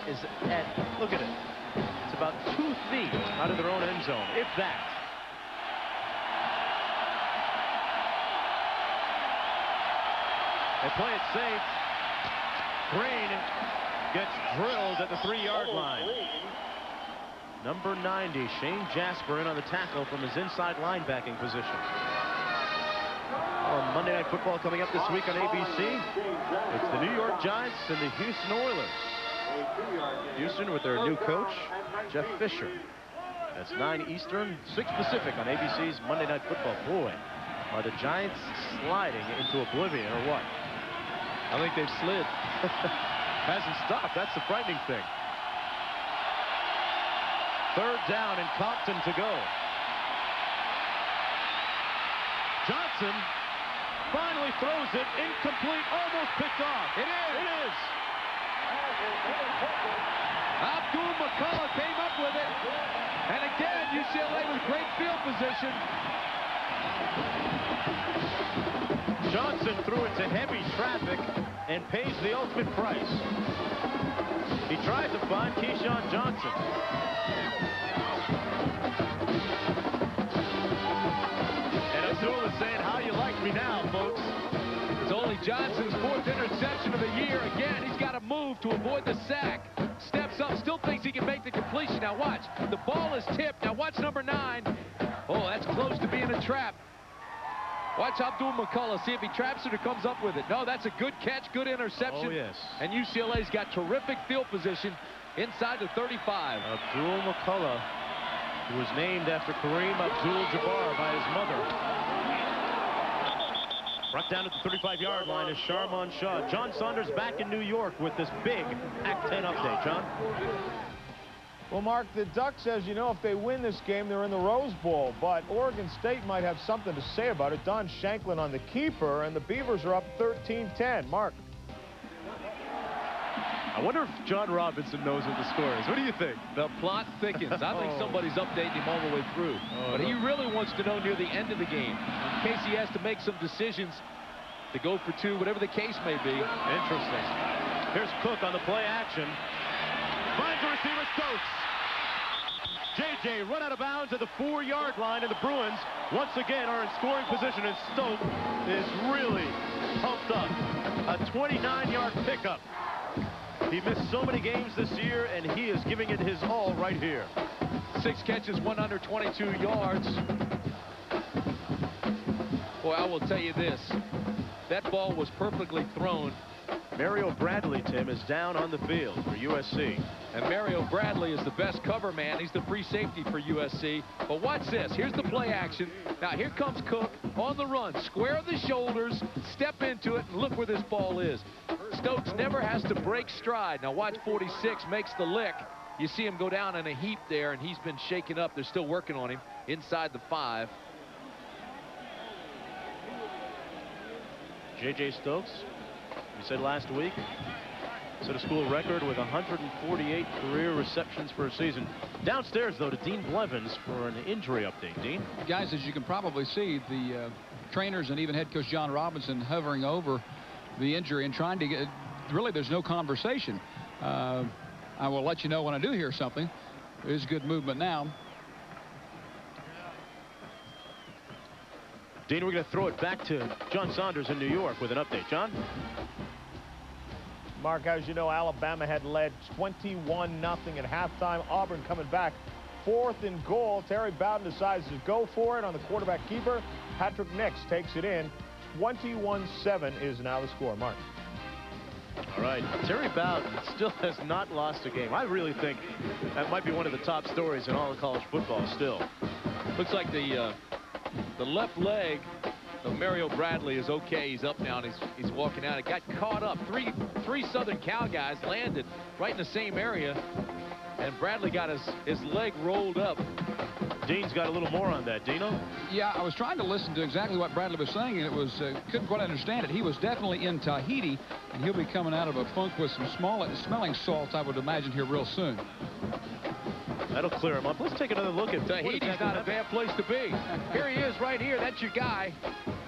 is at, look at it. It's about 2 feet out of their own end zone, if that. They play it safe. Green gets drilled at the 3-yard line. Number 90, Shane Jasper, in on the tackle from his inside linebacking position. Monday Night Football coming up this week on ABC. It's the New York Giants and the Houston Oilers. Houston with their new coach, Jeff Fisher. That's 9 Eastern, 6 Pacific on ABC's Monday Night Football. Boy, are the Giants sliding into oblivion or what? I think they've slid. Hasn't stopped. That's the frightening thing. 3rd down and Compton to go. Johnson finally throws it incomplete, almost picked off. It is. It is. Abdul McCullough came up with it. And again, UCLA with great field position. Johnson threw it to heavy traffic and pays the ultimate price. He tried to find Keyshawn Johnson. And Abdul is saying, how you like me now, folks? It's only Johnson's 4th interception of the year. Again, he's got to move to avoid the sack. Steps up, still thinks he can make the completion. Now watch, the ball is tipped. Now watch number 9. Oh, that's close to being a trap. Watch Abdul McCullough, see if he traps it or comes up with it. No, that's a good catch, good interception. Oh, yes. And UCLA's got terrific field position inside the 35. Abdul McCullough, who was named after Kareem Abdul-Jabbar by his mother. Brought down at the 35-yard line is Sharman Shaw. John Saunders back in New York with this big Pac-10 update. John? Well, Mark, the Ducks, as you know, if they win this game, they're in the Rose Bowl. But Oregon State might have something to say about it. Don Shanklin on the keeper, and the Beavers are up 13-10. Mark? I wonder if John Robinson knows what the score is. What do you think? The plot thickens. I think somebody's updating him all the way through. But he really wants to know near the end of the game, in case he has to make some decisions to go for 2, whatever the case may be. Interesting. Here's Cook on the play action. Finds the receiver, Stokes. J.J. run out of bounds at the 4-yard line, and the Bruins once again are in scoring position, and Stokes is really pumped up. A 29-yard pickup. He missed so many games this year, and he is giving it his all right here. 6 catches, 122 yards. Boy, I will tell you this. That ball was perfectly thrown. Mario Bradley, Tim, is down on the field for USC. And Mario Bradley is the best cover man. He's the free safety for USC. But watch this. Here's the play action. Now here comes Cook on the run. Square the shoulders, step into it, and look where this ball is. Stokes never has to break stride. Now watch 46 makes the lick. You see him go down in a heap there, and he's been shaken up. They're still working on him inside the 5. J.J. Stokes, we said last week, set a school record with 148 career receptions for a season. Downstairs, though, to Dean Blevins for an injury update. Dean? Guys, as you can probably see, the trainers and even head coach John Robinson hovering over the injury and trying to get, really, there's no conversation. I will let you know when I do hear something. There's good movement now. Dean, we're going to throw it back to John Saunders in New York with an update. John? Mark, as you know, Alabama had led 21-0 at halftime. Auburn coming back 4th and goal. Terry Bowden decides to go for it on the quarterback keeper. Patrick Nix takes it in. 21-7 is now the score. Mark. All right. Terry Bowden still has not lost a game. I really think that might be one of the top stories in all of college football still. Looks like the left leg of Mario Bradley is okay. He's up now, and he's walking out. It got caught up. Three Southern Cal guys landed right in the same area, and Bradley got his leg rolled up. Dean's got a little more on that. Dino? Yeah, I was trying to listen to exactly what Bradley was saying, and it was couldn't quite understand it. He was definitely in Tahiti, and he'll be coming out of a funk with some smelling salts, I would imagine, here real soon. That'll clear him up. Let's take another look at Tahiti's not a bad place to be. Here he is right here. That's your guy.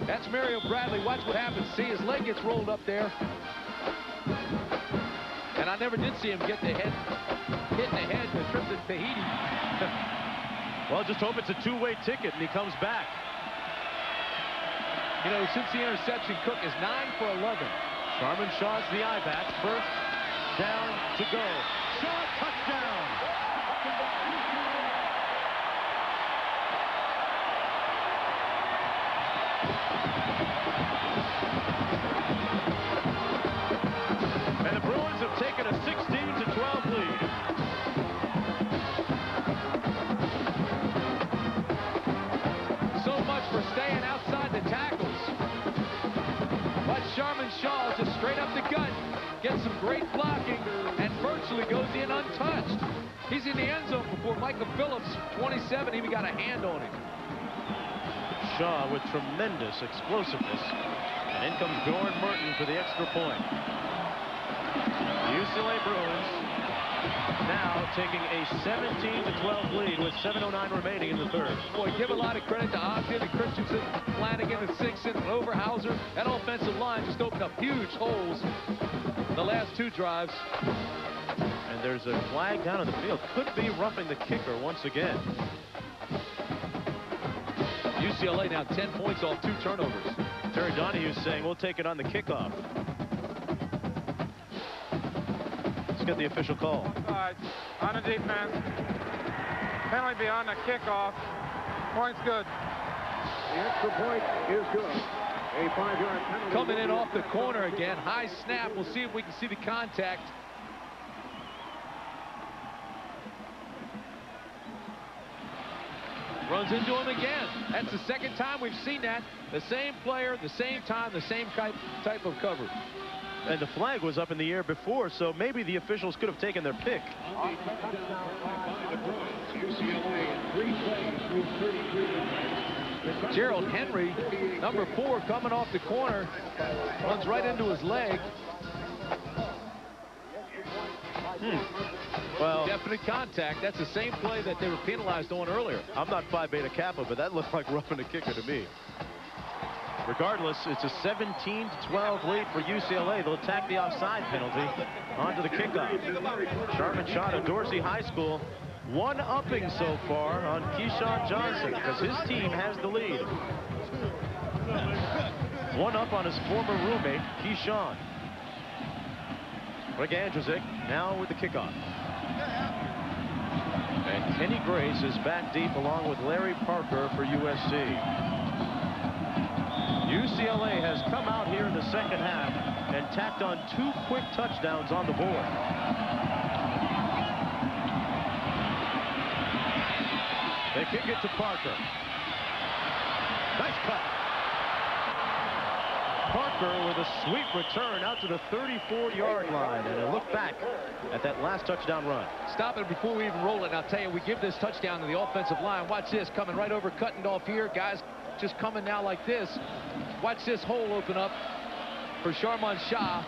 That's Mario Bradley. Watch what happens. See, his leg gets rolled up there. And I never did see him get the head, hit the head, the trip to Tahiti. Well, just hope it's a two-way ticket and he comes back. You know, since the interception, Cook is 9 for 11. Sharman Shaw's the I-back. First down to go. Shaw, touchdown. And the Bruins have taken a 16-12 lead. So much for staying outside the tackles. But Sharman Shaw just straight up the gut, gets some great blocking, and virtually goes in untouched. He's in the end zone before Michael Phillips, 27, even got a hand on him. Shaw with tremendous explosiveness. And in comes Doran Merton for the extra point. The UCLA Bruins now taking a 17-12 lead with 7:09 remaining in the third. Boy, give a lot of credit to Ogden and Christensen, Flanagan and Sixon and Overhauser. That offensive line just opened up huge holes in the last 2 drives. And there's a flag down on the field. Could be roughing the kicker once again. UCLA now 10 points off 2 turnovers. Terry Donahue saying we'll take it on the kickoff. Let's get the official call. On the defense. Penalty beyond the kickoff. Point's good. The extra point is good. A 5-yard penalty. Coming in off the corner again. High snap. We'll see if we can see the contact. Runs into him again. That's the second time we've seen that. The same player, the same time, the same type of cover. And the flag was up in the air before, so maybe the officials could have taken their pick. Gerald Henry, number 4, coming off the corner, runs right into his leg. Well, definite contact. That's the same play that they were penalized on earlier. I'm not Phi Beta Kappa, but that looked like roughing the kicker to me. Regardless, it's a 17-12 lead for UCLA. They'll attack the offside penalty onto the kickoff. Sharman shot at Dorsey High School. One-upping so far on Keyshawn Johnson because his team has the lead. One up on his former roommate, Keyshawn. Rick Andrzyk now with the kickoff. And Kenny Grace is back deep along with Larry Parker for USC. UCLA has come out here in the second half and tacked on 2 quick touchdowns on the board. They kick it to Parker. Nice cut. Parker with a sweet return out to the 34-yard line, and a look back at that last touchdown run. Stop it before we even roll it. And I'll tell you, we give this touchdown to the offensive line. Watch this, coming right over, cutting off here. Guys just coming now like this. Watch this hole open up for Sharman Shah.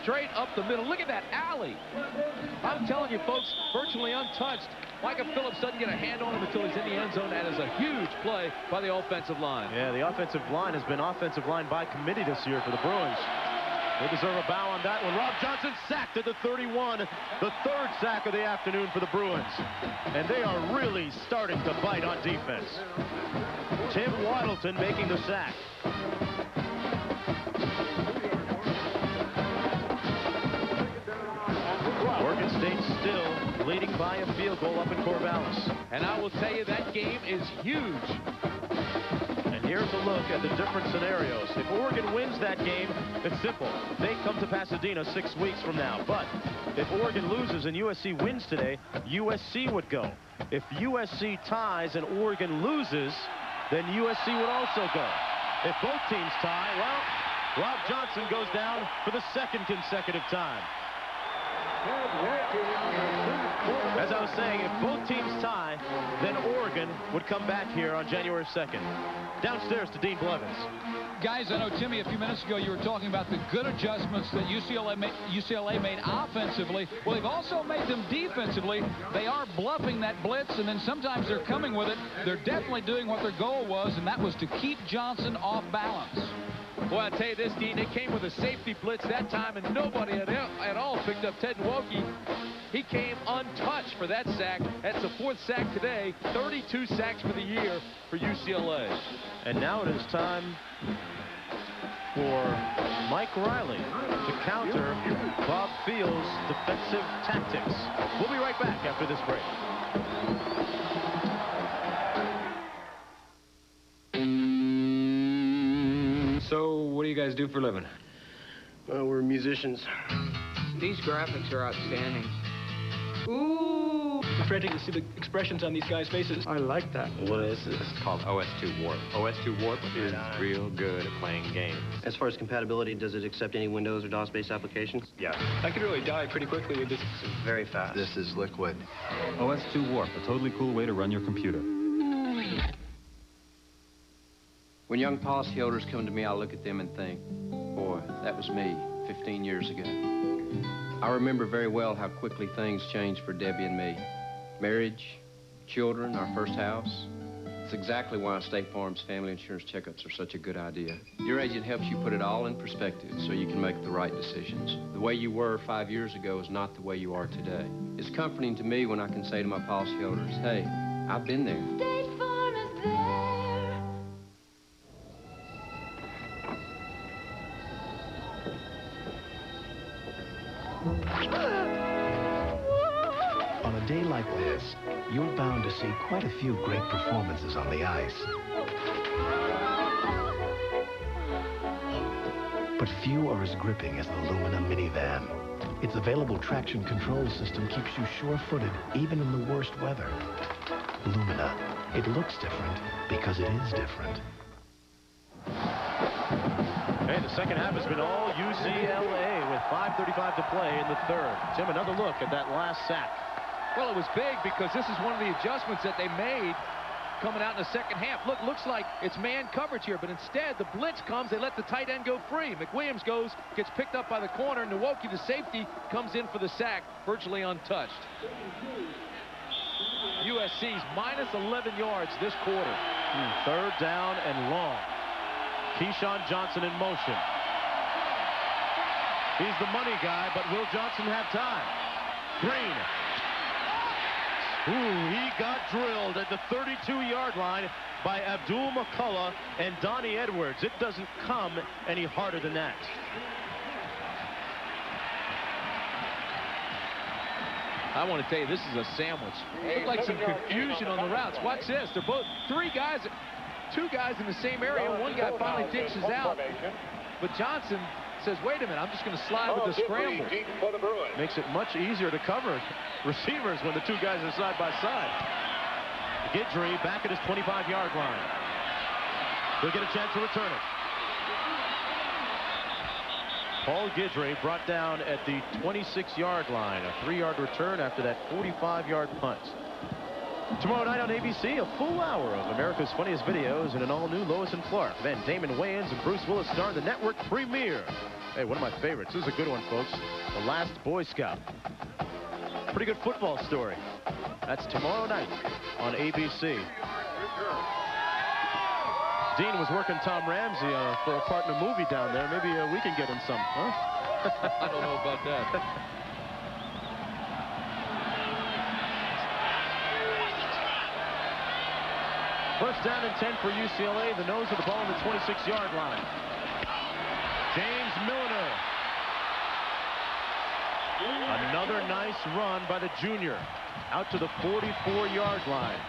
Straight up the middle. Look at that alley. I'm telling you, folks, virtually untouched. Micah Phillips doesn't get a hand on him until he's in the end zone. That is a huge play by the offensive line. Yeah, the offensive line has been offensive line by committee this year for the Bruins. They deserve a bow on that one. Rob Johnson sacked at the 31. The 3rd sack of the afternoon for the Bruins. And they are really starting to bite on defense. Tim Waddleton making the sack. Oregon State still leading by a field goal up in Corvallis. And I will tell you, that game is huge. And here's a look at the different scenarios. If Oregon wins that game, it's simple. They come to Pasadena 6 weeks from now. But if Oregon loses and USC wins today, USC would go. If USC ties and Oregon loses, then USC would also go. If both teams tie, well, Rob Johnson goes down for the 2nd consecutive time. As I was saying, if both teams tie, then Oregon would come back here on January 2nd. Downstairs to Dean Blevins. Guys, I know, Timmy, a few minutes ago you were talking about the good adjustments that UCLA made offensively. Well, they've also made them defensively. They are bluffing that blitz, and then sometimes they're coming with it. They're definitely doing what their goal was, and that was to keep Johnson off balance. Boy, I'll tell you this, Dean, they came with a safety blitz that time, and nobody at all picked up Ted Nwokey. He came untouched for that sack. That's the 4th sack today, 32 sacks for the year for UCLA. And now it is time for Mike Riley to counter Bob Field's defensive tactics. We'll be right back after this break. So, what do you guys do for a living? We're musicians. These graphics are outstanding. Ooh! It's frantic to see the expressions on these guys' faces. I like that. What is this? It's called OS2 Warp. OS2 Warp is real good at playing games. As far as compatibility, does it accept any Windows or DOS-based applications? Yeah. I could really die pretty quickly with this. It's very fast. This is Liquid. OS2 Warp, a totally cool way to run your computer. When young policyholders come to me, I look at them and think, boy, that was me 15 years ago. I remember very well how quickly things changed for Debbie and me. Marriage, children, our first house. It's exactly why State Farm's family insurance checkups are such a good idea. Your agent helps you put it all in perspective so you can make the right decisions. The way you were 5 years ago is not the way you are today. It's comforting to me when I can say to my policyholders, hey, I've been there. State Farm is there. On a day like this, you're bound to see quite a few great performances on the ice. But few are as gripping as the Lumina minivan. Its available traction control system keeps you sure-footed even in the worst weather. Lumina. It looks different because it is different. Hey, the second half has been all UCLA with 5:35 to play in the 3rd. Tim, another look at that last sack. Well, it was big because this is one of the adjustments that they made coming out in the second half. Look, looks like it's man coverage here, but instead the blitz comes. They let the tight end go free. McWilliams gets picked up by the corner. Nwokey, the safety, comes in for the sack, virtually untouched. USC's minus 11 yards this quarter. 3rd down and long. Keyshawn Johnson in motion. He's the money guy, but will Johnson have time? Green. Ooh, he got drilled at the 32-yard line by Abdul McCullough and Donnie Edwards. It doesn't come any harder than that. I want to tell you, this is a sandwich. It looked like some confusion on the routes. Watch this. They're both two guys in the same area. One guy finally ditches out. But Johnson says, wait a minute, I'm just going to slide with the scramble. Makes it much easier to cover receivers when the two guys are side by side. Guidry back at his 25-yard line. He'll get a chance to return it. Paul Guidry brought down at the 26-yard line. A 3-yard return after that 45-yard punt. Tomorrow night on ABC, a full hour of America's Funniest Videos and an all-new Lois and Clark. Then Damon Wayans and Bruce Willis star in the network premiere. Hey, one of my favorites. This is a good one, folks. The Last Boy Scout. Pretty good football story. That's tomorrow night on ABC. Dean was working Tom Ramsey for a part in a movie down there. Maybe we can get him some, huh? I don't know about that. First down and 10 for UCLA. The nose of the ball on the 26-yard line. James Milliner. Another nice run by the junior. Out to the 44-yard line.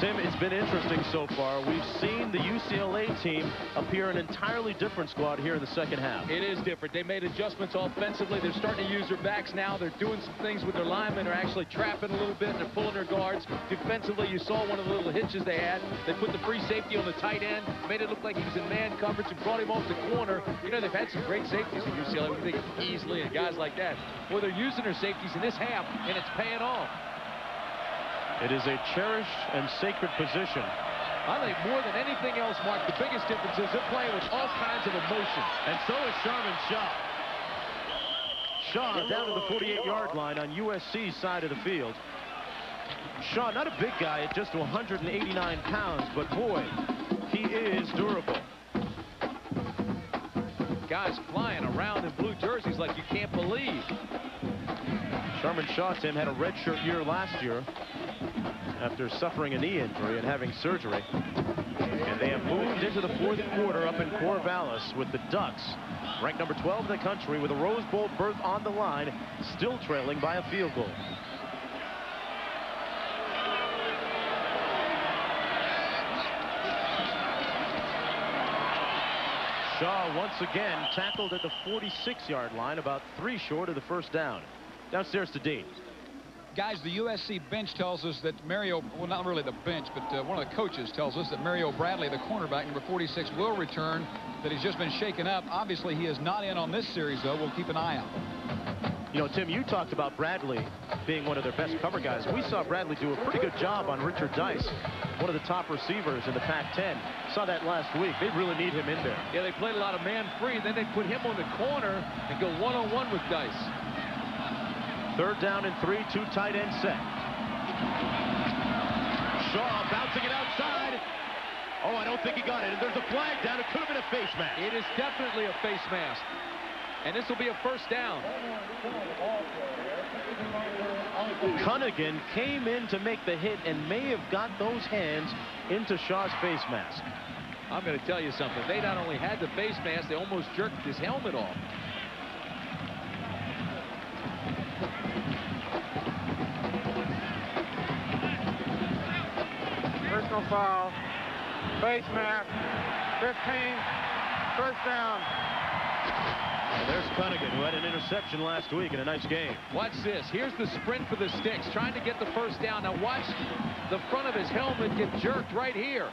Tim, it's been interesting so far. We've seen the UCLA team appear an entirely different squad here in the second half. It is different. They made adjustments offensively. They're starting to use their backs now. They're doing some things with their linemen. They're actually trapping a little bit, and they're pulling their guards. Defensively, you saw one of the little hitches they had. They put the free safety on the tight end, made it look like he was in man coverage, and brought him off the corner. You know, they've had some great safeties at UCLA. We think of Easley and guys like that. Well, they're using their safeties in this half, and it's paying off. It is a cherished and sacred position. I think more than anything else, Mark, the biggest difference is they're playing with all kinds of emotion. And so is Sharman Shaw. Shaw down to the 48-yard line on USC's side of the field. Shaw, not a big guy at just 189 pounds, but boy, he is durable. Guys flying around in blue jerseys like you can't believe. Sharman Shaw, Tim, had a redshirt year last year after suffering a knee injury and having surgery. And they have moved into the fourth quarter up in Corvallis with the Ducks, ranked number 12 in the country, with a Rose Bowl berth on the line, still trailing by a field goal. Shaw once again tackled at the 46-yard line, about 3 short of the first down. Downstairs to Dean. Guys, the USC bench tells us that Mario, well, not really the bench, but one of the coaches tells us that Mario Bradley, the cornerback, number 46, will return, that he's just been shaken up. Obviously, he is not in on this series, though. We'll keep an eye out. You know, Tim, you talked about Bradley being one of their best cover guys. We saw Bradley do a pretty good job on Richard Dice, one of the top receivers in the Pac-10. Saw that last week. They really need him in there. Yeah, they played a lot of man free, and then they put him on the corner and go one-on-one with Dice. Third down and 3, 2 tight end set. Shaw bouncing it outside. Oh, I don't think he got it. And there's a flag down. It could have been a face mask. It is definitely a face mask. And this will be a first down. Cunningham came in to make the hit and may have got those hands into Shaw's face mask. I'm going to tell you something. They not only had the face mask, they almost jerked his helmet off. Personal foul, face mask, 15, first down. And there's Cunningham, who had an interception last week in a nice game. Watch this. Here's the sprint for the sticks, trying to get the first down. Now watch the front of his helmet get jerked right here.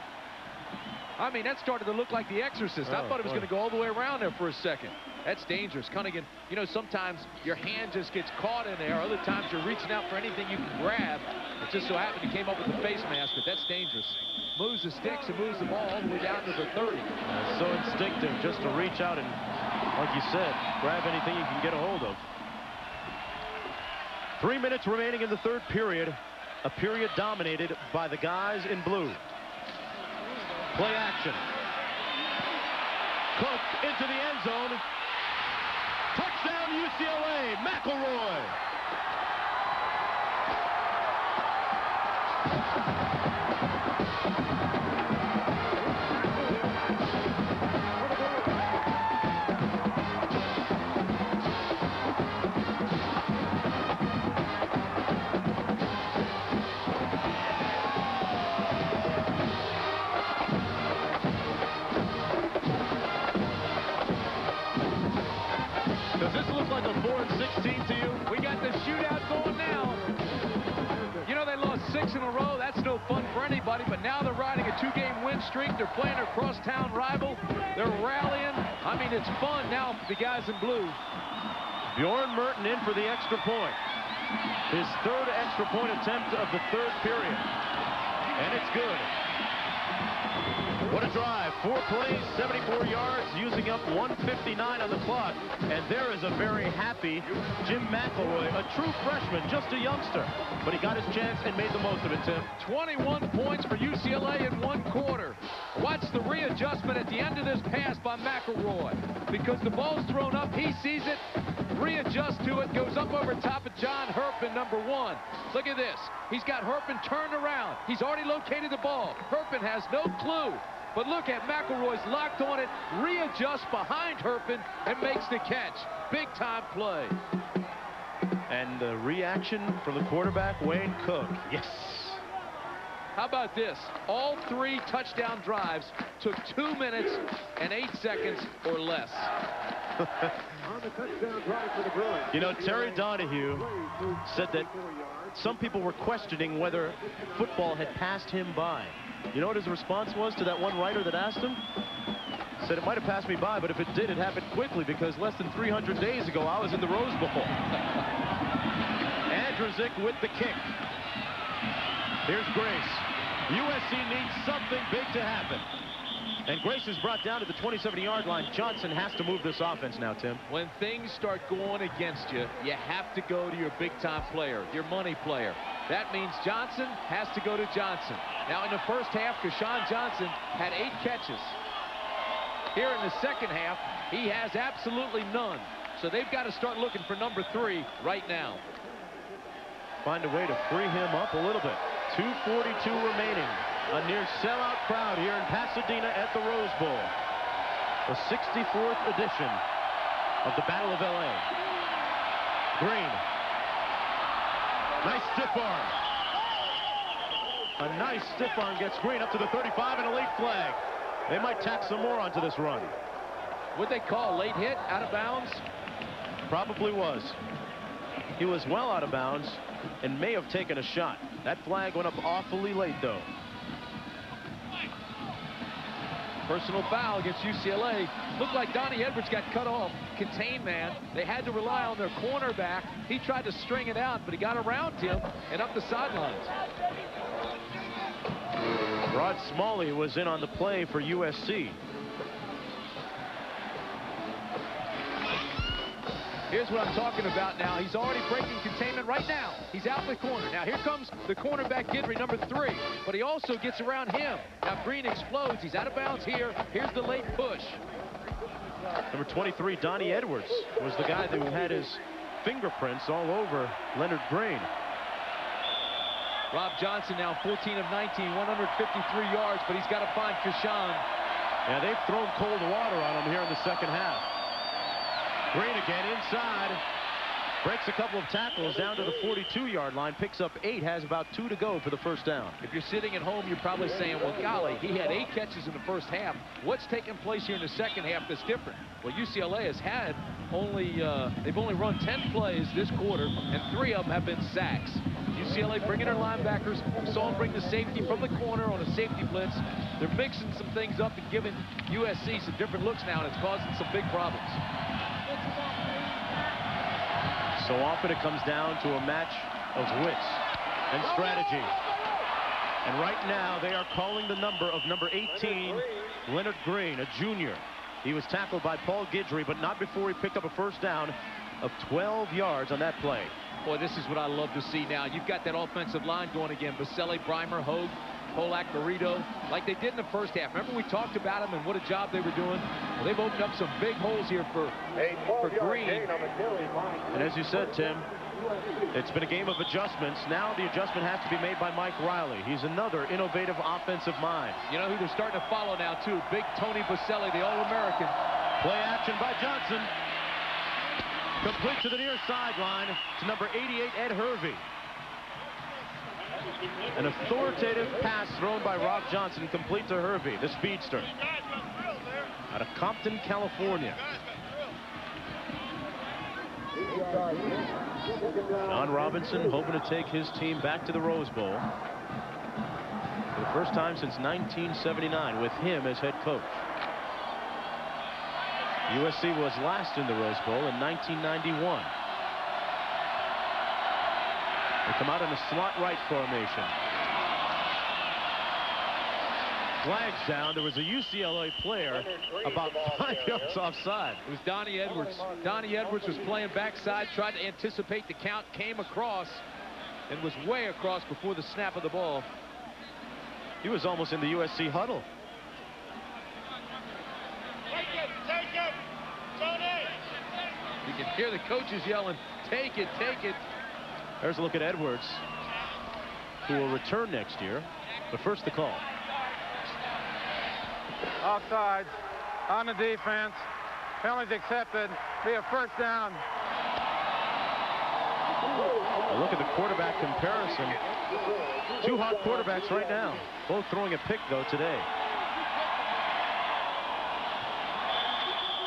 I mean, that started to look like The Exorcist. I thought it was going to go all the way around there for a second. That's dangerous. Cunningham, you know, sometimes your hand just gets caught in there. Other times you're reaching out for anything you can grab. It just so happened he came up with the face mask, but that's dangerous. Moves the sticks and moves the ball all the way down to the 30. So instinctive just to reach out and, like you said, grab anything you can get a hold of. 3 minutes remaining in the third period. A period dominated by the guys in blue. Play action. Cook into the end zone. Touchdown UCLA, McElroy. Does this look like a 4th and 16 to you? We got the shootout going now. You know, they lost 6 in a row. That's no fun for anybody, but now they're riding a 2-game win streak. They're playing their crosstown rival. They're rallying. I mean, it's fun now for the guys in blue. Bjorn Merton in for the extra point. His 3rd extra point attempt of the 3rd period. And it's good. What a drive. 4 plays, 74 yards, using up 1:59 on the clock. And there is a very happy Jim McElroy, a true freshman, just a youngster. But he got his chance and made the most of it, Tim. 21 points for UCLA in 1 quarter. Watch the readjustment at the end of this pass by McElroy. Because the ball's thrown up, he sees it, readjusts to it, goes up over top of John Herpin, number 1. Look at this. He's got Herpin turned around. He's already located the ball. Herpin has no clue. But look at McElroy's locked on it, readjusts behind Herpin, and makes the catch. Big-time play. And the reaction from the quarterback, Wayne Cook. Yes. How about this? All 3 touchdown drives took 2 minutes and 8 seconds or less. You know, Terry Donahue said that some people were questioning whether football had passed him by. You know what his response was to that one writer that asked him? Said it might have passed me by, but if it did, it happened quickly because less than 300 days ago, I was in the Rose Bowl. Andrzyk with the kick. Here's Grace. USC needs something big to happen. And Grace is brought down to the 27-yard line. Johnson has to move this offense now, Tim. When things start going against you, you have to go to your big-time player, your money player. That means Johnson has to go to Johnson. Now, in the first half, Kershawn Johnson had 8 catches. Here in the second half, he has absolutely none. So they've got to start looking for number 3 right now. Find a way to free him up a little bit. 2:42 remaining. A near sellout crowd here in Pasadena at the Rose Bowl. The 64th edition of the Battle of LA. Green. Nice stiff arm. A nice stiff arm gets Green up to the 35 and a late flag. They might tack some more onto this run. What they call late hit, out of bounds? Probably was. He was well out of bounds and may have taken a shot. That flag went up awfully late, though. Personal foul against UCLA. Looked like Donnie Edwards got cut off. Contained man. They had to rely on their cornerback. He tried to string it out, but he got around him and up the sidelines. Rod Smalley was in on the play for USC. Here's what I'm talking about now. He's already breaking containment right now. He's out in the corner. Now here comes the cornerback Guidry, number 3. But he also gets around him. Now Green explodes. He's out of bounds here. Here's the late push. Number 23, Donnie Edwards, was the guy who had his fingerprints all over Leonard Green. Rob Johnson now 14 of 19, 153 yards, but he's got to find Kershawn. Yeah, they've thrown cold water on him here in the second half. Green again inside. Breaks a couple of tackles down to the 42-yard line. Picks up 8. Has about 2 to go for the first down. If you're sitting at home, you're probably saying, well, golly, he had 8 catches in the first half. What's taking place here in the second half that's different? Well, UCLA has had they've only run 10 plays this quarter, and 3 of them have been sacks. UCLA bringing their linebackers. Saw them bring the safety from the corner on a safety blitz. They're mixing some things up and giving USC some different looks now, and it's causing some big problems. So often it comes down to a match of wits and strategy. And right now they are calling the number of number 18, Leonard Green, a junior. He was tackled by Paul Guidry, but not before he picked up a first down of 12 yards on that play. Boy, this is what I love to see now. You've got that offensive line going again. Baselli, Breimer, Hogue. Polak burrito, like they did in the first half. Remember we talked about them and what a job they were doing? Well, they've opened up some big holes here for Green. And as you said, Tim, it's been a game of adjustments. Now the adjustment has to be made by Mike Riley. He's another innovative offensive mind. You know who they're starting to follow now, too? Big Tony Baselli, the All-American. Play action by Johnson. Complete to the near sideline to number 88, Ed Hervey. An authoritative pass thrown by Rob Johnson, complete to Hervey, the speedster, out of Compton, California. John Robinson hoping to take his team back to the Rose Bowl for the first time since 1979 with him as head coach. USC was last in the Rose Bowl in 1991. They come out in a slot right formation. Flags down. There was a UCLA player about 5 yards offside. It was Donnie Edwards. Donnie Edwards was playing backside, tried to anticipate the count, came across, and was way across before the snap of the ball. He was almost in the USC huddle. You can hear the coaches yelling, take it, take it. There's a look at Edwards, who will return next year. But first, the call. Offside on the defense. Penalties accepted. Be a first down. A look at the quarterback comparison. Two hot quarterbacks right now. Both throwing a pick, though, today.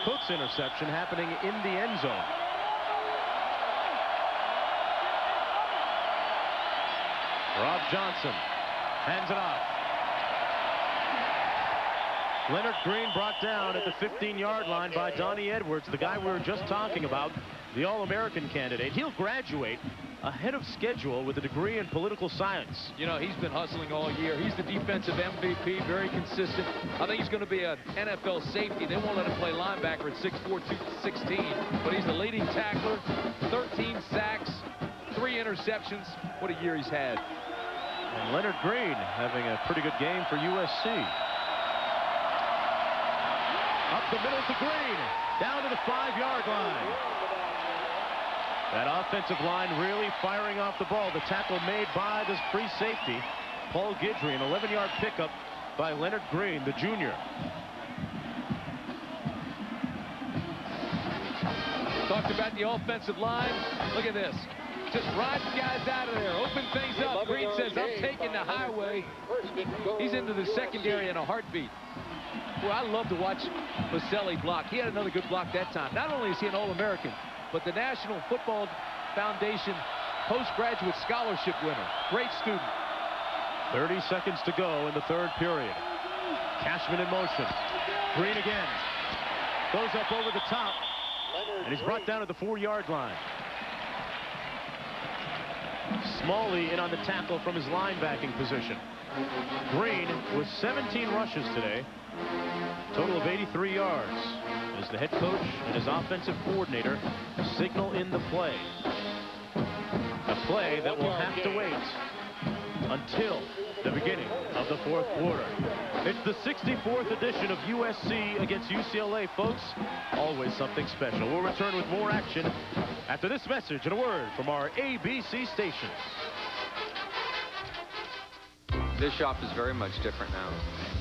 Cook's interception happening in the end zone. Rob Johnson hands it off. Leonard Green brought down at the 15-yard line by Donnie Edwards, the guy we were just talking about, the All-American candidate. He'll graduate ahead of schedule with a degree in political science. You know, he's been hustling all year. He's the defensive MVP, very consistent. I think he's going to be an NFL safety. They won't let him play linebacker at 6'4", 216, but he's the leading tackler, 13 sacks, 3 interceptions. What a year he's had. And Leonard Green having a pretty good game for USC. Up the middle to Green, down to the 5-yard line. That offensive line really firing off the ball. The tackle made by this free safety, Paul Guidry, an 11-yard pickup by Leonard Green, the junior. Talked about the offensive line. Look at this. Just rides guys out of there. Open things up. Green says, I'm taking the highway. He's into the secondary in a heartbeat. Well, I love to watch Baselli block. He had another good block that time. Not only is he an All-American, but the National Football Foundation postgraduate scholarship winner. Great student. 30 seconds to go in the third period. Cashman in motion. Green again. Goes up over the top. And he's brought down at the 4-yard line. Smalley in on the tackle from his linebacking position. Green with 17 rushes today. Total of 83 yards. As the head coach and his offensive coordinator signal in the play. A play that will have to wait until the beginning of the fourth quarter. It's the 64th edition of USC against UCLA, folks. Always something special. We'll return with more action after this message and a word from our ABC stations. This shop is very much different now.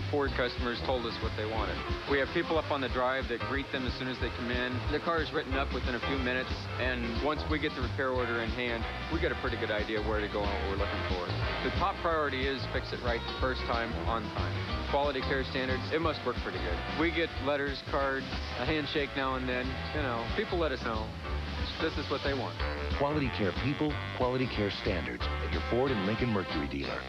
Ford customers told us what they wanted. We have people up on the drive that greet them as soon as they come in. The car is written up within a few minutes, and once we get the repair order in hand, we get a pretty good idea where to go and what we're looking for. The top priority is fix it right the first time, on time. Quality care standards, it must work pretty good. We get letters, cards, a handshake now and then. You know, people let us know this is what they want. Quality care people, quality care standards at your Ford and Lincoln Mercury dealer.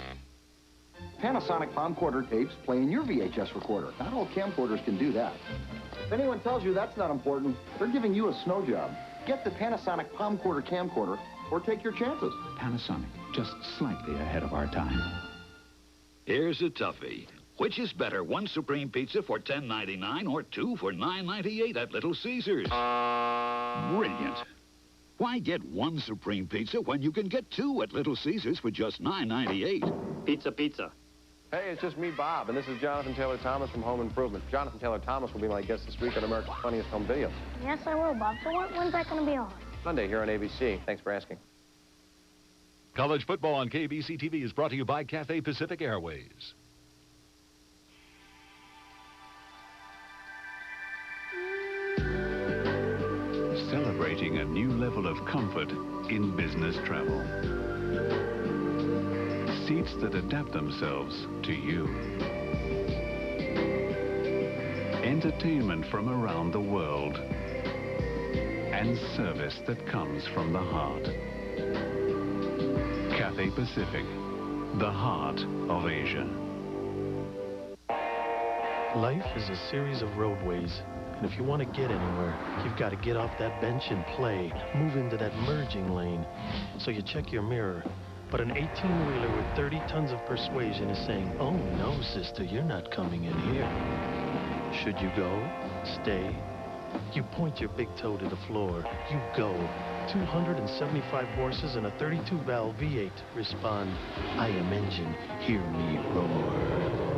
Panasonic camcorder tapes play in your VHS recorder. Not all camcorders can do that. If anyone tells you that's not important, they're giving you a snow job. Get the Panasonic camcorder or take your chances. Panasonic, just slightly ahead of our time. Here's a toughie. Which is better, one Supreme Pizza for $10.99 or two for $9.98 at Little Caesars? Brilliant. Why get one Supreme Pizza when you can get two at Little Caesars for just $9.98? Pizza, pizza. Hey, it's just me, Bob, and this is Jonathan Taylor Thomas from Home Improvement. Jonathan Taylor Thomas will be my guest this week on America's Funniest Home Videos. Yes, I will, Bob. So when's that going to be on? Monday here on ABC. Thanks for asking. College football on KBC TV is brought to you by Cathay Pacific Airways. Celebrating a new level of comfort in business travel. Seats that adapt themselves to you. Entertainment from around the world. And service that comes from the heart. Cathay Pacific, the heart of Asia. Life is a series of roadways. And if you want to get anywhere, you've got to get off that bench and play. Move into that merging lane. So you check your mirror. But an 18-wheeler with 30 tons of persuasion is saying, oh no, sister, you're not coming in here. Should you go? Stay? You point your big toe to the floor. You go. 275 horses and a 32-valve V8 respond, I am engine, hear me roar.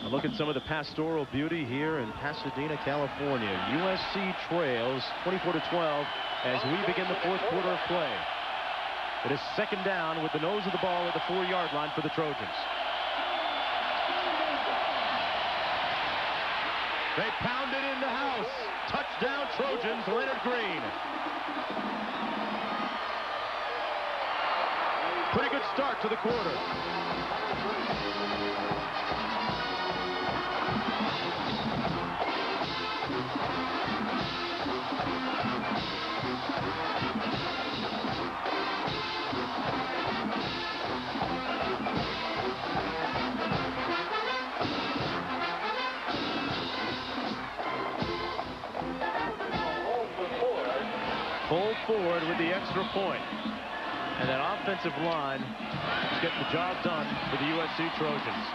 A look at some of the pastoral beauty here in Pasadena, California. USC trails 24-12 as we begin the fourth quarter of play. It is second down with the nose of the ball at the 4-yard line for the Trojans. They pound it in the house. Touchdown Trojans, Leonard Green. Pretty good start to the quarter. Pulled forward with the extra point. And that offensive line is getting the job done for the USC Trojans.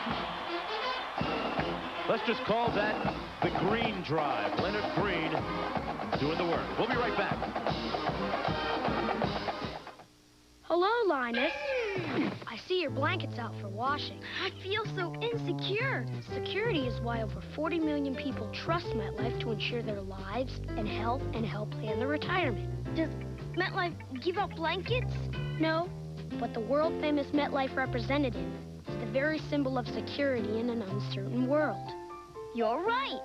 Let's just call that the Green Drive. Leonard Green doing the work. We'll be right back. Hello, Linus. I see your blanket's out for washing. I feel so insecure. Security is why over 40 million people trust MetLife to ensure their lives and health and help plan their retirement. Does MetLife give out blankets? No, but the world-famous MetLife representative is the very symbol of security in an uncertain world. You're right.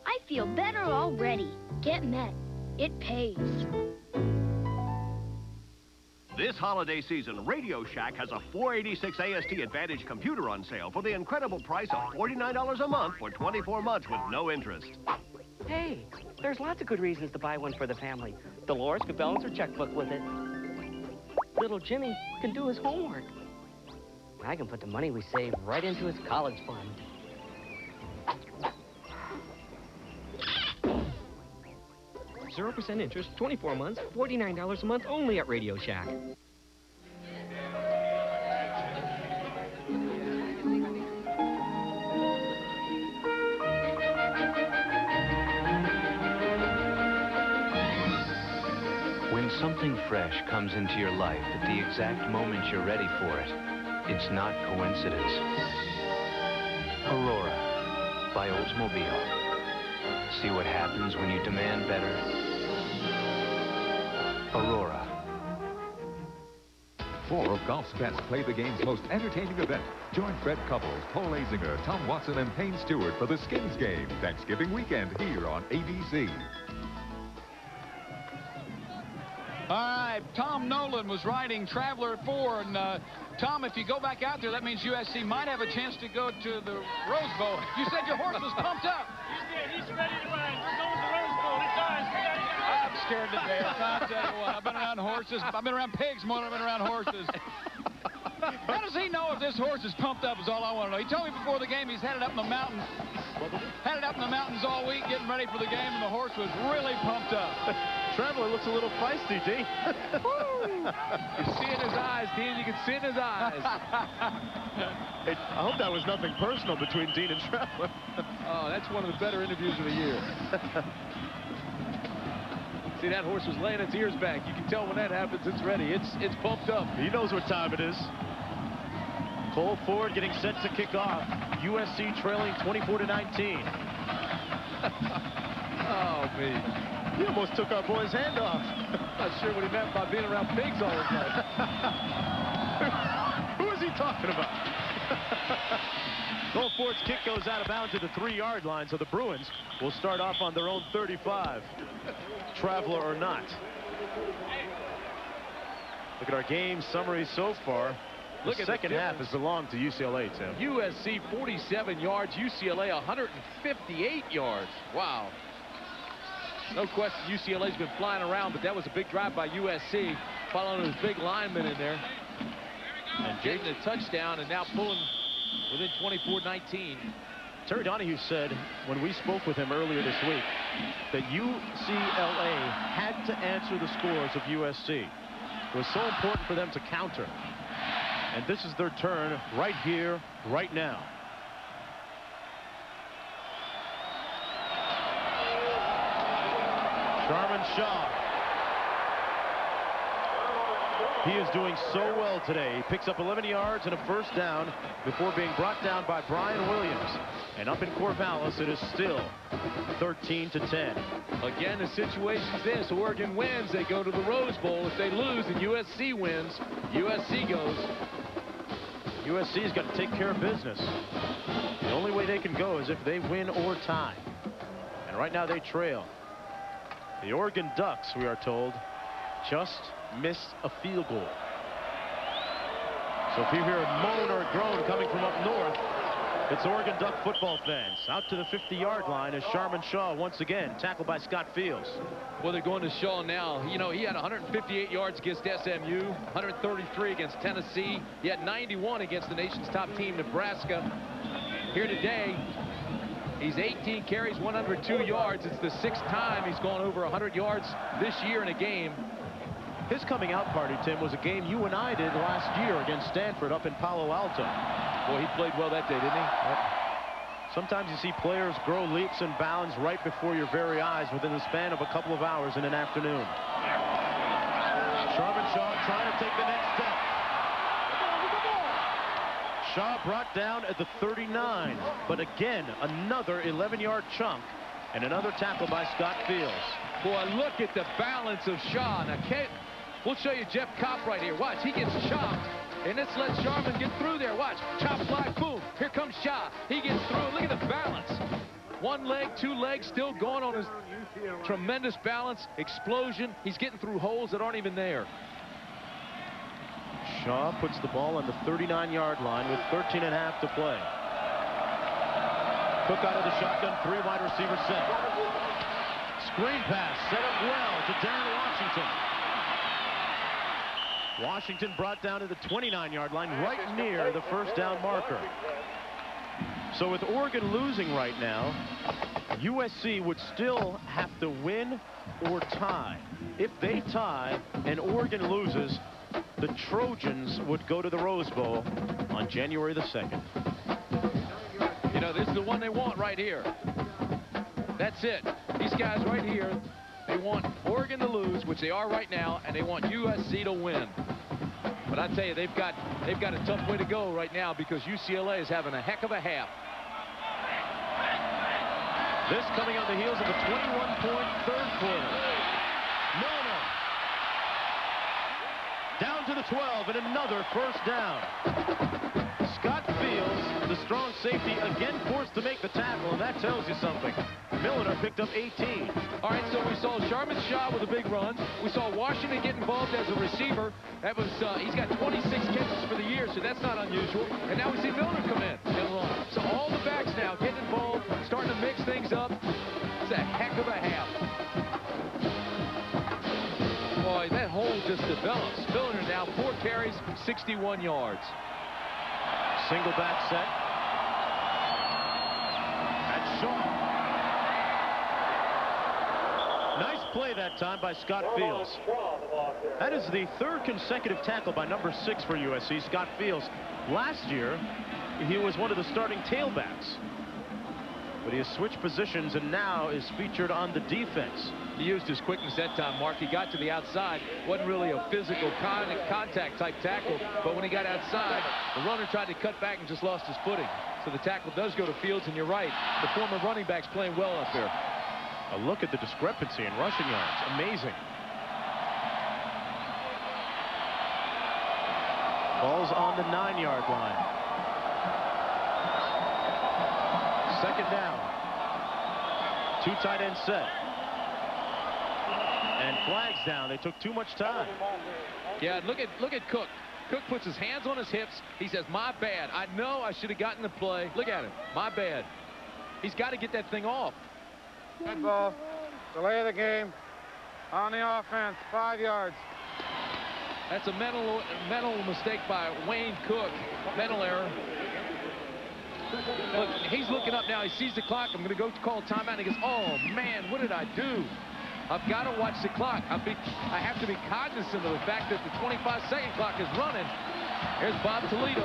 I feel better already. Get Met. It pays. This holiday season, Radio Shack has a 486 AST Advantage computer on sale for the incredible price of $49 a month for 24 months with no interest. Hey, there's lots of good reasons to buy one for the family. Dolores could balance her checkbook with it. Little Jimmy can do his homework. I can put the money we save right into his college fund. 0% interest, 24 months, $49 a month only at Radio Shack. When something fresh comes into your life at the exact moment you're ready for it, it's not coincidence. Aurora by Oldsmobile. See what happens when you demand better? Aurora. 4 of golf's best play the game's most entertaining event. Join Fred Couples, Paul Azinger, Tom Watson, and Payne Stewart for the Skins Game, Thanksgiving weekend here on ABC. All right, Tom Nolan was riding Traveler at 4, and Tom, if you go back out there, that means USC might have a chance to go to the Rose Bowl. You said your horse was pumped up. He's ready to ride. We're going to the Rose Bowl. It's ours. I'm scared to death. I'll tell you what. I've been around horses. I've been around pigs more than I've been around horses. How does he know if this horse is pumped up is all I want to know. He told me before the game he's had it up in the mountains. Had it up in the mountains all week getting ready for the game, and the horse was really pumped up. Traveler looks a little feisty, D. You see in his eyes Dean. You can see it in his eyes. I hope that was nothing personal between Dean and Traveler. Oh, that's one of the better interviews of the year. See, that horse was laying its ears back. You can tell when that happens, it's ready. It's pumped up. He knows what time it is. Cole Ford getting set to kick off. USC trailing 24-19. Oh, me. He almost took our boy's hand off. Not sure what he meant by being around pigs all his life. Who is he talking about? Cole Ford's kick goes out of bounds to the 3-yard line, so the Bruins will start off on their own 35. Traveler or not. Look at our game summary so far. Look the at second half has belonged to UCLA, Tim. USC 47 yards, UCLA 158 yards. Wow. No question UCLA's been flying around, but that was a big drive by USC, following those big linemen in there. And getting a touchdown and now pulling within 24-19. Terry Donahue said when we spoke with him earlier this week that UCLA had to answer the scores of USC. It was so important for them to counter. And this is their turn right here, right now. Sharman Shaw. He is doing so well today. He picks up 11 yards and a first down before being brought down by Brian Williams. And up in Corvallis, it is still 13-10. Again, the situation's this. Oregon wins, they go to the Rose Bowl. If they lose and USC wins, USC goes. USC's got to take care of business. The only way they can go is if they win or tie. And right now they trail. The Oregon Ducks, we are told, just missed a field goal. So if you hear a moan or a groan coming from up north, it's Oregon Duck football fans. Out to the 50-yard line is Sharman Shaw once again, tackled by Scott Fields. Well, they're going to Shaw now. You know, he had 158 yards against SMU, 133 against Tennessee. He had 91 against the nation's top team, Nebraska. Here today, he's 18 carries, 102 yards. It's the 6th time he's gone over 100 yards this year in a game. His coming out party, Tim, was a game you and I did last year against Stanford up in Palo Alto. Boy, he played well that day, didn't he? Sometimes you see players grow leaps and bounds right before your very eyes within the span of a couple of hours in an afternoon. Sharman Shaw trying to take the next step. Shaw brought down at the 39, but again, another 11-yard chunk and another tackle by Scott Fields. Boy, look at the balance of Shaw. Now, we'll show you Jeff Kopp right here. Watch, he gets chopped. And this lets Sharman get through there. Watch, chop block, boom. Here comes Shaw. He gets through. Look at the balance. One leg, two legs, still going on his tremendous balance, explosion. He's getting through holes that aren't even there. Shaw puts the ball on the 39-yard line with 13.5 to play. Cook out of the shotgun, 3 wide receivers set. Screen pass set up well to Darren Washington. Washington brought down to the 29-yard line right near the first down marker. So with Oregon losing right now, USC would still have to win or tie. If they tie and Oregon loses, the Trojans would go to the Rose Bowl on January the 2nd. You know, this is the one they want right here. That's it. These guys right here, they want Oregon to lose, which they are right now, and they want USC to win. But I tell you, they've got a tough way to go right now because UCLA is having a heck of a half. This coming on the heels of a 21-point third quarter. Milner down to the 12 and another first down. Scott Fields, the strong safety, again forced to make the tackle, and that tells you something. Milner picked up 18. All right, so we saw Sharman Shaw with a big run. We saw Washington get involved as a receiver. That was he's got 26 catches for the year, so that's not unusual. And now we see Milner come in and run. So all the backs now getting involved, starting to mix things up. It's a heck of a half. Boy, that hole just develops. Milner now 4 carries, 61 yards. Single back set. That's Shaw. Nice play that time by Scott Fields. That is the third consecutive tackle by number 6 for USC, Scott Fields. Last year, he was one of the starting tailbacks. But he has switched positions and now is featured on the defense. He used his quickness that time, Mark. He got to the outside. Wasn't really a physical contact type tackle, but when he got outside, the runner tried to cut back and just lost his footing. So the tackle does go to Fields, and you're right. The former running back's playing well up there. A look at the discrepancy in rushing yards. Amazing. Ball's on the 9-yard line. Second down. 2 tight end set. And flags down. They took too much time. Yeah, look at Cook. Cook puts his hands on his hips. He says, my bad. I know I should have gotten the play. Look at him. My bad. He's got to get that thing off. Good ball. Delay the game. On the offense. 5 yards. That's a mental mistake by Wayne Cook. Mental error. Look, he's looking up now. He sees the clock. I'm going to go call timeout. And he goes, oh, man, what did I do? I've got to watch the clock. I have to be cognizant of the fact that the 25-second clock is running. Here's Bob Toledo.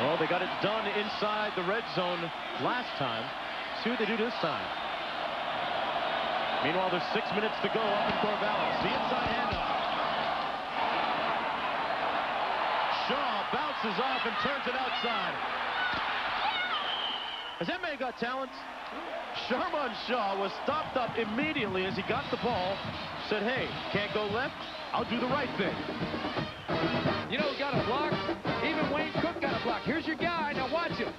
Well, they got it done inside the red zone last time. See what they do this time. Meanwhile, there's 6 minutes to go up in Corvallis. The inside handoff. Shaw bounces off and turns it outside. Has that man got talent? Sharman Shaw was stopped up immediately as he got the ball. Said, hey, can't go left. I'll do the right thing. You know who got a block? Even Wayne Cook got a block. Here's your guy. Now watch him.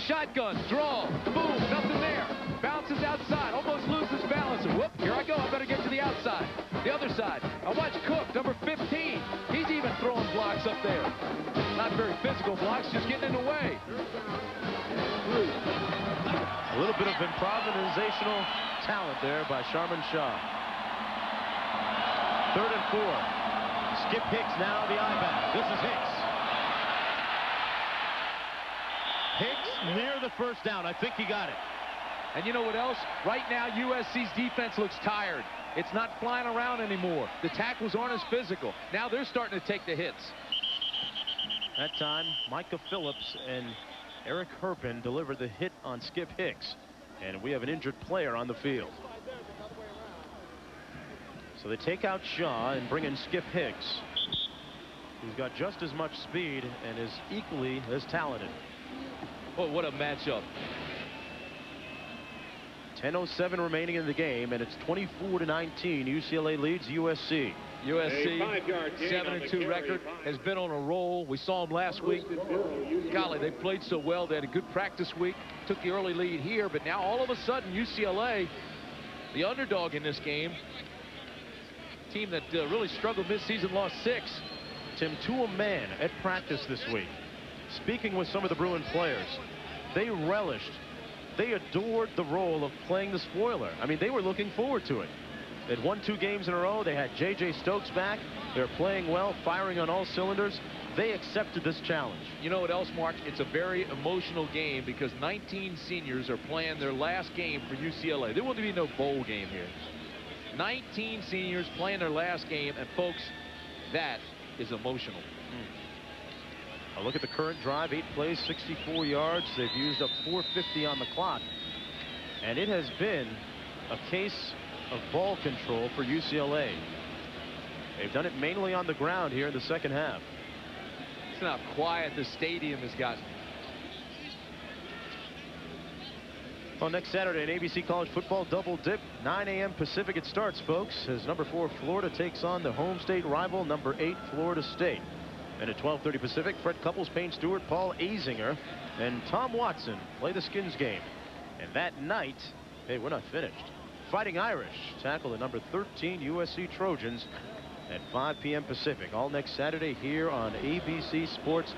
Shotgun, draw, boom, nothing there. Bounces outside, almost loses balance. And whoop, here I go. I better get to the outside. The other side. Now watch Cook, number 15. He's even throwing blocks up there. Not very physical blocks, just getting in the way. A little bit of improvisational talent there by Sharman Shaw. 3rd and 4. Skip Hicks now the I-back. This is Hicks. Hicks near the first down. I think he got it. And you know what else? Right now, USC's defense looks tired. It's not flying around anymore. The tackles aren't as physical. Now they're starting to take the hits. That time, Micah Phillips and Eric Herpin delivered the hit on Skip Hicks. And we have an injured player on the field. So they take out Shaw and bring in Skip Hicks, who's got just as much speed and is equally as talented. Oh, what a matchup. 10:07 remaining in the game, and it's 24-19. UCLA leads USC. USC, 7-2 record, has been on a roll. We saw them last week. Golly, they played so well. They had a good practice week, took the early lead here, but now all of a sudden UCLA, the underdog in this game, team that really struggled mid-season, lost 6. Tim, to a man at practice this week, speaking with some of the Bruin players, they relished, they adored the role of playing the spoiler. I mean, they were looking forward to it. They'd won 2 games in a row. They had J.J. Stokes back. They're playing well, firing on all cylinders. They accepted this challenge. You know what else, Mark? It's a very emotional game because 19 seniors are playing their last game for UCLA. There will be no bowl game here. 19 seniors playing their last game, and folks, that is emotional. A look at the current drive, 8 plays, 64 yards. They've used up 4:50 on the clock. And it has been a case of ball control for UCLA. They've done it mainly on the ground here in the second half. It's not quiet the stadium has gotten. Well, next Saturday, an ABC College Football double dip. 9 a.m. Pacific it starts, folks, as number 4 Florida takes on the home state rival, number 8 Florida State. And at 12:30 Pacific, Fred Couples, Payne Stewart, Paul Azinger, and Tom Watson play the Skins game. And that night, hey, we're not finished. Fighting Irish tackle the number 13 USC Trojans at 5 p.m. Pacific. All next Saturday here on ABC Sports.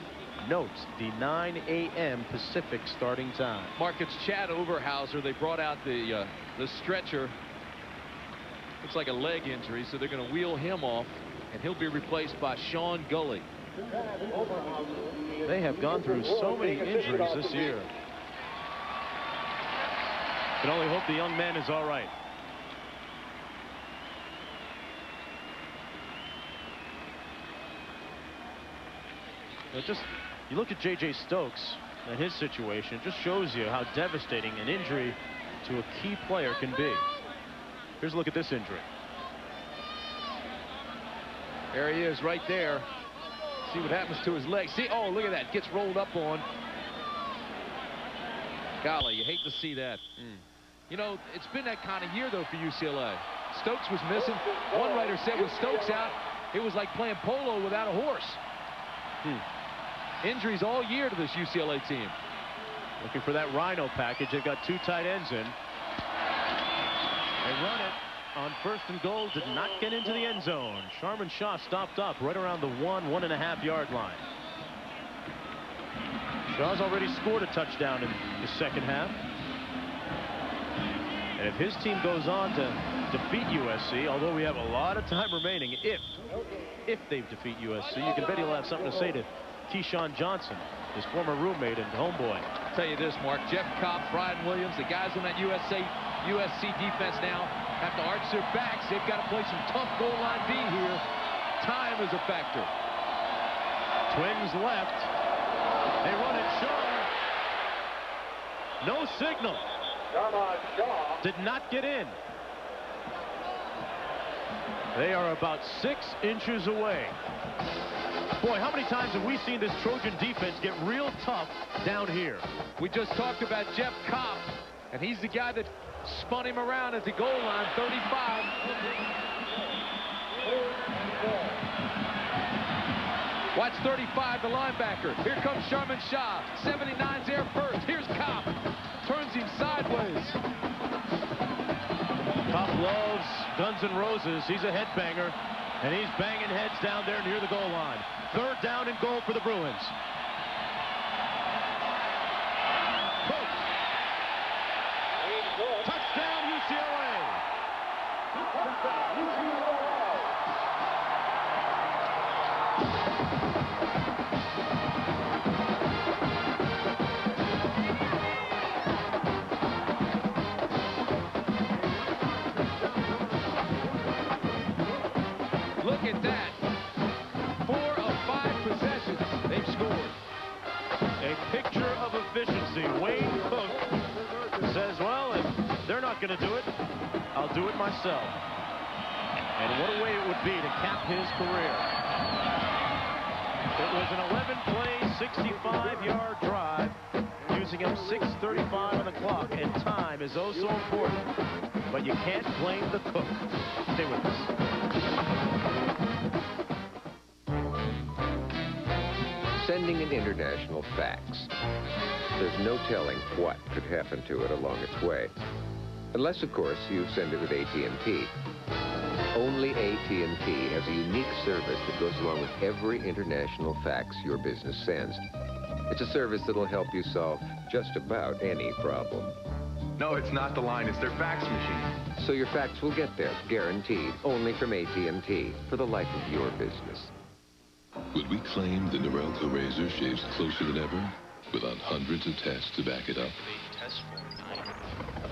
Note the 9 a.m. Pacific starting time. Mark, it's Chad Overhauser. They brought out the stretcher. Looks like a leg injury, so they're going to wheel him off, and he'll be replaced by Sean Gully. They have gone through so many injuries this year. Can only hope the young man is all right. You look at J.J. Stokes and his situation, it just shows you how devastating an injury to a key player can be. Here's a look at this injury. There he is right there. See what happens to his leg. See, oh, look at that. Gets rolled up on. Golly, you hate to see that. You know, it's been that kind of year, though, for UCLA. Stokes was missing. One writer said with Stokes out, it was like playing polo without a horse. Injuries all year to this UCLA team. Looking for that Rhino package. They've got 2 tight ends in. They run it on 1st and goal. Did not get into the end zone. Sharman Shaw stopped up right around the 1.5 yard line. Shaw's already scored a touchdown in the second half. And if his team goes on to defeat USC, although we have a lot of time remaining, if they defeat USC, you can bet he'll have something to say to Keyshawn Johnson, his former roommate and homeboy. I'll tell you this, Mark. Jeff Kopp, Brian Williams, the guys on that USC defense now have to arch their backs. They've got to play some tough goal line D here. Time is a factor. Twins left. They run it. Shaw. No signal. Did not get in. They are about 6 inches away. Boy, how many times have we seen this Trojan defense get real tough down here? We just talked about Jeff Kopp, and he's the guy that spun him around at the goal line, 35. Watch 35, the linebacker. Here comes Sharman Shaw. 79's there first. Here's Kopp. Turns him sideways. Kopp loves Guns N' Roses. He's a headbanger, and he's banging heads down there near the goal line. 3rd down and goal for the Bruins. Touchdown, UCLA. Look at that. 4 of 5 possessions. They've scored. A picture of efficiency. Wayne Cook says, well, if they're not going to do it, I'll do it myself. And what a way it would be to cap his career. It was an 11-play, 65-yard drive, using up 6:35 on the clock, and time is oh so important. But you can't blame the cook. Stay with us. Sending an international fax. There's no telling what could happen to it along its way. Unless, of course, you send it with AT&T. Only AT&T has a unique service that goes along with every international fax your business sends. It's a service that'll help you solve just about any problem. No, it's not the line, it's their fax machine. So your fax will get there, guaranteed, only from AT&T, for the life of your business. Would we claim the Norelco razor shaves closer than ever, without hundreds of tests to back it up?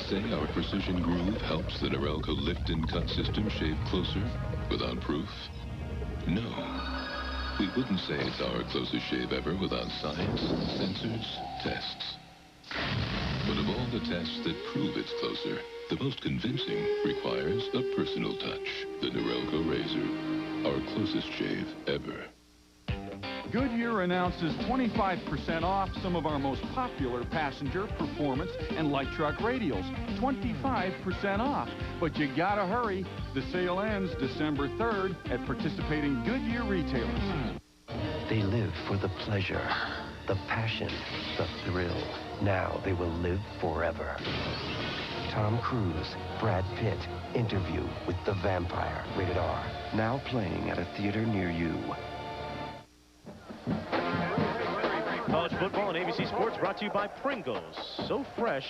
Say our precision groove helps the Norelco lift and cut system shave closer, without proof? No. We wouldn't say it's our closest shave ever without science, sensors, tests. But of all the tests that prove it's closer, the most convincing requires a personal touch. The Norelco razor, our closest shave ever. Goodyear announces 25% off some of our most popular passenger, performance, and light truck radials. 25% off. But you gotta hurry. The sale ends December 3rd at participating Goodyear retailers. They live for the pleasure, the passion, the thrill. Now they will live forever. Tom Cruise, Brad Pitt, Interview with the Vampire, rated R. Now playing at a theater near you. College football and ABC Sports brought to you by Pringles. So fresh,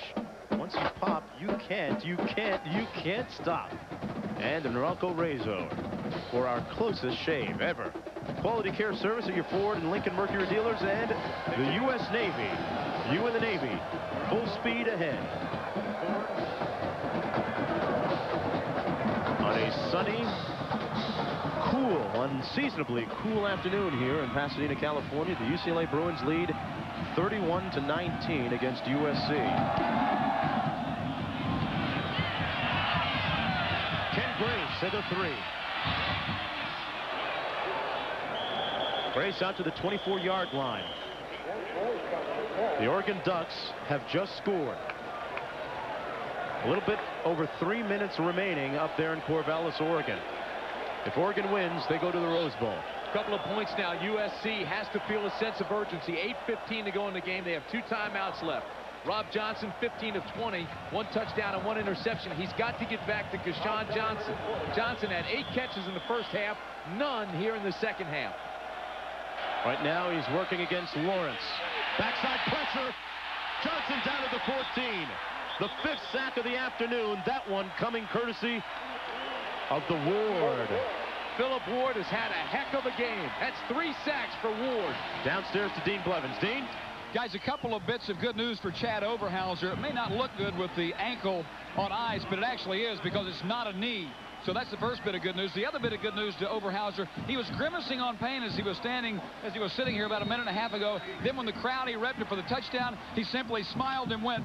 once you pop, you can't stop. And the Norelco razor for our closest shave ever. Quality care service at your Ford and Lincoln Mercury dealers, and the U.S. Navy. You and the Navy, full speed ahead. On a sunny, cool, unseasonably cool afternoon here in Pasadena, California. The UCLA Bruins lead 31-19 against USC. Ken Grace at the 3. Grace out to the 24-yard line. The Oregon Ducks have just scored. A little bit over 3 minutes remaining up there in Corvallis, Oregon. If Oregon wins, they go to the Rose Bowl. A couple of points now. USC has to feel a sense of urgency. 8:15 to go in the game. They have 2 timeouts left. Rob Johnson, 15 of 20, 1 touchdown and 1 interception. He's got to get back to Keyshawn Johnson. Johnson had 8 catches in the first half, none here in the second half. Right now he's working against Lawrence. Backside pressure. Johnson down to the 14. The 5th sack of the afternoon. That one coming courtesy of the Ward. Philip Ward has had a heck of a game. That's 3 sacks for Ward. Downstairs to Dean Blevins. Dean? Guys, a couple of bits of good news for Chad Overhauser. It may not look good with the ankle on ice, but it actually is because it's not a knee. So that's the first bit of good news. The other bit of good news to Overhauser, he was grimacing on pain as he was sitting here about a minute and a half ago. Then when the crowd erupted for the touchdown, he simply smiled and went,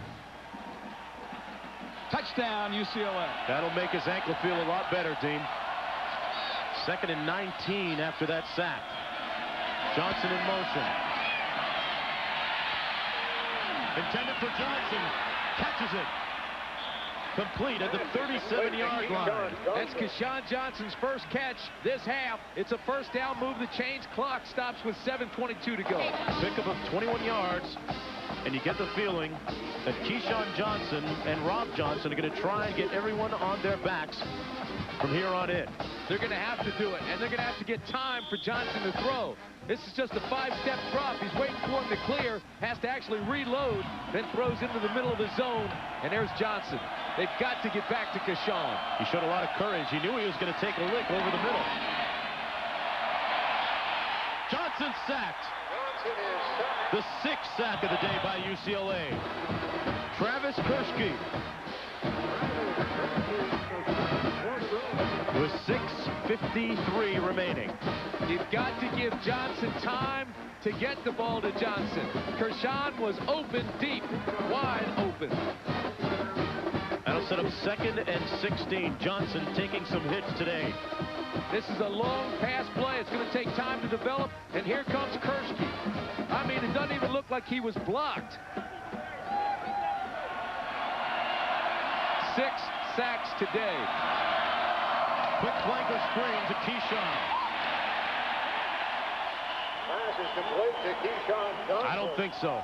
touchdown, UCLA. That'll make his ankle feel a lot better, Dean. 2nd and 19 after that sack. Johnson in motion. Intended for Johnson. Catches it. Complete at the 37-yard line. That's Keyshawn Johnson's first catch this half. It's a first down move. The change clock stops with 7:22 to go. Pickup of 21 yards. And you get the feeling that Keyshawn Johnson and Rob Johnson are going to try and get everyone on their backs from here on in. They're going to have to do it, and they're going to have to get time for Johnson to throw. This is just a 5-step drop. He's waiting for him to clear, has to actually reload, then throws into the middle of the zone, and there's Johnson. They've got to get back to Keyshawn. He showed a lot of courage. He knew he was going to take a lick over the middle. Johnson sacked. The 6th sack of the day by UCLA. Travis Kershke. With 6:53 remaining. You've got to give Johnson time to get the ball to Johnson. Kershawn was open deep, wide open. That'll set up 2nd and 16. Johnson taking some hits today. This is a long pass play. It's going to take time to develop, and here comes Kershke. I mean, it doesn't even look like he was blocked. 6 sacks today. Quick flanker screen to Keyshawn. Pass is complete to Keyshawn Johnson. I don't think so.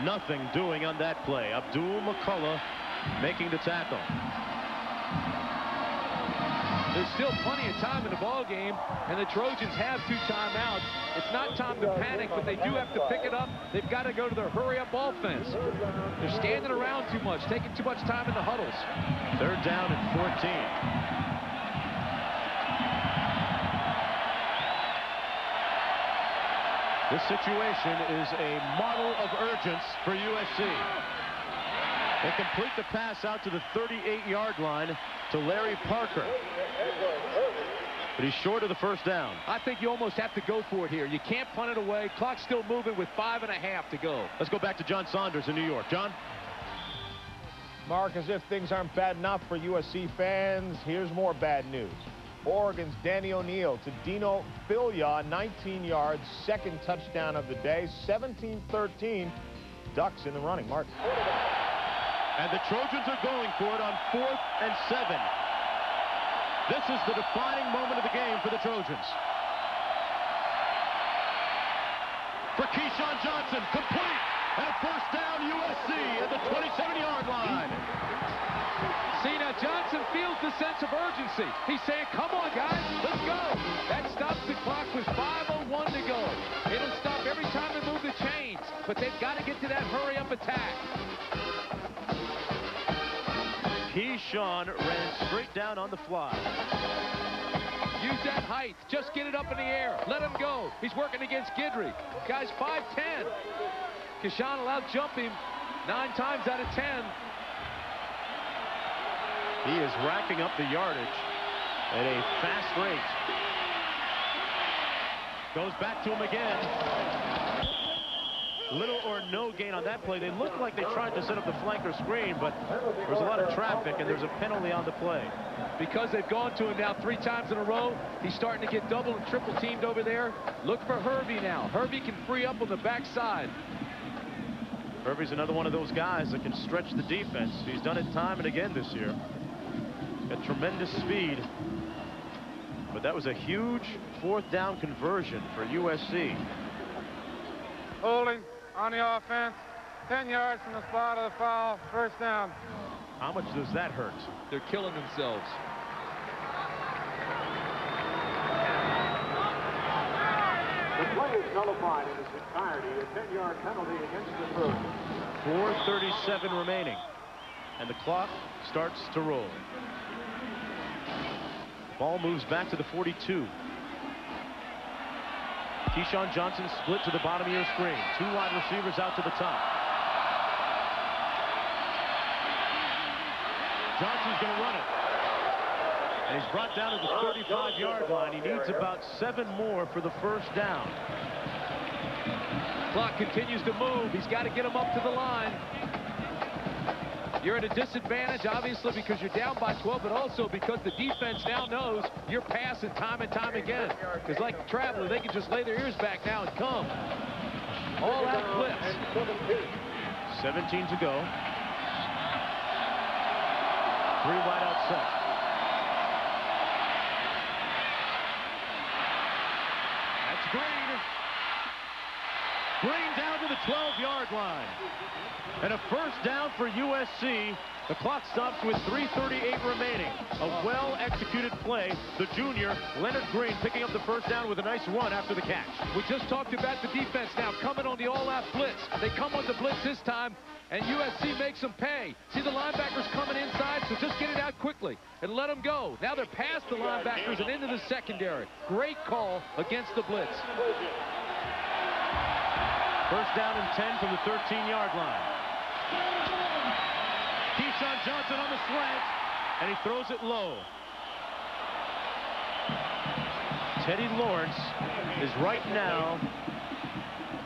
Nothing doing on that play. Abdul McCullough making the tackle. There's still plenty of time in the ball game, and the Trojans have 2 timeouts. It's not time to panic, but they do have to pick it up. They've got to go to their hurry-up offense. They're standing around too much, taking too much time in the huddles. 3rd down and 14. This situation is a model of urgency for USC. They complete the pass out to the 38-yard line to Larry Parker. But he's short of the 1st down. I think you almost have to go for it here. You can't punt it away. Clock's still moving with 5.5 to go. Let's go back to John Saunders in New York. John? Mark, as if things aren't bad enough for USC fans, here's more bad news. Oregon's Danny O'Neill to Dino Filia, 19 yards, 2nd touchdown of the day, 17-13. Ducks in the running. Mark. And the Trojans are going for it on 4th and 7. This is the defining moment of the game for the Trojans. For Keyshawn Johnson, complete, and a 1st down USC at the 27-yard line. See, now Johnson feels the sense of urgency. He's saying, come on, guys, let's go. That stops the clock with 5:01 to go. It'll stop every time they move the chains, but they've got to get to that hurry-up attack. Keyshawn ran straight down on the fly. Use that height. Just get it up in the air. Let him go. He's working against Guidry. Guy's 5'10". Keyshawn allowed jump him 9 times out of 10. He is racking up the yardage at a fast rate. Goes back to him again. Little or no gain on that play. They looked like they tried to set up the flanker screen, but there was a lot of traffic, and there's a penalty on the play. Because they've gone to him now 3 times in a row, he's starting to get double and triple teamed over there. Look for Hervey now. Hervey can free up on the backside. Hervey's another one of those guys that can stretch the defense. He's done it time and again this year. Got tremendous speed. But that was a huge 4th down conversion for USC. Holding on the offense, 10 yards from the spot of the foul, 1st down. How much does that hurt? They're killing themselves. The play is nullified in its entirety. A 10-yard penalty against the Bruins. 4:37 remaining, and the clock starts to roll. Ball moves back to the 42. Keyshawn Johnson split to the bottom of your screen. 2 wide receivers out to the top. Johnson's going to run it. And he's brought down to the 35-yard line. He needs about 7 more for the 1st down. Clock continues to move. He's got to get him up to the line. You're at a disadvantage, obviously, because you're down by 12, but also because the defense now knows you're passing time and time again. Because like Traveler, they can just lay their ears back now and come. All out blitz. 17 to go. 3 wide out set. That's Green. Green down to the 12-yard line. And a 1st down for USC. The clock stops with 3:38 remaining. A well-executed play. The junior, Leonard Green, picking up the 1st down with a nice run after the catch. We just talked about the defense now coming on the all-out blitz. They come on the blitz this time, and USC makes them pay. See the linebackers coming inside, so just get it out quickly and let them go. Now they're past the linebackers and into the secondary. Great call against the blitz. 1st down and 10 from the 13-yard line. Keyshawn Johnson on the slant, and he throws it low. Teddy Lawrence is right now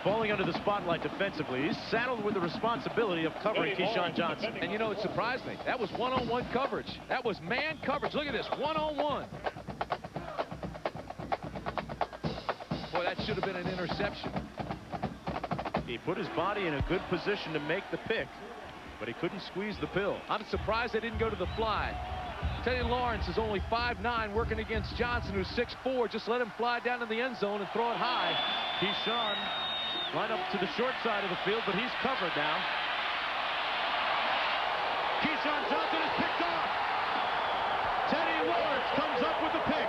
falling under the spotlight defensively. He's saddled with the responsibility of covering Keyshawn Johnson. And you know, it surprised me. That was one-on-one coverage. That was man coverage. Look at this, one-on-one. Boy, that should have been an interception. He put his body in a good position to make the pick, but he couldn't squeeze the pill. I'm surprised they didn't go to the fly. Teddy Lawrence is only 5'9", working against Johnson, who's 6'4". Just let him fly down to the end zone and throw it high. Keyshawn line up to the short side of the field, but he's covered now. Keyshawn Johnson is picked off. Teddy Lawrence comes up with the pick.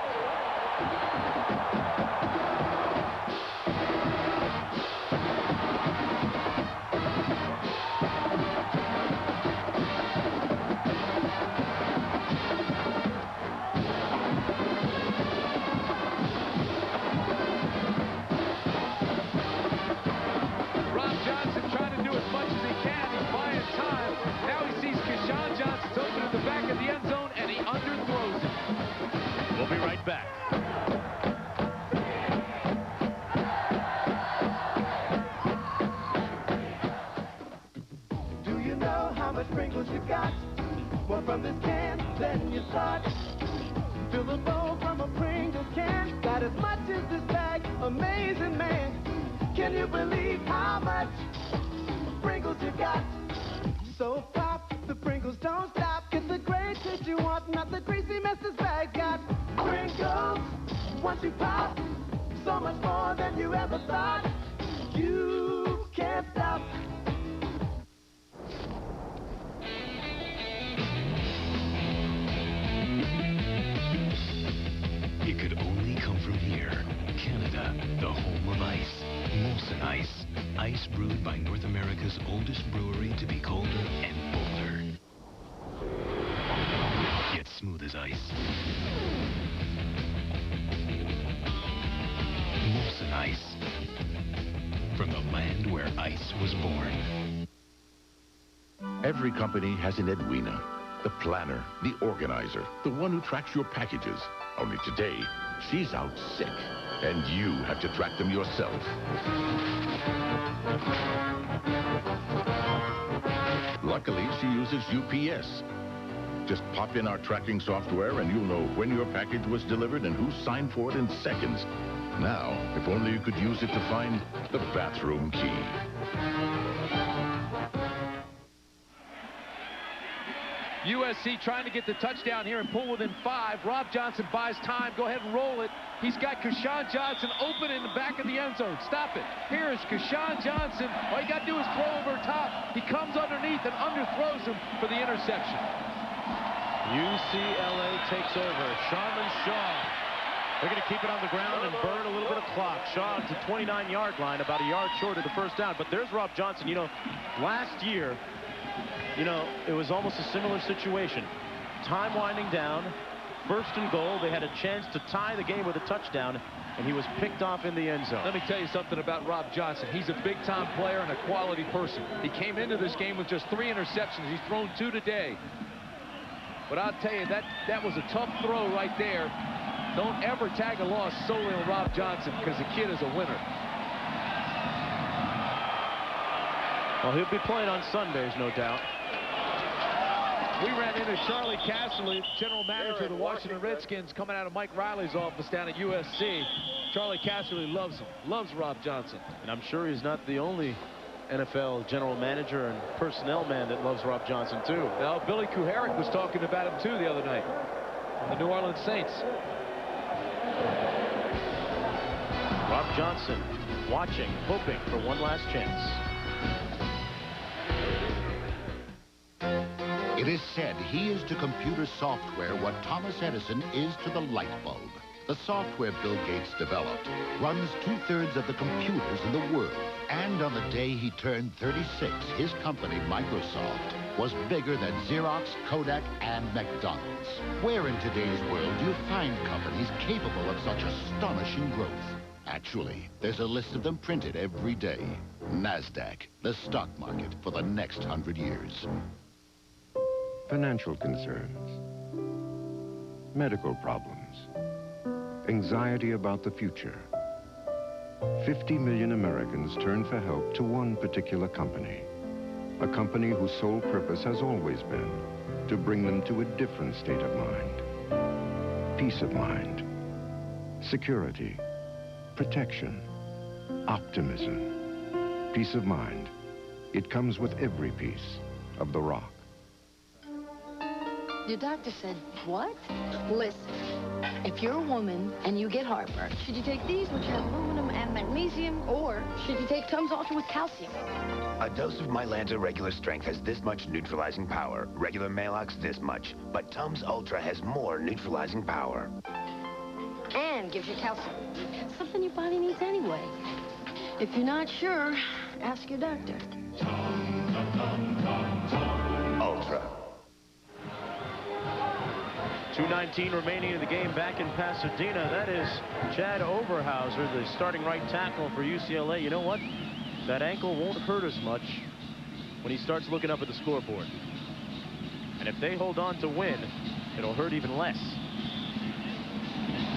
We'll be right back. Do you know how much sprinkles you got? More from this can than you thought. Fill the bowl from a Pringles can. Got as much as this bag. Amazing, man. Can you believe how much sprinkles you got? So pop, the Pringles don't stop. Get the great taste you want, not the greasy mess this bag got. Pringles, once you pop, so much more than you ever thought. You can't stop. It could only come from here. Canada, the home of ice. Molson Ice. Ice brewed by North America's oldest brewery to be colder and bolder. Yet smooth as ice. Molson Ice. From the land where ice was born. Every company has an Edwina. The planner, the organizer, the one who tracks your packages. Only today, she's out sick, and you have to track them yourself. Luckily, she uses UPS. Just pop in our tracking software and you'll know when your package was delivered and who signed for it in seconds. Now, if only you could use it to find the bathroom key. USC trying to get the touchdown here and pull within 5. Rob Johnson buys time. Go ahead and roll it. He's got Keyshawn Johnson open in the back of the end zone. Stop it. Here is Keyshawn Johnson. All you got to do is throw over top. He comes underneath and underthrows him for the interception. UCLA takes over. Sharman Shaw. They're going to keep it on the ground and burn a little bit of clock. Shaw to 29-yard line, about a yard short of the first down. But there's Rob Johnson. You know, last year, it was almost a similar situation. Time winding down, 1st and goal. They had a chance to tie the game with a touchdown, and he was picked off in the end zone. Let me tell you something about Rob Johnson. He's a big-time player and a quality person. He came into this game with just 3 interceptions. He's thrown 2 today. But I'll tell you, that was a tough throw right there. Don't ever tag a loss solely on Rob Johnson, because the kid is a winner. Well, he'll be playing on Sundays, no doubt. We ran into Charlie Casserly, general manager of the Washington Redskins, coming out of Mike Riley's office down at USC. Charlie Casserly loves him, loves Rob Johnson. And I'm sure he's not the only NFL general manager and personnel man that loves Rob Johnson, too. Now, Billy Kuharich was talking about him, too, the other night on the New Orleans Saints. Rob Johnson watching, hoping for one last chance. It is said he is to computer software what Thomas Edison is to the light bulb. The software Bill Gates developed runs 2/3 of the computers in the world. And on the day he turned 36, his company, Microsoft, was bigger than Xerox, Kodak, and McDonald's. Where in today's world do you find companies capable of such astonishing growth? Actually, there's a list of them printed every day. NASDAQ, the stock market for the next 100 years. Financial concerns, medical problems, anxiety about the future. 50 million Americans turn for help to one particular company, a company whose sole purpose has always been to bring them to a different state of mind. Peace of mind, security, protection, optimism, peace of mind. It comes with every piece of the rock. Your doctor said, what? Listen, if you're a woman and you get heartburn, should you take these, which have aluminum and magnesium, or should you take Tums Ultra with calcium? A dose of Mylanta regular strength has this much neutralizing power. Regular Maalox this much. But Tums Ultra has more neutralizing power. And gives you calcium. Something your body needs anyway. If you're not sure, ask your doctor. Ultra. 2:19 remaining in the game back in Pasadena. That is Chad Oberhauser, the starting right tackle for UCLA. You know what? That ankle won't hurt as much when he starts looking up at the scoreboard. And if they hold on to win, it'll hurt even less.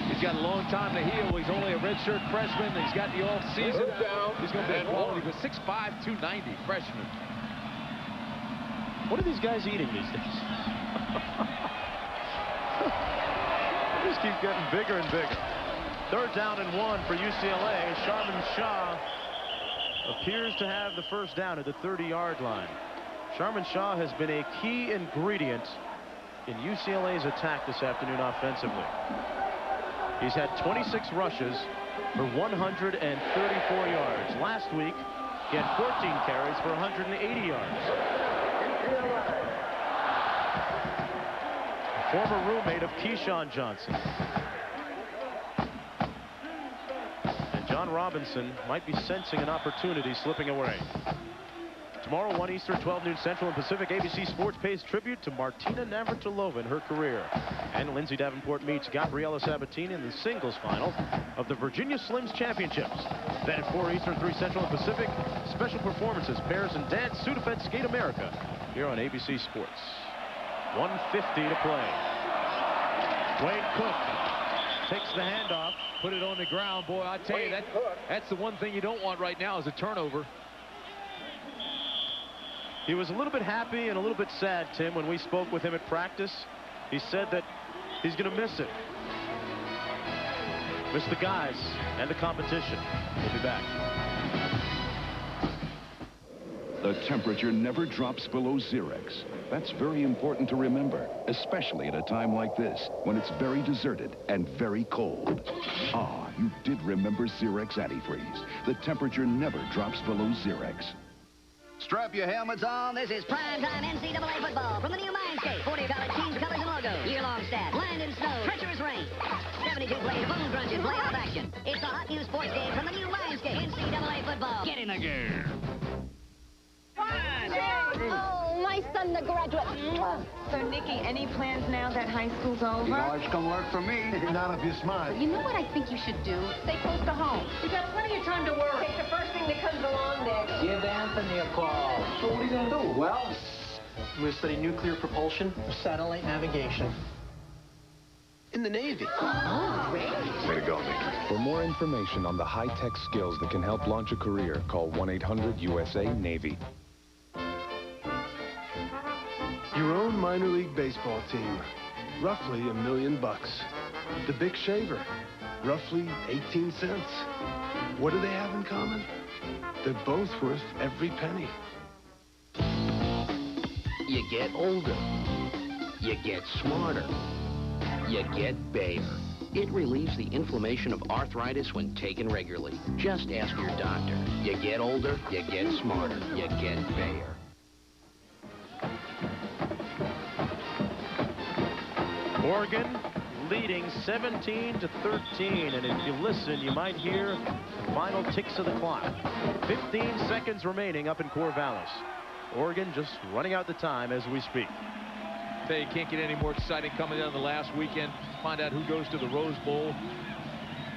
He's got a long time to heal. He's only a redshirt freshman. He's got the off-season. He's going to be a quality, but 6'5", 290 freshman. What are these guys eating these days? They just keep getting bigger and bigger. 3rd down and 1 for UCLA. Sharman Shaw appears to have the first down at the 30-yard line. Sharman Shaw has been a key ingredient in UCLA's attack this afternoon offensively. He's had 26 rushes for 134 yards. Last week, he had 14 carries for 180 yards. Former roommate of Keyshawn Johnson. And John Robinson might be sensing an opportunity slipping away. Tomorrow, 1 Eastern, 12 noon Central and Pacific, ABC Sports pays tribute to Martina Navratilova in her career. And Lindsay Davenport meets Gabriela Sabatini in the singles final of the Virginia Slims Championships. Then at 4 Eastern, 3 Central and Pacific, special performances, pairs and dance, Sudafed Skate America, here on ABC Sports. 1:50 to play. Wade Cook takes the handoff. Put it on the ground, boy. I tell you, that's the one thing you don't want right now is a turnover. He was a little bit happy and a little bit sad, Tim, when we spoke with him at practice. He said that he's going to miss it. Miss the guys and the competition. We'll be back. The temperature never drops below 0°. That's very important to remember, especially at a time like this, when it's very deserted and very cold. Ah, you did remember 0° antifreeze. The temperature never drops below 0°. Strap your helmets on. This is primetime NCAA football from the new Mindscape. 40 college teams, colors, and logos. Year-long stats, lined in snow, treacherous rain. 72 plays, bone-crunching, playoff action. It's a hot new sports game from the new Mindscape. NCAA football. Get in the game. Oh, my son, the graduate. So, Nikki, any plans now that high school's over? You know, it's gonna work for me. Not if you're smart. You know what I think you should do? Stay close to home. We got plenty of time to work. Take the first thing that comes along, Nick. Give Anthony a call. So what are you gonna do? Well, I'm going to study nuclear propulsion, satellite navigation. In the Navy. Oh, great. Way to go, Nick. For more information on the high-tech skills that can help launch a career, call 1-800-USA-NAVY. Your own minor league baseball team, roughly $1 million. The Big Shaver, roughly 18 cents. What do they have in common? They're both worth every penny. You get older. You get smarter. You get Bayer. It relieves the inflammation of arthritis when taken regularly. Just ask your doctor. You get older, you get smarter. You get Bayer. Oregon leading 17-13, and if you listen, you might hear the final ticks of the clock. 15 seconds remaining up in Corvallis. Oregon just running out the time as we speak. You can't get any more exciting coming down the last weekend. Find out who goes to the Rose Bowl.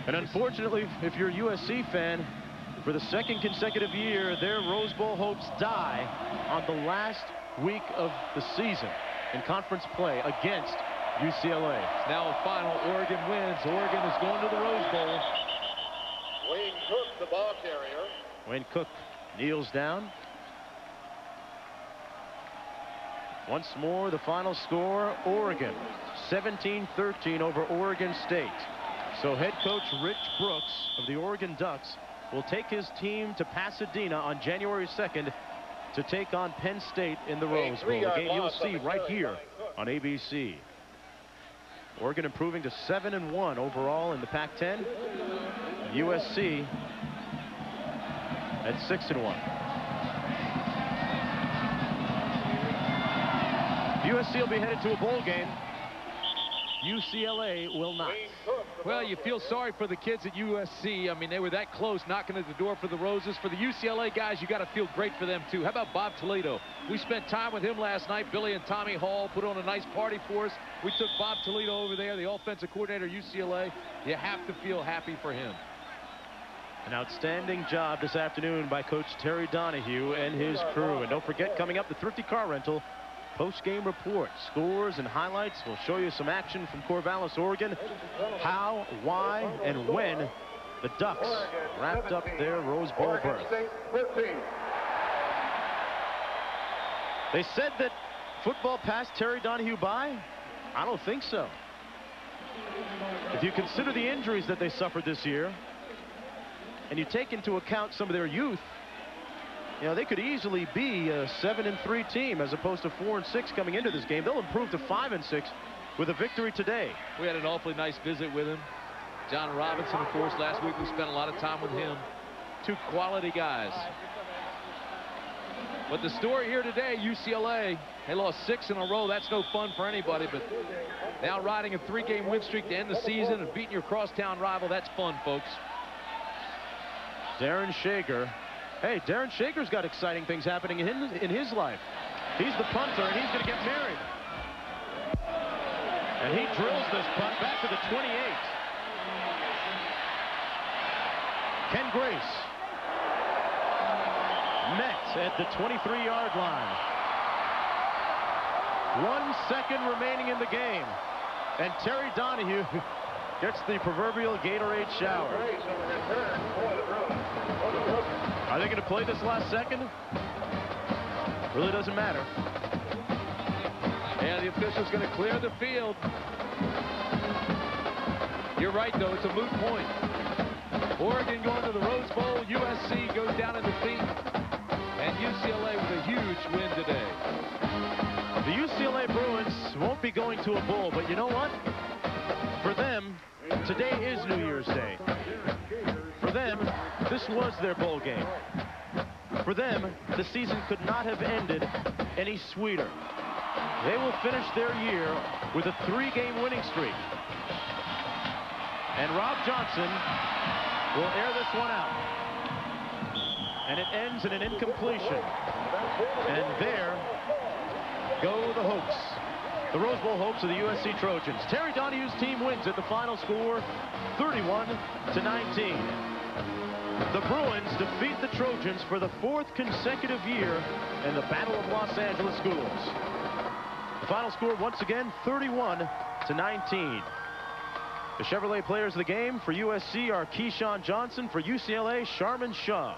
And unfortunately, if you're a USC fan, for the second consecutive year, their Rose Bowl hopes die on the last week of the season in conference play against UCLA. Now a final. Oregon wins. Oregon is going to the Rose Bowl. Wayne Cook, the ball carrier. Wayne Cook kneels down. Once more, the final score, Oregon 17-13 over Oregon State. So head coach Rich Brooks of the Oregon Ducks will take his team to Pasadena on January 2nd to take on Penn State in the Rose Bowl, a game you'll see right here on ABC. Oregon improving to 7-1 overall in the Pac-10. USC at 6-1. USC will be headed to a bowl game. UCLA will not. Well, you feel sorry for the kids at USC. I mean, they were that close, knocking at the door for the Roses. For the UCLA guys, you got to feel great for them, too. How about Bob Toledo? We spent time with him last night. Billy and Tommy Hall put on a nice party for us. We took Bob Toledo over there, the offensive coordinator at UCLA. You have to feel happy for him. An outstanding job this afternoon by Coach Terry Donahue and his crew. And don't forget, coming up, the Thrifty Car Rental post-game report. Scores and highlights. We'll show you some action from Corvallis, Oregon. How, why, and when the Ducks wrapped up their Rose Bowl berth. They said that football passed Terry Donahue by? I don't think so. If you consider the injuries that they suffered this year, and you take into account some of their youth, you know, they could easily be a 7-3 team as opposed to 4-6 coming into this game. They'll improve to 5-6 with a victory today. We had an awfully nice visit with him. John Robinson, of course, last week we spent a lot of time with him. Two quality guys. But the story here today, UCLA, they lost 6 in a row. That's no fun for anybody, but now riding a 3-game win streak to end the season and beating your crosstown rival, that's fun, folks. Darren Shager. Hey, Darren Shager's got exciting things happening in his life. He's the punter, and he's going to get married. And he drills this punt back to the 28. Ken Grace met at the 23-yard line. 1 second remaining in the game. And Terry Donahue gets the proverbial Gatorade shower. Are they going to play this last second? Really doesn't matter. And the official's going to clear the field. You're right, though. It's a moot point. Oregon going to the Rose Bowl. USC goes down in defeat. And UCLA with a huge win today. The UCLA Bruins won't be going to a bowl, but you know what? For them, today is New Year's Day. For them, this was their bowl game. For them, the season could not have ended any sweeter. They will finish their year with a 3-game winning streak. And Rob Johnson will air this one out. And it ends in an incompletion. And there go the hopes. The Rose Bowl hopes of the USC Trojans. Terry Donahue's team wins at the final score, 31-19. The Bruins defeat the Trojans for the 4th consecutive year in the Battle of Los Angeles Schools. The final score, once again, 31-19. The Chevrolet players of the game for USC are Keyshawn Johnson. For UCLA, Sharman Shaw.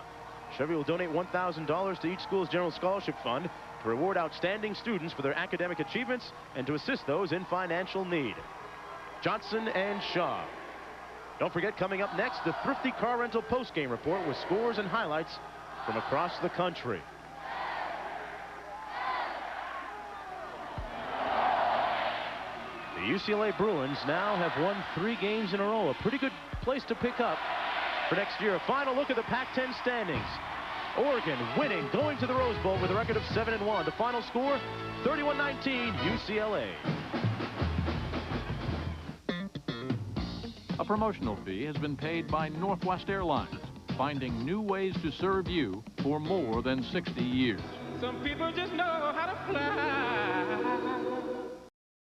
Chevy will donate $1,000 to each school's general scholarship fund to reward outstanding students for their academic achievements and to assist those in financial need. Johnson and Shaw. Don't forget, coming up next, the Thrifty Car Rental postgame report with scores and highlights from across the country. The UCLA Bruins now have won 3 games in a row. A pretty good place to pick up for next year. A final look at the Pac-10 standings. Oregon winning, going to the Rose Bowl with a record of 7-1. The final score, 31-19, UCLA. A promotional fee has been paid by Northwest Airlines, finding new ways to serve you for more than 60 years. Some people just know how to fly.